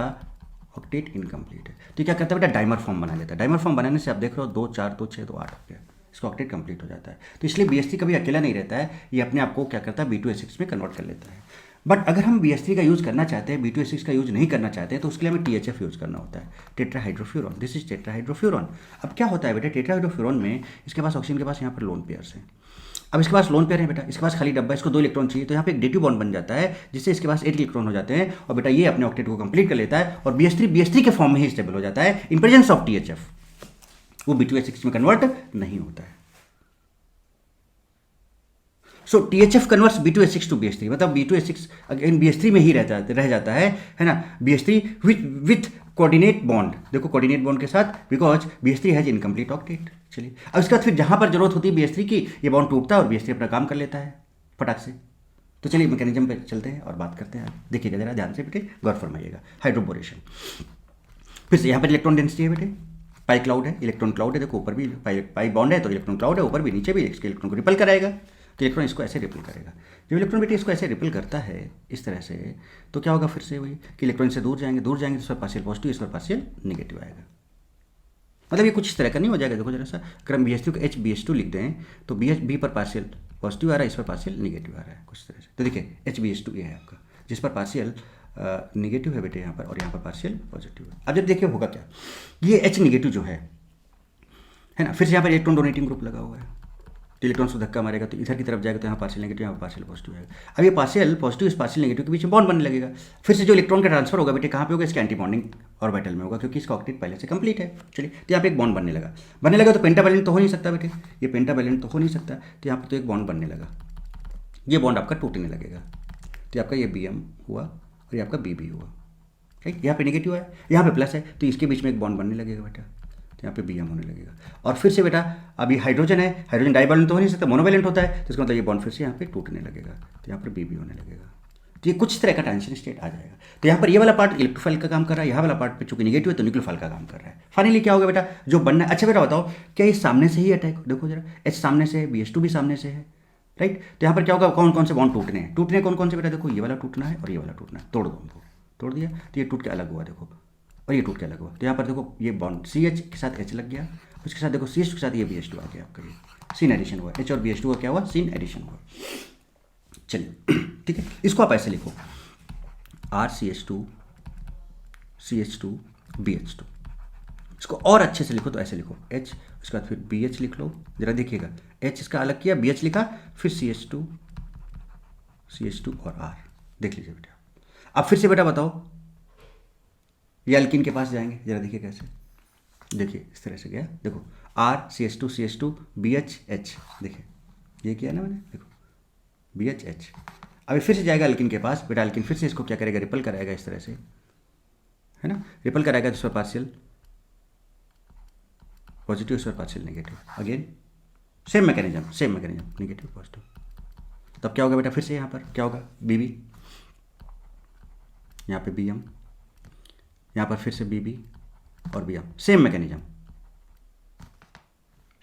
ऑक्टेट इनकम्प्लीट है। तो क्या करता है बेटा? डाइमर फॉर्म बना लेता है। डाइमर फॉर्म बनाने से आप देख रहे हो 2 4 2 6 2 8 हो गया, इसका ऑक्टेट कंप्लीट हो जाता है। तो इसलिए BH3 कभी अकेला नहीं रहता है, ये अपने आप को क्या करता है? B2H6 में कन्वर्ट कर लेता है। बट अगर हम BH3 का यूज़ करना चाहते हैं, B2H6 का यूज़ नहीं करना चाहते हैं, तो उसके लिए हमें THF यूज़ करना होता है, टेट्राहाइड्रोफ्यूरॉन। This is tetrahydrofuran. अब क्या होता है बेटा? टेट्राहाइड्रोफ्यूरॉन में इसके पास ऑक्सीजन के पास यहाँ पर लोन पेयर्स हैं। अब इसके पास लोन पेयर है बेटा, इसके पास खाली डब्बा, इसको 2 इलेक्ट्रॉन चाहिए, तो यहाँ पे एक डेटिव बॉन्ड बन जाता है, जिससे इसके पास 8 इलेक्ट्रॉन हो जाते हैं, और बेटा ये अपने ऑक्टेट को कंप्लीट कर लेता है, और BH3 के फॉर्म में ही स्टेबल हो जाता है इन प्रेजेंस ऑफ THF। वो B2H6 में कन्वर्ट नहीं होता है। सो THF converts B2H6 to BH3, मतलब B2H6 अगेन BH3 में ही रह जाता है ना। BH3 विथ कोऑर्डिनेट बॉन्ड, देखो कोऑर्डिनेट बॉन्ड के साथ, because BH3 has incomplete octet. चलिए, अब इसके बाद फिर जहां पर जरूरत होती है BH3 की, ये बॉन्ड टूटता है और BH3 अपना काम कर लेता है फटाक से। तो चलिए मैकेनिज्म पे चलते हैं और बात करते हैं। देखिएगा जरा ध्यान से बेटे, गौर फरमाइएगा। हाइड्रोबोरेशन, फिर से यहाँ पर इलेक्ट्रॉन डेंसिटी है बेटे, पाई क्लाउड है, इलेक्ट्रॉन क्लाउड है। देखो ऊपर भी पाई बॉन्ड है तो इलेक्ट्रॉन क्लाउड है, ऊपर भी नीचे भी इसके इलेक्ट्रॉन को रिपल कराएगा, तो इलेक्ट्रॉन इसको ऐसे रिपल करेगा। जब इलेक्ट्रॉन बेटे इसको ऐसे रिपल करता है इस तरह से, तो क्या होगा? फिर से वही कि इलेक्ट्रॉन से दूर जाएंगे तो इस पर पार्शियल पॉजिटिव, इस पर पार्शियल नेगेटिव आएगा। मतलब ये कुछ इस तरह का नहीं हो जाएगा। देखो जरा सा, अगर हम BH3 को HBH2 लिख दें तो B पर पार्शियल पॉजिटिव आ रहा है, इस पर पार्शियल निगेटिव आ रहा है कुछ तरह से। तो देखिए HBH2 ये है आपका, जिस पर पार्शियल निगेटिव है बेटे यहाँ पर, और यहाँ पर पार्शियल पॉजिटिव है। अब जब देखिए होगा क्या, ये H नेगेटिव जो है ना, फिर से यहाँ पर इलेक्ट्रॉन डोनेटिंग ग्रुप लगा हुआ है, तो इलेक्ट्रॉन से धक्का मारेगा तो इधर की तरफ जाएगा, तो यहाँ पार्शियल नेगेटिव, यहाँ पार्शियल पॉजिटिव आएगा। अब ये पार्शियल पॉजिटिव इस पार्शियल नेगेटिव के बीच में बॉन्ड बनने लगेगा। फिर से जो इलेक्ट्रॉन का ट्रांसफर होगा बेटे कहाँ पे होगा? इसके एंटी बॉन्डिंग ऑर्बिटल में होगा, क्योंकि इसका ऑक्टेट पहले से कंप्लीट है। चलिए, तो यहाँ पे एक बॉन्ड बनने लगा तो पेंटावैलेंट तो हो नहीं सकता बेटे, ये पेंटावैलेंट तो हो नहीं सकता, तो यहाँ पर तो एक बॉन्ड बनने लगा, ये बॉन्ड आपका टूटने लगेगा, तो आपका ये BM हुआ और ये आपका BB हुआ, राइट। यहाँ पे नेगेटिव है, यहाँ पे प्लस है, तो इसके बीच में एक बॉन्ड बनने लगेगा बेटा, तो यहाँ पे BM होने लगेगा। और फिर से बेटा अभी हाइड्रोजन है, हाइड्रोजन डाइवैलेंट तो हो नहीं सकता, मोनोवैलेंट होता है, तो इसका मतलब ये बॉन्ड फिर से यहाँ पे टूटने लगेगा, तो यहाँ पर BB होने लगेगा। तो ये कुछ तरह का ट्रांजिशन स्टेट आ जाएगा। तो यहाँ पर ये वाला पार्ट इलेक्ट्रोफाइल का काम कर रहा है, यहाँ वाला पार्ट पे चूंकि नेगेटिव है तो न्यूक्लियोफाइल का काम कर रहा है। फाइनली क्या होगा बेटा? जो बनना है, अच्छा बेटा बताओ, क्या ये सामने से ही अटैक? देखो जरा, H सामने से है, BH2 भी सामने से है, राइट। तो यहाँ पर क्या होगा? कौन कौन से बॉन्ड टूटने हैं कौन कौन से बेटा? देखो ये वाला टूटना है और ये वाला टूटना है, तोड़ दो उनको, तोड़ दिया तो ये टूट के अलग हुआ, देखो, और ये टूट के अलग हुआ। तो यहाँ पर देखो ये बॉन्ड CH के साथ H लग गया, उसके साथ देखो CH के साथ ये BH2 आ गया आपका, ये सीन एडिशन हुआ, H और BH2 का क्या हुआ? सीन एडिशन हुआ। चलिए ठीक है, इसको आप ऐसे लिखो, RCH2 CH2 BH2। इसको और अच्छे से लिखो तो ऐसे लिखो, H, उसके बाद फिर BH लिख लो, जरा देखिएगा, H इसका अलग किया, BH लिखा, फिर CH2 और R, देख लीजिए बेटा। अब फिर से बेटा बताओ, ये अल्किन के पास जाएंगे, जरा देखिए कैसे, देखिए इस तरह से गया, देखो RCH2 BHH, देखिए ये किया ना मैंने, देखो BHH। अभी फिर से जाएगा अल्किन के पास, बेटा अल्किन फिर से इसको क्या करेगा? रिपल कराएगा इस तरह से, है ना, रिपल कराएगा, दूसरा पार्शियल पॉजिटिव, दूसरा partial negative, again same mechanism negative positive. तब क्या होगा बेटा? फिर से यहाँ पर क्या होगा? BB, यहाँ पे BM, यहाँ पर फिर से BB और BM, same mechanism,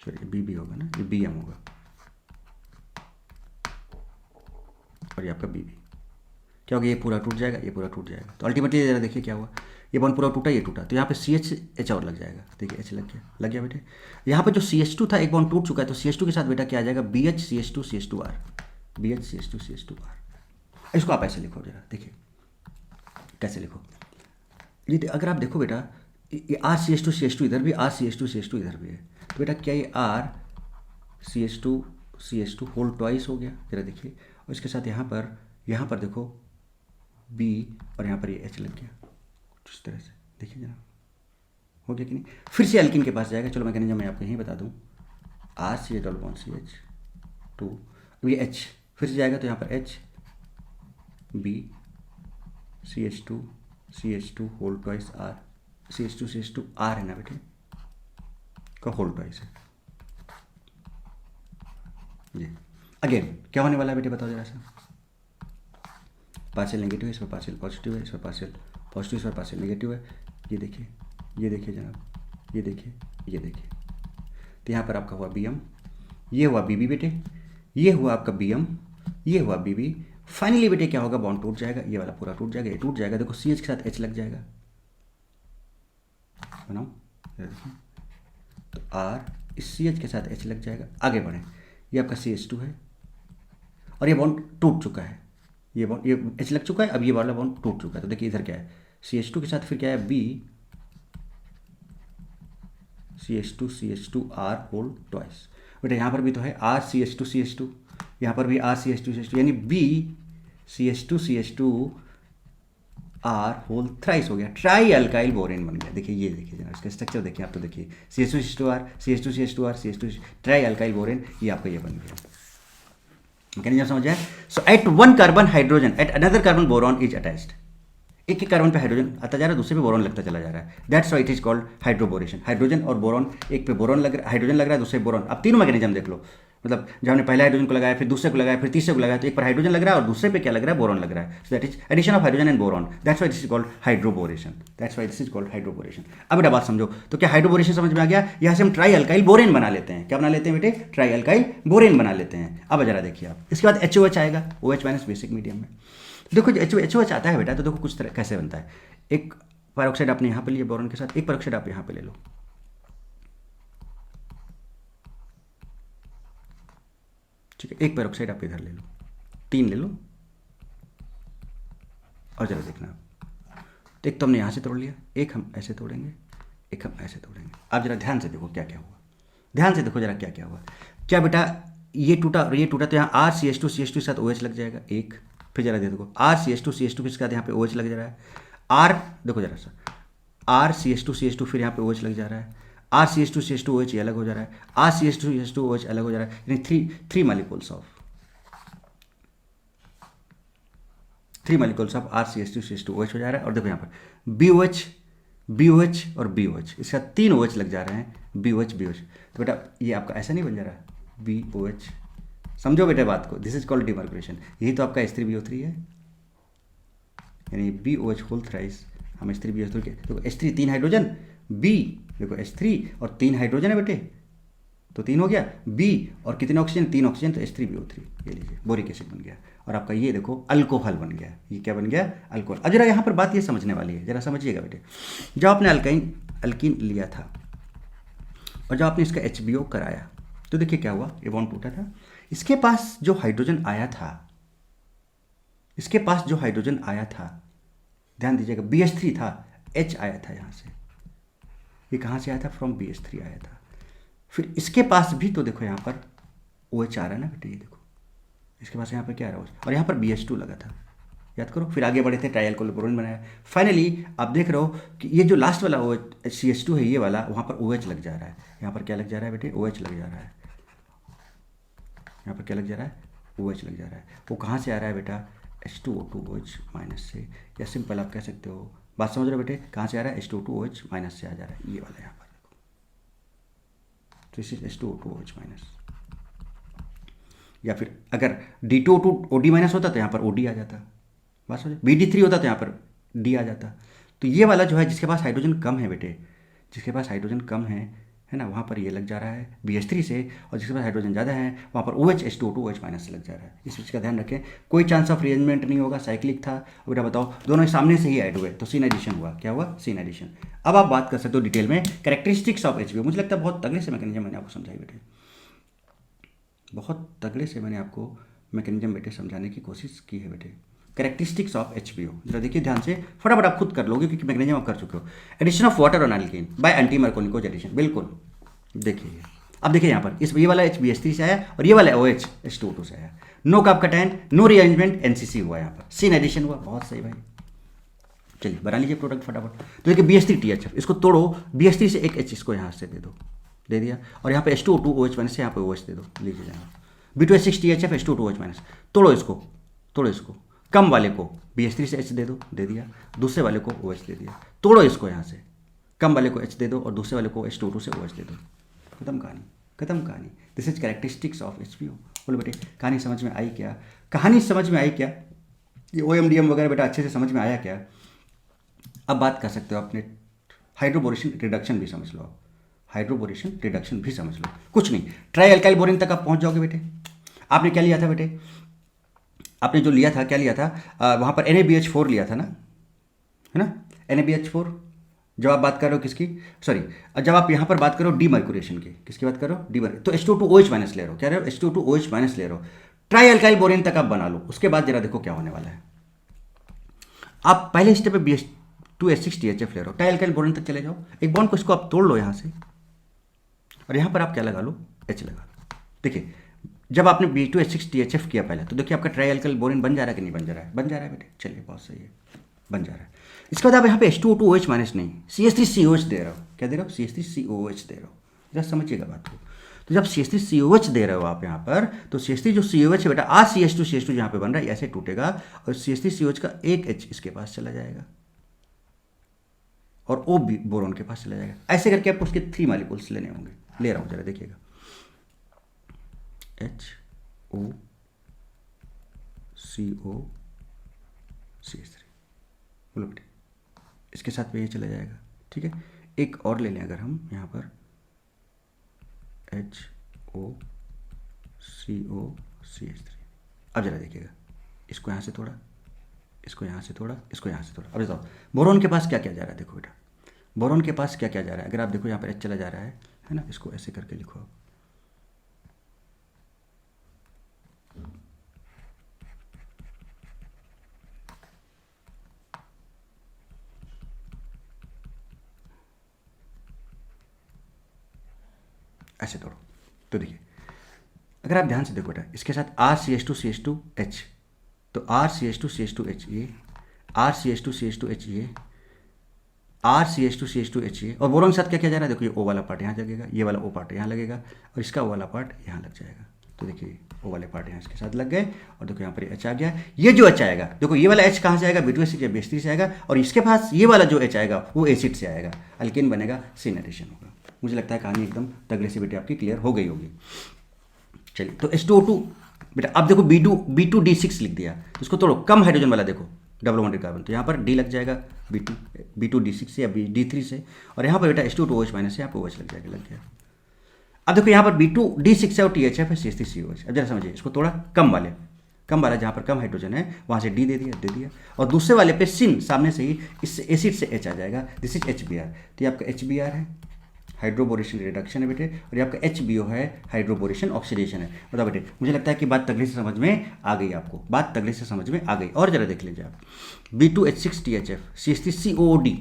sorry BB होगा ना, ये BM होगा और ये आपका BB। क्या होगा? ये पूरा टूट जाएगा, ये पूरा टूट जाएगा, तो अल्टीमेटली जरा देखिए क्या हुआ, ये बॉन्ड पूरा टूटा, ये टूटा, तो यहाँ पे CH और लग जाएगा, देखिए H लग गया बेटे। यहाँ पे जो CH2 था एक बॉन्ड टूट चुका है, तो CH2 के साथ बेटा क्या आ जाएगा? BH CH2 CH2R। इसको आप ऐसे लिखो जरा, देखिए कैसे लिखो। ये अगर आप देखो बेटा, ये RCH2 इधर भी, RCH2 इधर भी है, तो बेटा क्या ये RCH2 होल ट्वाइस हो गया? जरा देखिए, और इसके साथ यहाँ पर देखो B और यहाँ पर ये H लग गया कुछ इस तरह से, देखिए जरा हो गया कि नहीं। फिर से अल्किन के पास जाएगा, चलो मैकेनिज्म मैं आपको यहीं बता दूँ, RCH 2, अब ये H फिर से जाएगा तो यहाँ पर H B CH2 whole twice R, CH2 R है ना बेटे, का होल ट्वाइस है जी। अगेन क्या होने वाला है बेटे बताओ जरा सा, पार्शियल नेगेटिव है, इस पर पार्शियल पॉजिटिव है, इस पर पार्शियल पॉजिटिव, इस पर पार्शियल नेगेटिव है। ये देखिए जनाब, ये देखिए तो यहाँ पर आपका हुआ BM, ये हुआ BB बेटे, ये हुआ आपका BM, ये हुआ BB। फाइनली बेटे क्या होगा, बॉन्ड टूट जाएगा, ये वाला पूरा टूट जाएगा, ये टूट जाएगा, देखो CH के साथ H लग जाएगा, बनाओ तो R इस CH के साथ H लग जाएगा। आगे बढ़े, ये आपका CH2 है और ये बॉन्ड टूट चुका है, ये बॉन्ड, ये H लग चुका है, अब ये वाला बॉन्ड टूट चुका है। तो देखिए इधर क्या है, CH2 के साथ फिर क्या है, B CH2 R whole twice. बेटा यहाँ पर भी तो है R CH2, यहाँ पर भी R CH2, यानी B CH2 R whole thrice हो गया, ट्राई अल्काइल बोरेन बन गया। देखिए ये देखिए जरा इसका स्ट्रक्चर देखिए आप, तो देखिए CH2 ट्राई अल्काइल बोरेन, ये आपका ये बन गया। मैकेनिज्म समझ आया। So at one carbon hydrogen at another carbon boron is attached, एक एक कार्बन पे हाइड्रोजन आता जा रहा है, दूसरे पे बोरॉन लगता चला जा रहा है, that's why it is called hydroboration. Hydrogen और बोरॉन, एक पे बोरॉन लग रहा, हाइड्रोजन लग रहा है, दूसरे बोरॉन। अब तीनों मैकेनिज्म देख लो, मतलब जब हमने पहले हाइड्रोजन को लगाया, फिर दूसरे को लगाया, फिर तीसरे को लगाया, तो एक पर हाइड्रोजन लग रहा है और दूसरे पे क्या लग रहा है, बोरॉन लग रहा है। So that is addition of hydrogen and boron, that's why this is called hydroboration, अब बेटा बात समझो, तो क्या हाइड्रोबोरेशन समझ में आ गया। यहाँ से हम ट्राई अल्काइल बोरेन बना लेते हैं, क्या बना लेते हैं बेटे, ट्राई अल्काइल बोरेन बना लेते हैं। अब जरा देखिए आप, इसके बाद HOH आएगा, OH माइनस बेसिक मीडियम में। देखो HOH आता है बेटा, तो देखो कुछ तरह कैसे बनता है, एक पेरोक्साइड आपने यहाँ पे लिया बोरॉन के साथ, एक पेरोक्साइड आप यहाँ पे ले लो, ठीक है, एक पेरोक्साइड आप इधर ले लो, 3 ले लो, और जरा देखना, तो एक तो हमने यहाँ से तोड़ लिया, एक हम ऐसे तोड़ेंगे, एक हम ऐसे तोड़ेंगे। आप जरा ध्यान से देखो क्या क्या हुआ, ध्यान से देखो जरा क्या क्या हुआ। क्या बेटा ये टूटा और ये टूटा, तो यहाँ R CH2 के साथ OH लग जाएगा एक, फिर जरा देखो R CH2 के साथ यहाँ पे OH लग जा रहा है, R देखो जरा सा, R CH2 फिर यहाँ पे OH लग जा रहा है, R CH2 OH ये अलग हो जा रहा है, R CH2 OH अलग हो जा रहा है, यानी three molecules of R CH2 OH हो जा रहा है। और देखो यहाँ पर BOH और BOH, इसका 3 OH लग जा रहे हैं, BOH। तो बेटा ये आपका ऐसा नहीं बन जा रहा है, BOH, समझो बेटा बात को, दिस इज कॉल्ड डिमर्कुलेशन। यही तो आपका H3BO3 है, यानी BOH होल थ्राइस, हम H3BO3 के, देखो H3 3 हाइड्रोजन, B देखो H3 और 3 हाइड्रोजन है बेटे, तो 3 हो गया, B और कितने ऑक्सीजन, 3 ऑक्सीजन, तो H3BO3, ये लीजिए बोरिक एसिड बन गया। और आपका ये देखो अल्कोहल बन गया, ये क्या बन गया, अल्कोहल। अब जरा यहाँ पर बात ये समझने वाली है, जरा समझिएगा बेटे, जब आपने अल्कीन लिया था और जब आपने इसका HBO कराया, तो देखिए क्या हुआ, ये बॉन्ड टूटा था, इसके पास जो हाइड्रोजन आया था, ध्यान दीजिएगा, BH3 था, H आया था यहाँ से, ये कहाँ से आया था, फ्रॉम BH3 आया था। फिर इसके पास भी तो देखो यहाँ पर OH आ रहा है ना बेटे, ये देखो इसके पास यहाँ पर क्या आ रहा है, और यहाँ पर BH2 लगा था, याद करो। फिर आगे बढ़े थे, ट्राई अल्कोहल बोरोन बनाया। फाइनली आप देख रहे हो कि ये जो लास्ट वाला CH2 है, ये वाला, वहाँ पर OH लग जा रहा है, यहाँ पर क्या लग जा रहा है बेटे, OH लग जा रहा है, यहाँ पर क्या लग जा रहा है, OH लग जा रहा है। वो कहाँ से आ रहा है बेटा, H2O2OH माइनस से, या सिंपल आप कह सकते हो, बात समझ रहे हो बेटे, कहाँ से आ रहा है, H2O2OH माइनस से आ जा रहा है, ये वाला यहाँ पर देखो, तो इस H2O2OH माइनस, या फिर अगर D2O2OD माइनस होता तो यहाँ पर OD आ जाता, बात समझ, BD3 होता तो यहाँ पर D आ जाता। तो ये वाला जो है, जिसके पास हाइड्रोजन कम है बेटे, जिसके पास हाइड्रोजन कम है ना, वहाँ पर ये लग जा रहा है BH3 से, और जिसके पास हाइड्रोजन ज़्यादा है वहाँ पर OH H2O2OH माइनस से लग जा रहा है। इस चीज़ का ध्यान रखें, कोई चांस ऑफ रीअरेंजमेंट नहीं होगा, साइक्लिक था। और बेटा बताओ, दोनों सामने से ही ऐड हुए, तो सीन एडिशन हुआ, क्या हुआ, सीन एडिशन। अब आप बात कर सकते हो डिटेल में कैरेक्टरिस्टिक्स ऑफ HBO। मुझे लगता है बहुत तगड़े से मैकेनिज्म मैंने आपको समझाई बेटे, बहुत तगड़े से मैंने आपको मैकेनिज्म बेटे समझाने की कोशिश की है बेटे। कैरेक्टरिस्टिक्स ऑफ HBO जरा देखिए ध्यान से, फटाफट आप खुद कर लोगे क्योंकि मैकेनिज्म आप कर चुके हो। Addition of water on alkene by anti Markovnikov's addition, बिल्कुल देखिए। अब देखिए यहाँ पर ये वाला HBH3 से आया और ये वाला OH H2O2 से आया, no carbocation, no rearrangement, NCC हुआ, यहाँ पर सीन एडिशन हुआ, बहुत सही भाई। चलिए बना लीजिए प्रोडक्ट फटाफट। तो देखिए BH3TH, इसको तोड़ो, BH3 से एक H इसको यहाँ से दे दो, दे दिया, और यहाँ पे H2O2OH माइनस से यहाँ पे OH दे दो, लीजिए यहाँ B2H6THF H2O2OH माइनस, तोड़ो इसको, तोड़ो इसको, कम वाले को BH3 से H दे दो, दे दिया, दूसरे वाले को OH दे दिया, तोड़ो इसको यहाँ से, कम वाले को H दे दो और दूसरे वाले को H2O2 से OH दे दो, खत्म कहानी, खत्म कहानी। This is characteristics of HBO। बोलो बेटे कहानी समझ में आई क्या? कहानी समझ में आई क्या? ये OMDM वगैरह बेटा अच्छे से समझ में आया क्या? अब बात कर सकते हो अपने हाइड्रोबोरेशन रिडक्शन भी समझ लो, आप हाइड्रोबोरेशन रिडक्शन भी समझ लो। कुछ नहीं, ट्राई अल्काइल बोरिन तक आप पहुंच जाओगे बेटे। आपने क्या लिया था बेटे? आपने जो लिया था, क्या लिया था? वहाँ पर NaBH4 लिया था ना, है ना, NaBH4। जब आप बात कर रहे हो किसकी, सॉरी, जब आप यहाँ पर बात करो डीमर्क्यूरेशन की, किसकी बात करो? तो H2O2OH माइनस ले रहे हो, क्या रहे हो? H2O2OH माइनस ले रहे हो। ट्राई अल्काइल बोरिन तक आप बना लो, उसके बाद जरा देखो क्या होने वाला है। आप पहले स्टेप पे BH2H6THF ले रहे हो, ट्राई अल्काइल बोरिन तक चले जाओ, एक बॉन्ड को इसको आप तोड़ लो यहाँ से, और यहाँ पर आप क्या लगा लो? H लगा लो। देखिए जब आपने B2H6THF किया पहले, तो देखिए आपका ट्राई अल्काइल बोरिन बन जा रहा है कि नहीं बन जा रहा है? बन जा रहा है बेटे, चलिए बहुत सही है, बन जा रहा है। इसके बाद आप यहाँ पे H2O2OH माइनस नहीं, CH3COH दे रहे हो। क्या दे रहे हो? CH3COH दे रहे हो। जरा समझिएगा बात को। तो जब CH3COH दे रहे हो आप यहाँ पर, तो CH3 जो COH है बेटा, CH2 जहाँ पे बन रहा है ऐसे टूटेगा, और CH3COH का एक H इसके पास चला जाएगा और O बोरोन के पास चला जाएगा। ऐसे करके आपको उसके 3 मॉलिक्यूल्स लेने होंगे। ले रहा हूँ जरा देखिएगा, HOCOCH3। बोलो बेटे, इसके साथ पे ये चला जाएगा, ठीक है। एक और ले लें अगर हम यहाँ पर HOCOCH3। अब जरा देखिएगा, इसको यहाँ से थोड़ा, इसको यहाँ से थोड़ा, इसको यहाँ से थोड़ा। अब बताओ बोरोन के पास क्या क्या जा रहा है? देखो बेटा, बोरोन के पास क्या क्या जा रहा है? अगर आप देखो यहाँ पर H चला जा रहा है ना, इसको ऐसे करके लिखो आप, ऐसे तोड़ो। तो देखिए अगर आप ध्यान से देखो बेटा, इसके साथ RCH2CH2H, तो RCH2CH2H ये, RCH2CH2H ये, RCH2CH2H ये, और बोरोन के साथ क्या क्या जा रहा है? देखो ये O वाला पार्ट यहाँ लगेगा, ये वाला O पार्ट यहाँ लगेगा, और इसका O वाला पार्ट यहाँ लग जाएगा। तो देखिए O वाले पार्ट यहाँ इसके साथ लग गए, और देखो यहाँ पर H आ गया। ये जो H आएगा, देखो ये वाला H कहाँ से आएगा? B2H6 या BH3 से आएगा, और इसके पास ये वाला जो H आएगा वो एसिड से आएगा, अल्केन बनेगा, सिन एडिशन होगा। मुझे लगता है कहानी एकदम तगड़े से बेटे आपकी क्लियर हो गई होगी। चलिए, तो H2O2 बेटा, अब देखो B2D6 लिख दिया, तो इसको तोड़ो, कम हाइड्रोजन वाला देखो, डबल बॉन्डेड कार्बन, तो यहाँ पर D लग जाएगा B2D6 से या D3 से, और यहाँ पर बेटा H2O2OH माइनस से यहाँ पर OH लग जाएगा, लग गया। अब देखो यहाँ पर B2D6 है और THF है CH3COH। अब जरा समझिए, इसको तोड़ा, कम वाला जहाँ पर कम हाइड्रोजन है वहाँ से D दे दिया, और दूसरे वाले पे सिन, सामने से ही इस एसिड से H आ जाएगा, दिस इज HBr। तो ये आपका HBr है, हाइड्रोबोरेशन रिडक्शन है बेटे, और ये आपका HBO है, हाइड्रोबोरेशन ऑक्सीडेशन है। बताओ बेटे, मुझे लगता है कि बात तगड़े से समझ में आ गई आपको, बात तगड़े से समझ में आ गई। और जरा देख लीजिए आप, B2H6THF CH3COOD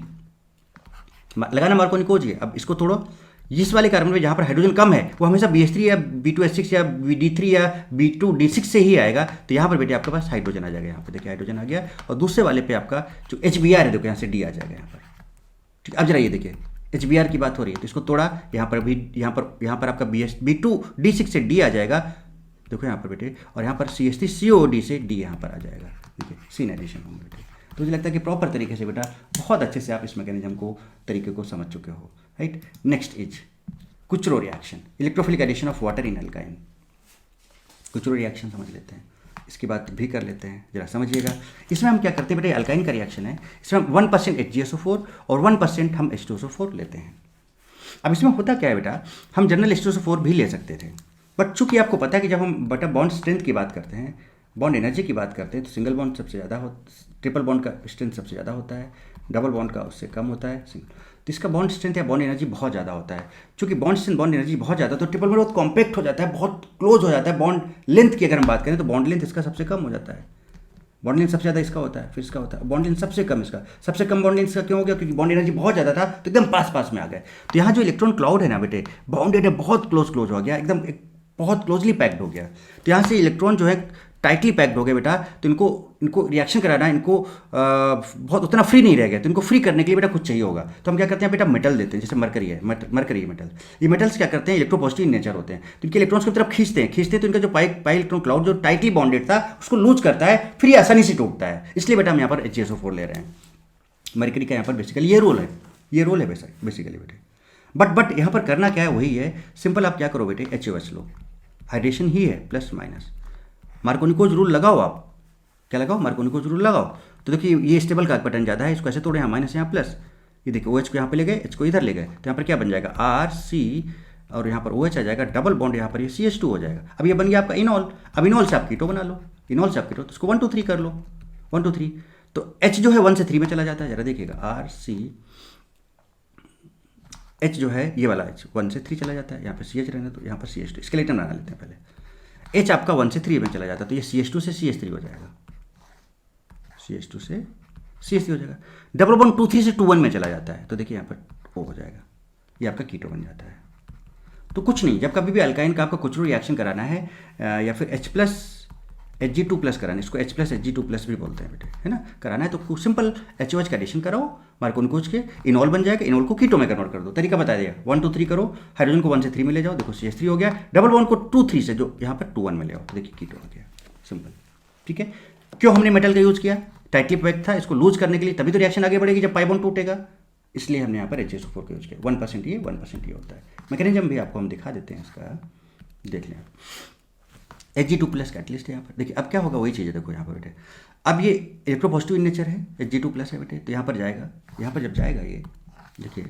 लगाना मार्कोनिकोज है। अब इसको तोड़ो, इस वाले कार्बन में जहाँ पर हाइड्रोजन कम है वो हमेशा BH3 या B2H6 या D3 या B2D6 से ही आएगा, तो यहाँ पर बेटे आपके पास हाइड्रोजन आ जाएगा, यहाँ पे देखिए हाइड्रोजन आ गया, और दूसरे वाले पे आपका जो HBr है देखो यहाँ से D आ जाएगा यहाँ पर, ठीक। अब जरा ये देखिए HBr की बात हो रही है, तो इसको तोड़ा, यहाँ पर भी यहाँ पर आपका B2D6 से D आ जाएगा, देखो यहाँ पर बेटे, और यहाँ पर CH3COOD से D यहाँ पर आ जाएगा, देखिए सिन एडिशन होंगे बेटे। तो मुझे लगता है कि प्रॉपर तरीके से बेटा बहुत अच्छे से आप इस मैकेनिज्म को, तरीके को समझ चुके हो, right. Next is Kucherov reaction, electrophilic addition of water in alkyne. Kucherov reaction समझ लेते हैं, इसकी बात भी कर लेते हैं, जरा समझिएगा। इसमें हम क्या करते हैं बेटा, अल्काइन का रिएक्शन है, इसमें हम 1% HgSO4 और 1% हम H2SO4 लेते हैं। अब इसमें होता क्या है बेटा, हम जनरल H2SO4 भी ले सकते थे, बट चूंकि आपको पता है कि जब हम बेटा बॉन्ड स्ट्रेंथ की बात करते हैं, बॉन्ड एनर्जी की बात करते हैं, तो सिंगल बॉन्ड सबसे ज़्यादा हो, ट्रिपल बॉन्ड का स्ट्रेंथ सबसे ज़्यादा होता है, डबल बॉन्ड का उससे कम होता है, तो इसका बॉन्ड स्ट्रेंथ या बॉन्ड एनर्जी बहुत ज़्यादा होता है। चूंकि बॉन्ड स्ट्रेंथ बॉन्ड एनर्जी बहुत ज़्यादा, तो ट्रिपल बॉन्ड बहुत कॉम्पैक्ट हो जाता है, बहुत क्लोज हो जाता है। बॉन्ड लेंथ की अगर हम बात करें तो बॉन्ड लेंथ इसका सबसे कम हो जाता है, बॉन्ड लेंथ सबसे ज़्यादा इसका होता है, फिर इसका होता है, बॉन्ड लेंथ सबसे कम इसका, सबसे कम बॉन्ड लेंथ इसका क्यों हो गया? क्योंकि बॉन्ड एनर्जी बहुत ज़्यादा था, तो एकदम पास में आ गए। तो यहाँ जो इलेक्ट्रॉन क्लाउड है ना बेटे, बाउंडेड है, बहुत क्लोज हो गया, एकदम बहुत क्लोजली पैक्ड हो गया, तो यहाँ से इलेक्ट्रॉन जो है टाइटली पैक्ड हो गए बेटा, तो इनको इनको रिएक्शन कराना, इनको बहुत उतना फ्री नहीं रह गया, तो इनको फ्री करने के लिए बेटा कुछ चाहिए होगा। तो हम क्या करते हैं बेटा, मेटल देते हैं, जैसे मरकरी है, मरकरी मेटल। ये मेटल्स क्या करते हैं, इलेक्ट्रोपॉजिटिव नेचर होते हैं, तो इनके इलेक्ट्रॉन्स की तरफ खींचते हैं, तो इनका जो पाई इलेक्ट्रॉन क्लाउड जो टाइटली बॉन्डेड था उसको लूज करता है, फिर ये आसानी से टूटता है। इसलिए बेटा हम यहाँ पर HgSO4 ले रहे हैं। मरकरी का यहाँ पर बेसिकली ये रोल है बेसिकली बेटे। बट यहाँ पर करना क्या है, वही है सिंपल। आप क्या करो बेटे, HOH लो, हाइड्रेशन ही है प्लस माइनस, मार्कोनिकोज रूल लगाओ। आप क्या लगाओ, मार्कोनिकोज रूल लगाओ। तो देखिए ये स्टेबल का बटन ज़्यादा है, इसको ऐसे तोड़े, यहाँ माइनस यहाँ प्लस, ये देखिए OH को यहाँ पे ले गए, H को इधर ले गए, तो यहाँ पर क्या बन जाएगा RC, और यहाँ पर OH आ जाएगा, डबल बॉन्ड यहाँ पर ये CH2 हो जाएगा। अब ये बन गया आपका इनॉल। अब इनॉल से आप कीटो बना लो, इनॉल से आप कीटो, तो इसको 1 2 3 कर लो, 1 2 3। तो H जो है 1 से 3 में चला जाता है, जरा देखिएगा RC, H जो है ये वाला H 1 से 3 चला जाता है, यहाँ पर CH रहना, तो यहाँ पर CH2 स्केलेटन बना लेते हैं पहले। H आपका 1 से 3 में चला जाता है, तो ये CH2 से CH3 हो जाएगा, CH2 से CH3 हो जाएगा। डबल बॉन्ड 2 3 से 2 1 में चला जाता है, तो देखिए यहाँ पर O हो जाएगा, ये आपका कीटो बन जाता है। तो कुछ नहीं, जब कभी भी अल्काइन का आपका कुछ रिएक्शन कराना है या फिर H प्लस Hg2 प्लस कराना है, इसको H प्लस Hg2 प्लस भी बोलते हैं बेटे, है ना, कराना है तो सिंपल HOH का एडिशन कराओ, मार्कोनिकोज के इनॉल बन जाएगा, इनॉल को कीटो में कन्वर्ट कर दो। तरीका बता दिया, 1 2 3 करो, हाइड्रोजन को 1 से 3 में ले जाओ, देखो CH3 हो गया, डबल बॉन्ड को 2 3 से जो यहाँ पर 2 1 में ले आओ, तो देखिए कीटो हो गया, सिंपल। ठीक है, क्यों हमने मेटल का यूज़ किया, टाइटली पैक्ड था, इसको लूज करने के लिए, तभी तो रिएक्शन आगे बढ़ेगी जब पाई बॉन्ड टूटेगा, इसलिए हमने यहाँ पर HgSO4 का यूज किया। 1% ये 1% ये होता है। मैकेनिज्म भी आपको हम दिखा देते हैं इसका, देख लें। Hg2 प्लस कैटलिस्ट है यहाँ पर, देखिए अब क्या होगा, वही चीज़ है, देखो यहाँ पर बेटे, अब ये इलेक्ट्रोपॉजिटिव इन नेचर है, Hg2 प्लस है बेटे, तो यहाँ पर जाएगा, यहाँ पर जब जाएगा ये देखिए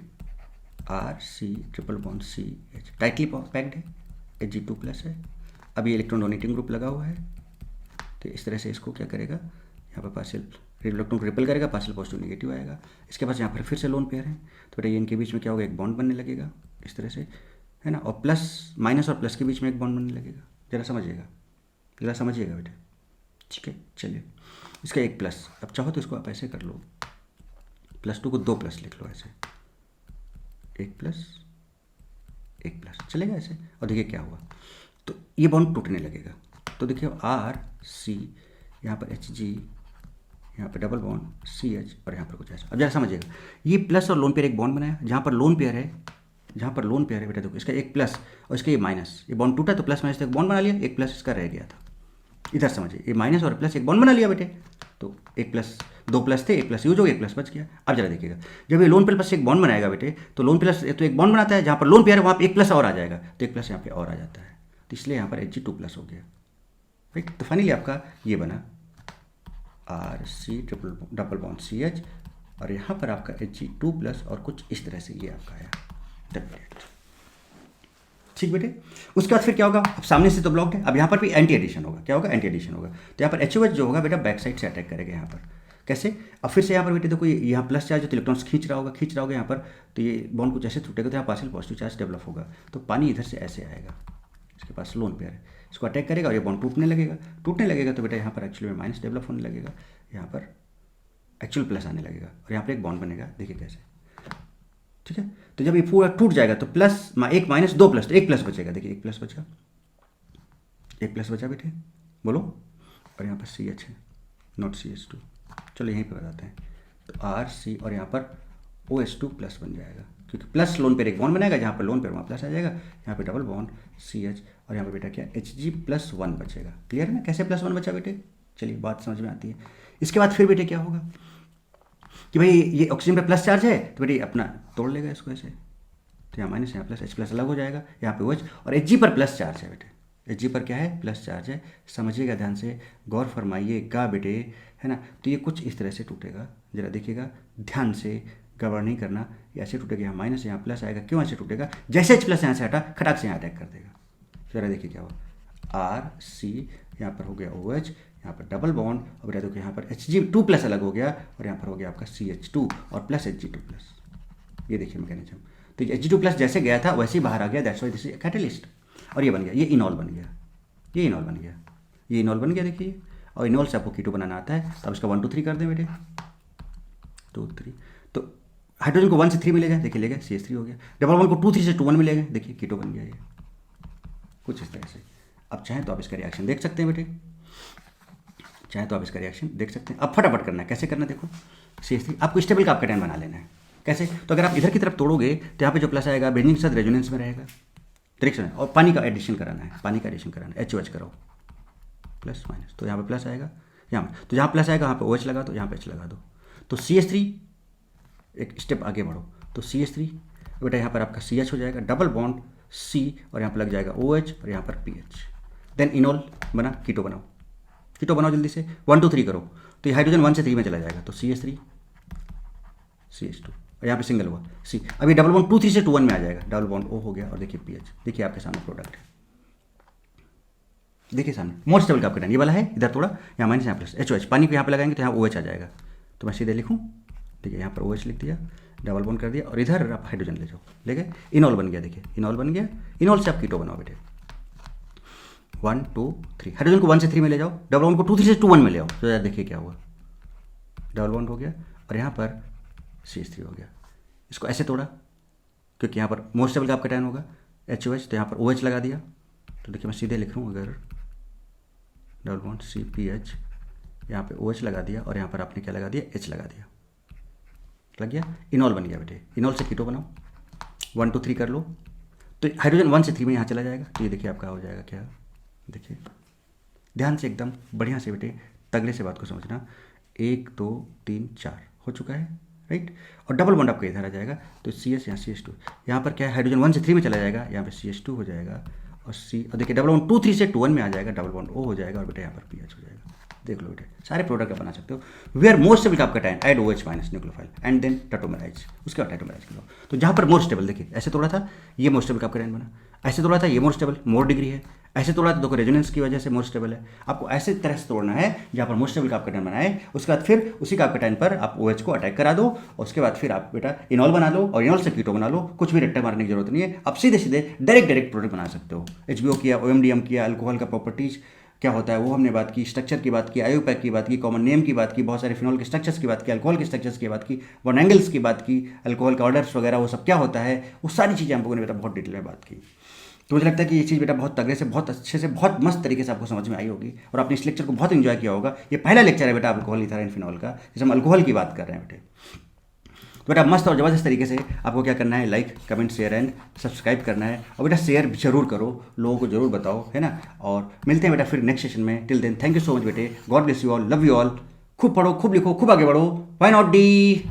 RC triple bond CH tightly packed है, Hg2 प्लस है। अब ये इलेक्ट्रॉन डोनेटिंग ग्रुप लगा हुआ है, तो इस तरह से इसको क्या करेगा, यहाँ पर पार्शियल इलेक्ट्रॉन को रिपेल करेगा, पार्शियल पॉजिटिव नेगेटिव आएगा। इसके पास यहाँ पर फिर से लोन पेयर है, तो बेटा ये इनके बीच में क्या होगा, एक बॉन्ड बनने लगेगा इस तरह से, है ना, और प्लस माइनस और प्लस के बीच में एक बॉन्ड बनने लगेगा, जरा समझिएगा बेटे। ठीक है, चलिए इसका एक प्लस, अब चाहो तो इसको आप ऐसे कर लो, +2 को 2 प्लस लिख लो ऐसे, एक प्लस चलेगा ऐसे, और देखिए क्या हुआ, तो ये बॉन्ड टूटने लगेगा। तो देखिए RC, यहाँ पर Hg, यहाँ पर डबल बॉन्ड CH, और यहाँ पर कुछ ऐसा। अब जरा समझिएगा, ये प्लस और लोन पेयर एक बॉन्ड बनाया, जहाँ पर लोन पेयर है बेटा, देखो इसका एक प्लस और इसका ये माइनस, ये बॉन्ड टूटा तो प्लस माइनस एक बॉन्ड बना लिया, एक प्लस इसका रह गया था। इधर समझिए, ये माइनस और प्लस एक बॉन्ड बना लिया बेटे, तो एक प्लस, 2 प्लस थे, एक प्लस यूज हो गया, एक प्लस बच गया। अब जरा देखिएगा, जब ये लोन पेयर प्लस एक बॉन्ड बनाएगा बेटे, तो लोन प्लस तो एक बॉन्ड बनाता है, जहाँ पर लोन पेयर है वहाँ पर एक प्लस और आ जाएगा, तो एक प्लस यहाँ पे और आ जाता है, तो इसलिए यहाँ पर Hg2 प्लस हो गया, राइट। तो फाइनली आपका ये बना RC डबल बॉन्ड CH, और यहाँ पर आपका Hg2 प्लस, और कुछ इस तरह से ये आपका आया डबलेट। ठीक बेटे, उसके बाद फिर क्या होगा, अब सामने से तो ब्लॉक है, अब यहाँ पर भी एंटी एडिशन होगा, क्या होगा, एंटी एडिशन होगा। तो यहाँ पर HOH जो होगा बेटा बैक साइड से अटैक करेगा, यहाँ पर कैसे, अब फिर से यहाँ पर बेटे देखो, यहाँ प्लस चार्ज, तो इलेक्ट्रॉन्स खींच रहा होगा यहाँ पर, तो ये बॉन्ड कुछ ऐसे टूटेगा, तो यहाँ पार्शियल पॉजिटिव चार्ज डेवलप होगा, तो पानी इधर से ऐसे आएगा, इसके पास लोन पेयर है, इसको अटैक करेगा और ये बॉन्ड टूटने लगेगा, तो बेटा यहाँ पर एक्चुअली में माइनस डेवलप होने लगेगा, यहाँ पर एक्चुअल प्लस आने लगेगा, और यहाँ पर एक बॉन्ड बनेगा, देखिए कैसे। ठीक है, तो जब ये पूरा टूट जाएगा तो प्लस एक माइनस 2 प्लस, तो एक प्लस बचेगा, देखिए एक प्लस बचा बेटे, बोलो, और यहाँ पर CH है, नॉट CH2, चलो यहीं पर बताते हैं, तो RC और यहाँ पर OH2 प्लस बन जाएगा, क्योंकि प्लस लोन पेयर एक बॉन्ड बनाएगा, जहाँ पर लोन पेयर वहाँ प्लस आ जाएगा, यहाँ पे डबल बॉन्ड CH, और यहाँ पर बेटा क्या Hg+1 बचेगा। क्लियर है ना, कैसे +1 बचा बेटे, चलिए बात समझ में आती है। इसके बाद फिर बेटे क्या होगा कि भाई ये ऑक्सीजन पे प्लस चार्ज है, तो बेटे अपना तोड़ लेगा इसको ऐसे, तो यहाँ माइनस, यहाँ प्लस, H प्लस अलग हो जाएगा, यहाँ पे OH, और Hg पर प्लस चार्ज है बेटे, Hg पर क्या है, प्लस चार्ज है, समझिएगा ध्यान से, गौर फरमाइएगा बेटे, है ना। तो ये कुछ इस तरह से टूटेगा, जरा देखिएगा ध्यान से, गड़बड़ नहीं करना, ये ऐसे टूटेगा, यहाँ माइनस यहाँ प्लस आएगा, क्यों ऐसे टूटेगा, जैसे H प्लस यहाँ से हटा, खटाक से यहाँ अटैक कर देगा। जरा देखिए क्या हुआ, RC यहाँ पर हो गया OH, यहाँ पर डबल बॉन्ड, और बेटा देखो यहाँ पर Hg2 प्लस अलग हो गया, और यहाँ पर हो गया आपका CH2 और प्लस Hg2 प्लस, ये देखिए मैकेनिज्म। तो Hg2 प्लस जैसे गया था वैसे ही बाहर आ गया, that's why this is catalyst, और ये बन गया, ये इनॉल बन गया, ये इनॉल बन गया देखिए, और इनॉल से आपको कीटो बनाना आता है, तो अब इसका 1 2 3 कर दें बेटे, 2 3, तो हाइड्रोजन को 1 से 3 में ले गए, देखिए ले गए, CH3 हो गया, डबल बॉन्ड को 2 3 से 2 1 में ले गए, देखिए कीटो बन गया, ये कुछ इस तरह से। अब चाहें तो आप इसका रिएक्शन देख सकते हैं बेटे, चाहे तो आप इसका रिएक्शन देख सकते हैं। अब फटाफट करना है, कैसे करना है देखो। CH3 आपको स्टेबल का आपका बना लेना है। कैसे? तो अगर आप इधर की तरफ तोड़ोगे तो यहाँ पे जो प्लस आएगा बेंजीन के साथ रेजोनेंस में रहेगा, डायरेक्शन है, और पानी का एडिशन कराना है, पानी का एडिशन कराना है, HOH कराओ प्लस माइनस, तो यहाँ पे प्लस आएगा, यहाँ तो जहाँ प्लस आएगा वहाँ पे OH लगा दो, यहाँ पे H लगा दो। तो CH3 एक स्टेप आगे बढ़ो, तो CH3 बेटा यहाँ पर आपका CH हो जाएगा, डबल बॉन्ड C और यहाँ पर लग जाएगा OH और यहाँ पर PH। देन इनोल बना, कीटो बनाओ, कीटो बनाओ जल्दी से, 1 2 3 करो, तो ये हाइड्रोजन 1 से 3 में चला जाएगा, तो CH3 CH2 और यहाँ पे सिंगल हुआ C। अभी डबल बॉन्ड 2 3 से 2 1 में आ जाएगा, डबल बॉन्ड O हो गया और देखिए PH, देखिए आपके सामने प्रोडक्ट है, देखिए सामने मोस्ट स्टेबल का आपका ये वाला है, इधर थोड़ा यहाँ माइनस यहाँ प्लस HOH, पानी को यहाँ पे लगाएंगे तो यहाँ OH आ जाएगा, तो मैं सीधे लिखूँ, ठीक है, यहाँ पर OH लिख दिया, डबल बॉन्ड कर दिया और इधर आप हाइड्रोजन ले जाओ, ले गए, इनॉल बन गया, देखिए इनॉल बन गया, इनॉल से आप कीटो बनाओ बेटे, 1 2 3, हाइड्रोजन को 1 से 3 में ले जाओ, डबल बॉन्ड को 2 3 से 2 1 में ले आओ, तो यार देखिए क्या हुआ, डबल बॉन्ड हो गया और यहाँ पर CH3 हो गया। इसको ऐसे तोड़ा क्योंकि यहाँ पर मोस्ट स्टेबल का आपका कैटायन होगा HOH, तो यहाँ पर OH लगा दिया, तो देखिए मैं सीधे लिख रहा हूँ, अगर डबल बॉन्ड CPH, यहाँ पे OH लगा दिया और यहाँ पर आपने क्या लगा दिया, H लगा दिया, लग गया, इनॉल बन गया बेटे, इनॉल से कीटो बनाओ, 1 2 3 कर लो, तो हाइड्रोजन 1 से 3 में यहाँ चला जाएगा, तो ये देखिए आपका हो जाएगा क्या, देखिए ध्यान से एकदम बढ़िया से बेटे, तगड़े से बात को समझना, 1 2 3 4 हो चुका है, राइट, और डबल बॉन्ड आपका इधर आ जाएगा, तो CS यहाँ CH2, यहाँ पर क्या है, हाइड्रोजन 1 से 3 में चला जाएगा, यहाँ पे CH2 हो जाएगा और C, और देखिए डबल बॉन्ड 2 3 से 2 1 में आ जाएगा, डबल बॉन्ड O हो जाएगा और बेटा यहाँ पर PH हो जाएगा, देख लो बेटे, सारे प्रोडक्ट आप बना सकते हो। वेयर मोस्ट स्टेबल का आपका time, add OH minus nucleophile and then tautomerise, उसके बाद टाटोमेराइज करो, तो जहाँ पर मोस्ट स्टेबल, देखिए ऐसे तोड़ा था, ये मोस्ट स्टेबल का आपका टाइम बना, ऐसे तोड़ा था, ये मोस्ट स्टेबल, मोर डिग्री है, ऐसे तोड़ा तो देखो रेजोनेंस की वजह से मोस्ट स्टेबल है, आपको ऐसे तरह से तोड़ना है जहाँ पर मोस्ट स्टेबल का आपका टाइम बनाए, उसके बाद फिर उसी का आपके टाइम पर आप OH को अटैक करा दो, और उसके बाद फिर आप बेटा इनॉल बना लो और इनॉल से कीटो बना लो, कुछ भी रट्टा मारने की जरूरत नहीं है, आप सीधे सीधे डायरेक्ट प्रोडक्ट बना सकते हो। HBO किया, OMDM किया, अल्कोहल का प्रॉपर्टीज क्या होता है वो हमने बात की, स्ट्रक्चर की बात की, IUPAC की बात की, कॉमन नेम की बात की, बहुत सारे फिनॉल के स्ट्रक्चर्स की बात की, अल्कोहल के स्ट्रक्चर्स की बात की, बॉन्ड एंगल्स की बात की, अल्कोहल के ऑर्डर्स वगैरह वो सब क्या होता है, वो सारी चीज़ें हम लोगों ने बेटा बहुत डिटेल में बात की। तो मुझे लगता है कि ये चीज़ बेटा बहुत तगड़े से, बहुत अच्छे से, बहुत मस्त तरीके से आपको समझ में आई होगी और आपने इस लेक्चर को बहुत इन्जॉय किया होगा। ये पहला लेक्चर है बेटा अल्कोहल इथाइल फिनॉल का, जिसे हम अल्कोहल की बात कर रहे हैं बेटे। तो बेटा मस्त और ज़बरदस्त तरीके से आपको क्या करना है, like comment share and subscribe करना है, और बेटा शेयर जरूर करो, लोगों को जरूर बताओ, है ना। और मिलते हैं बेटा फिर नेक्स्ट सेशन में, till then thank you so much बेटे, God bless you all, love you all, खूब पढ़ो, खूब लिखो, खूब आगे बढ़ो, व्हाई नॉट डी।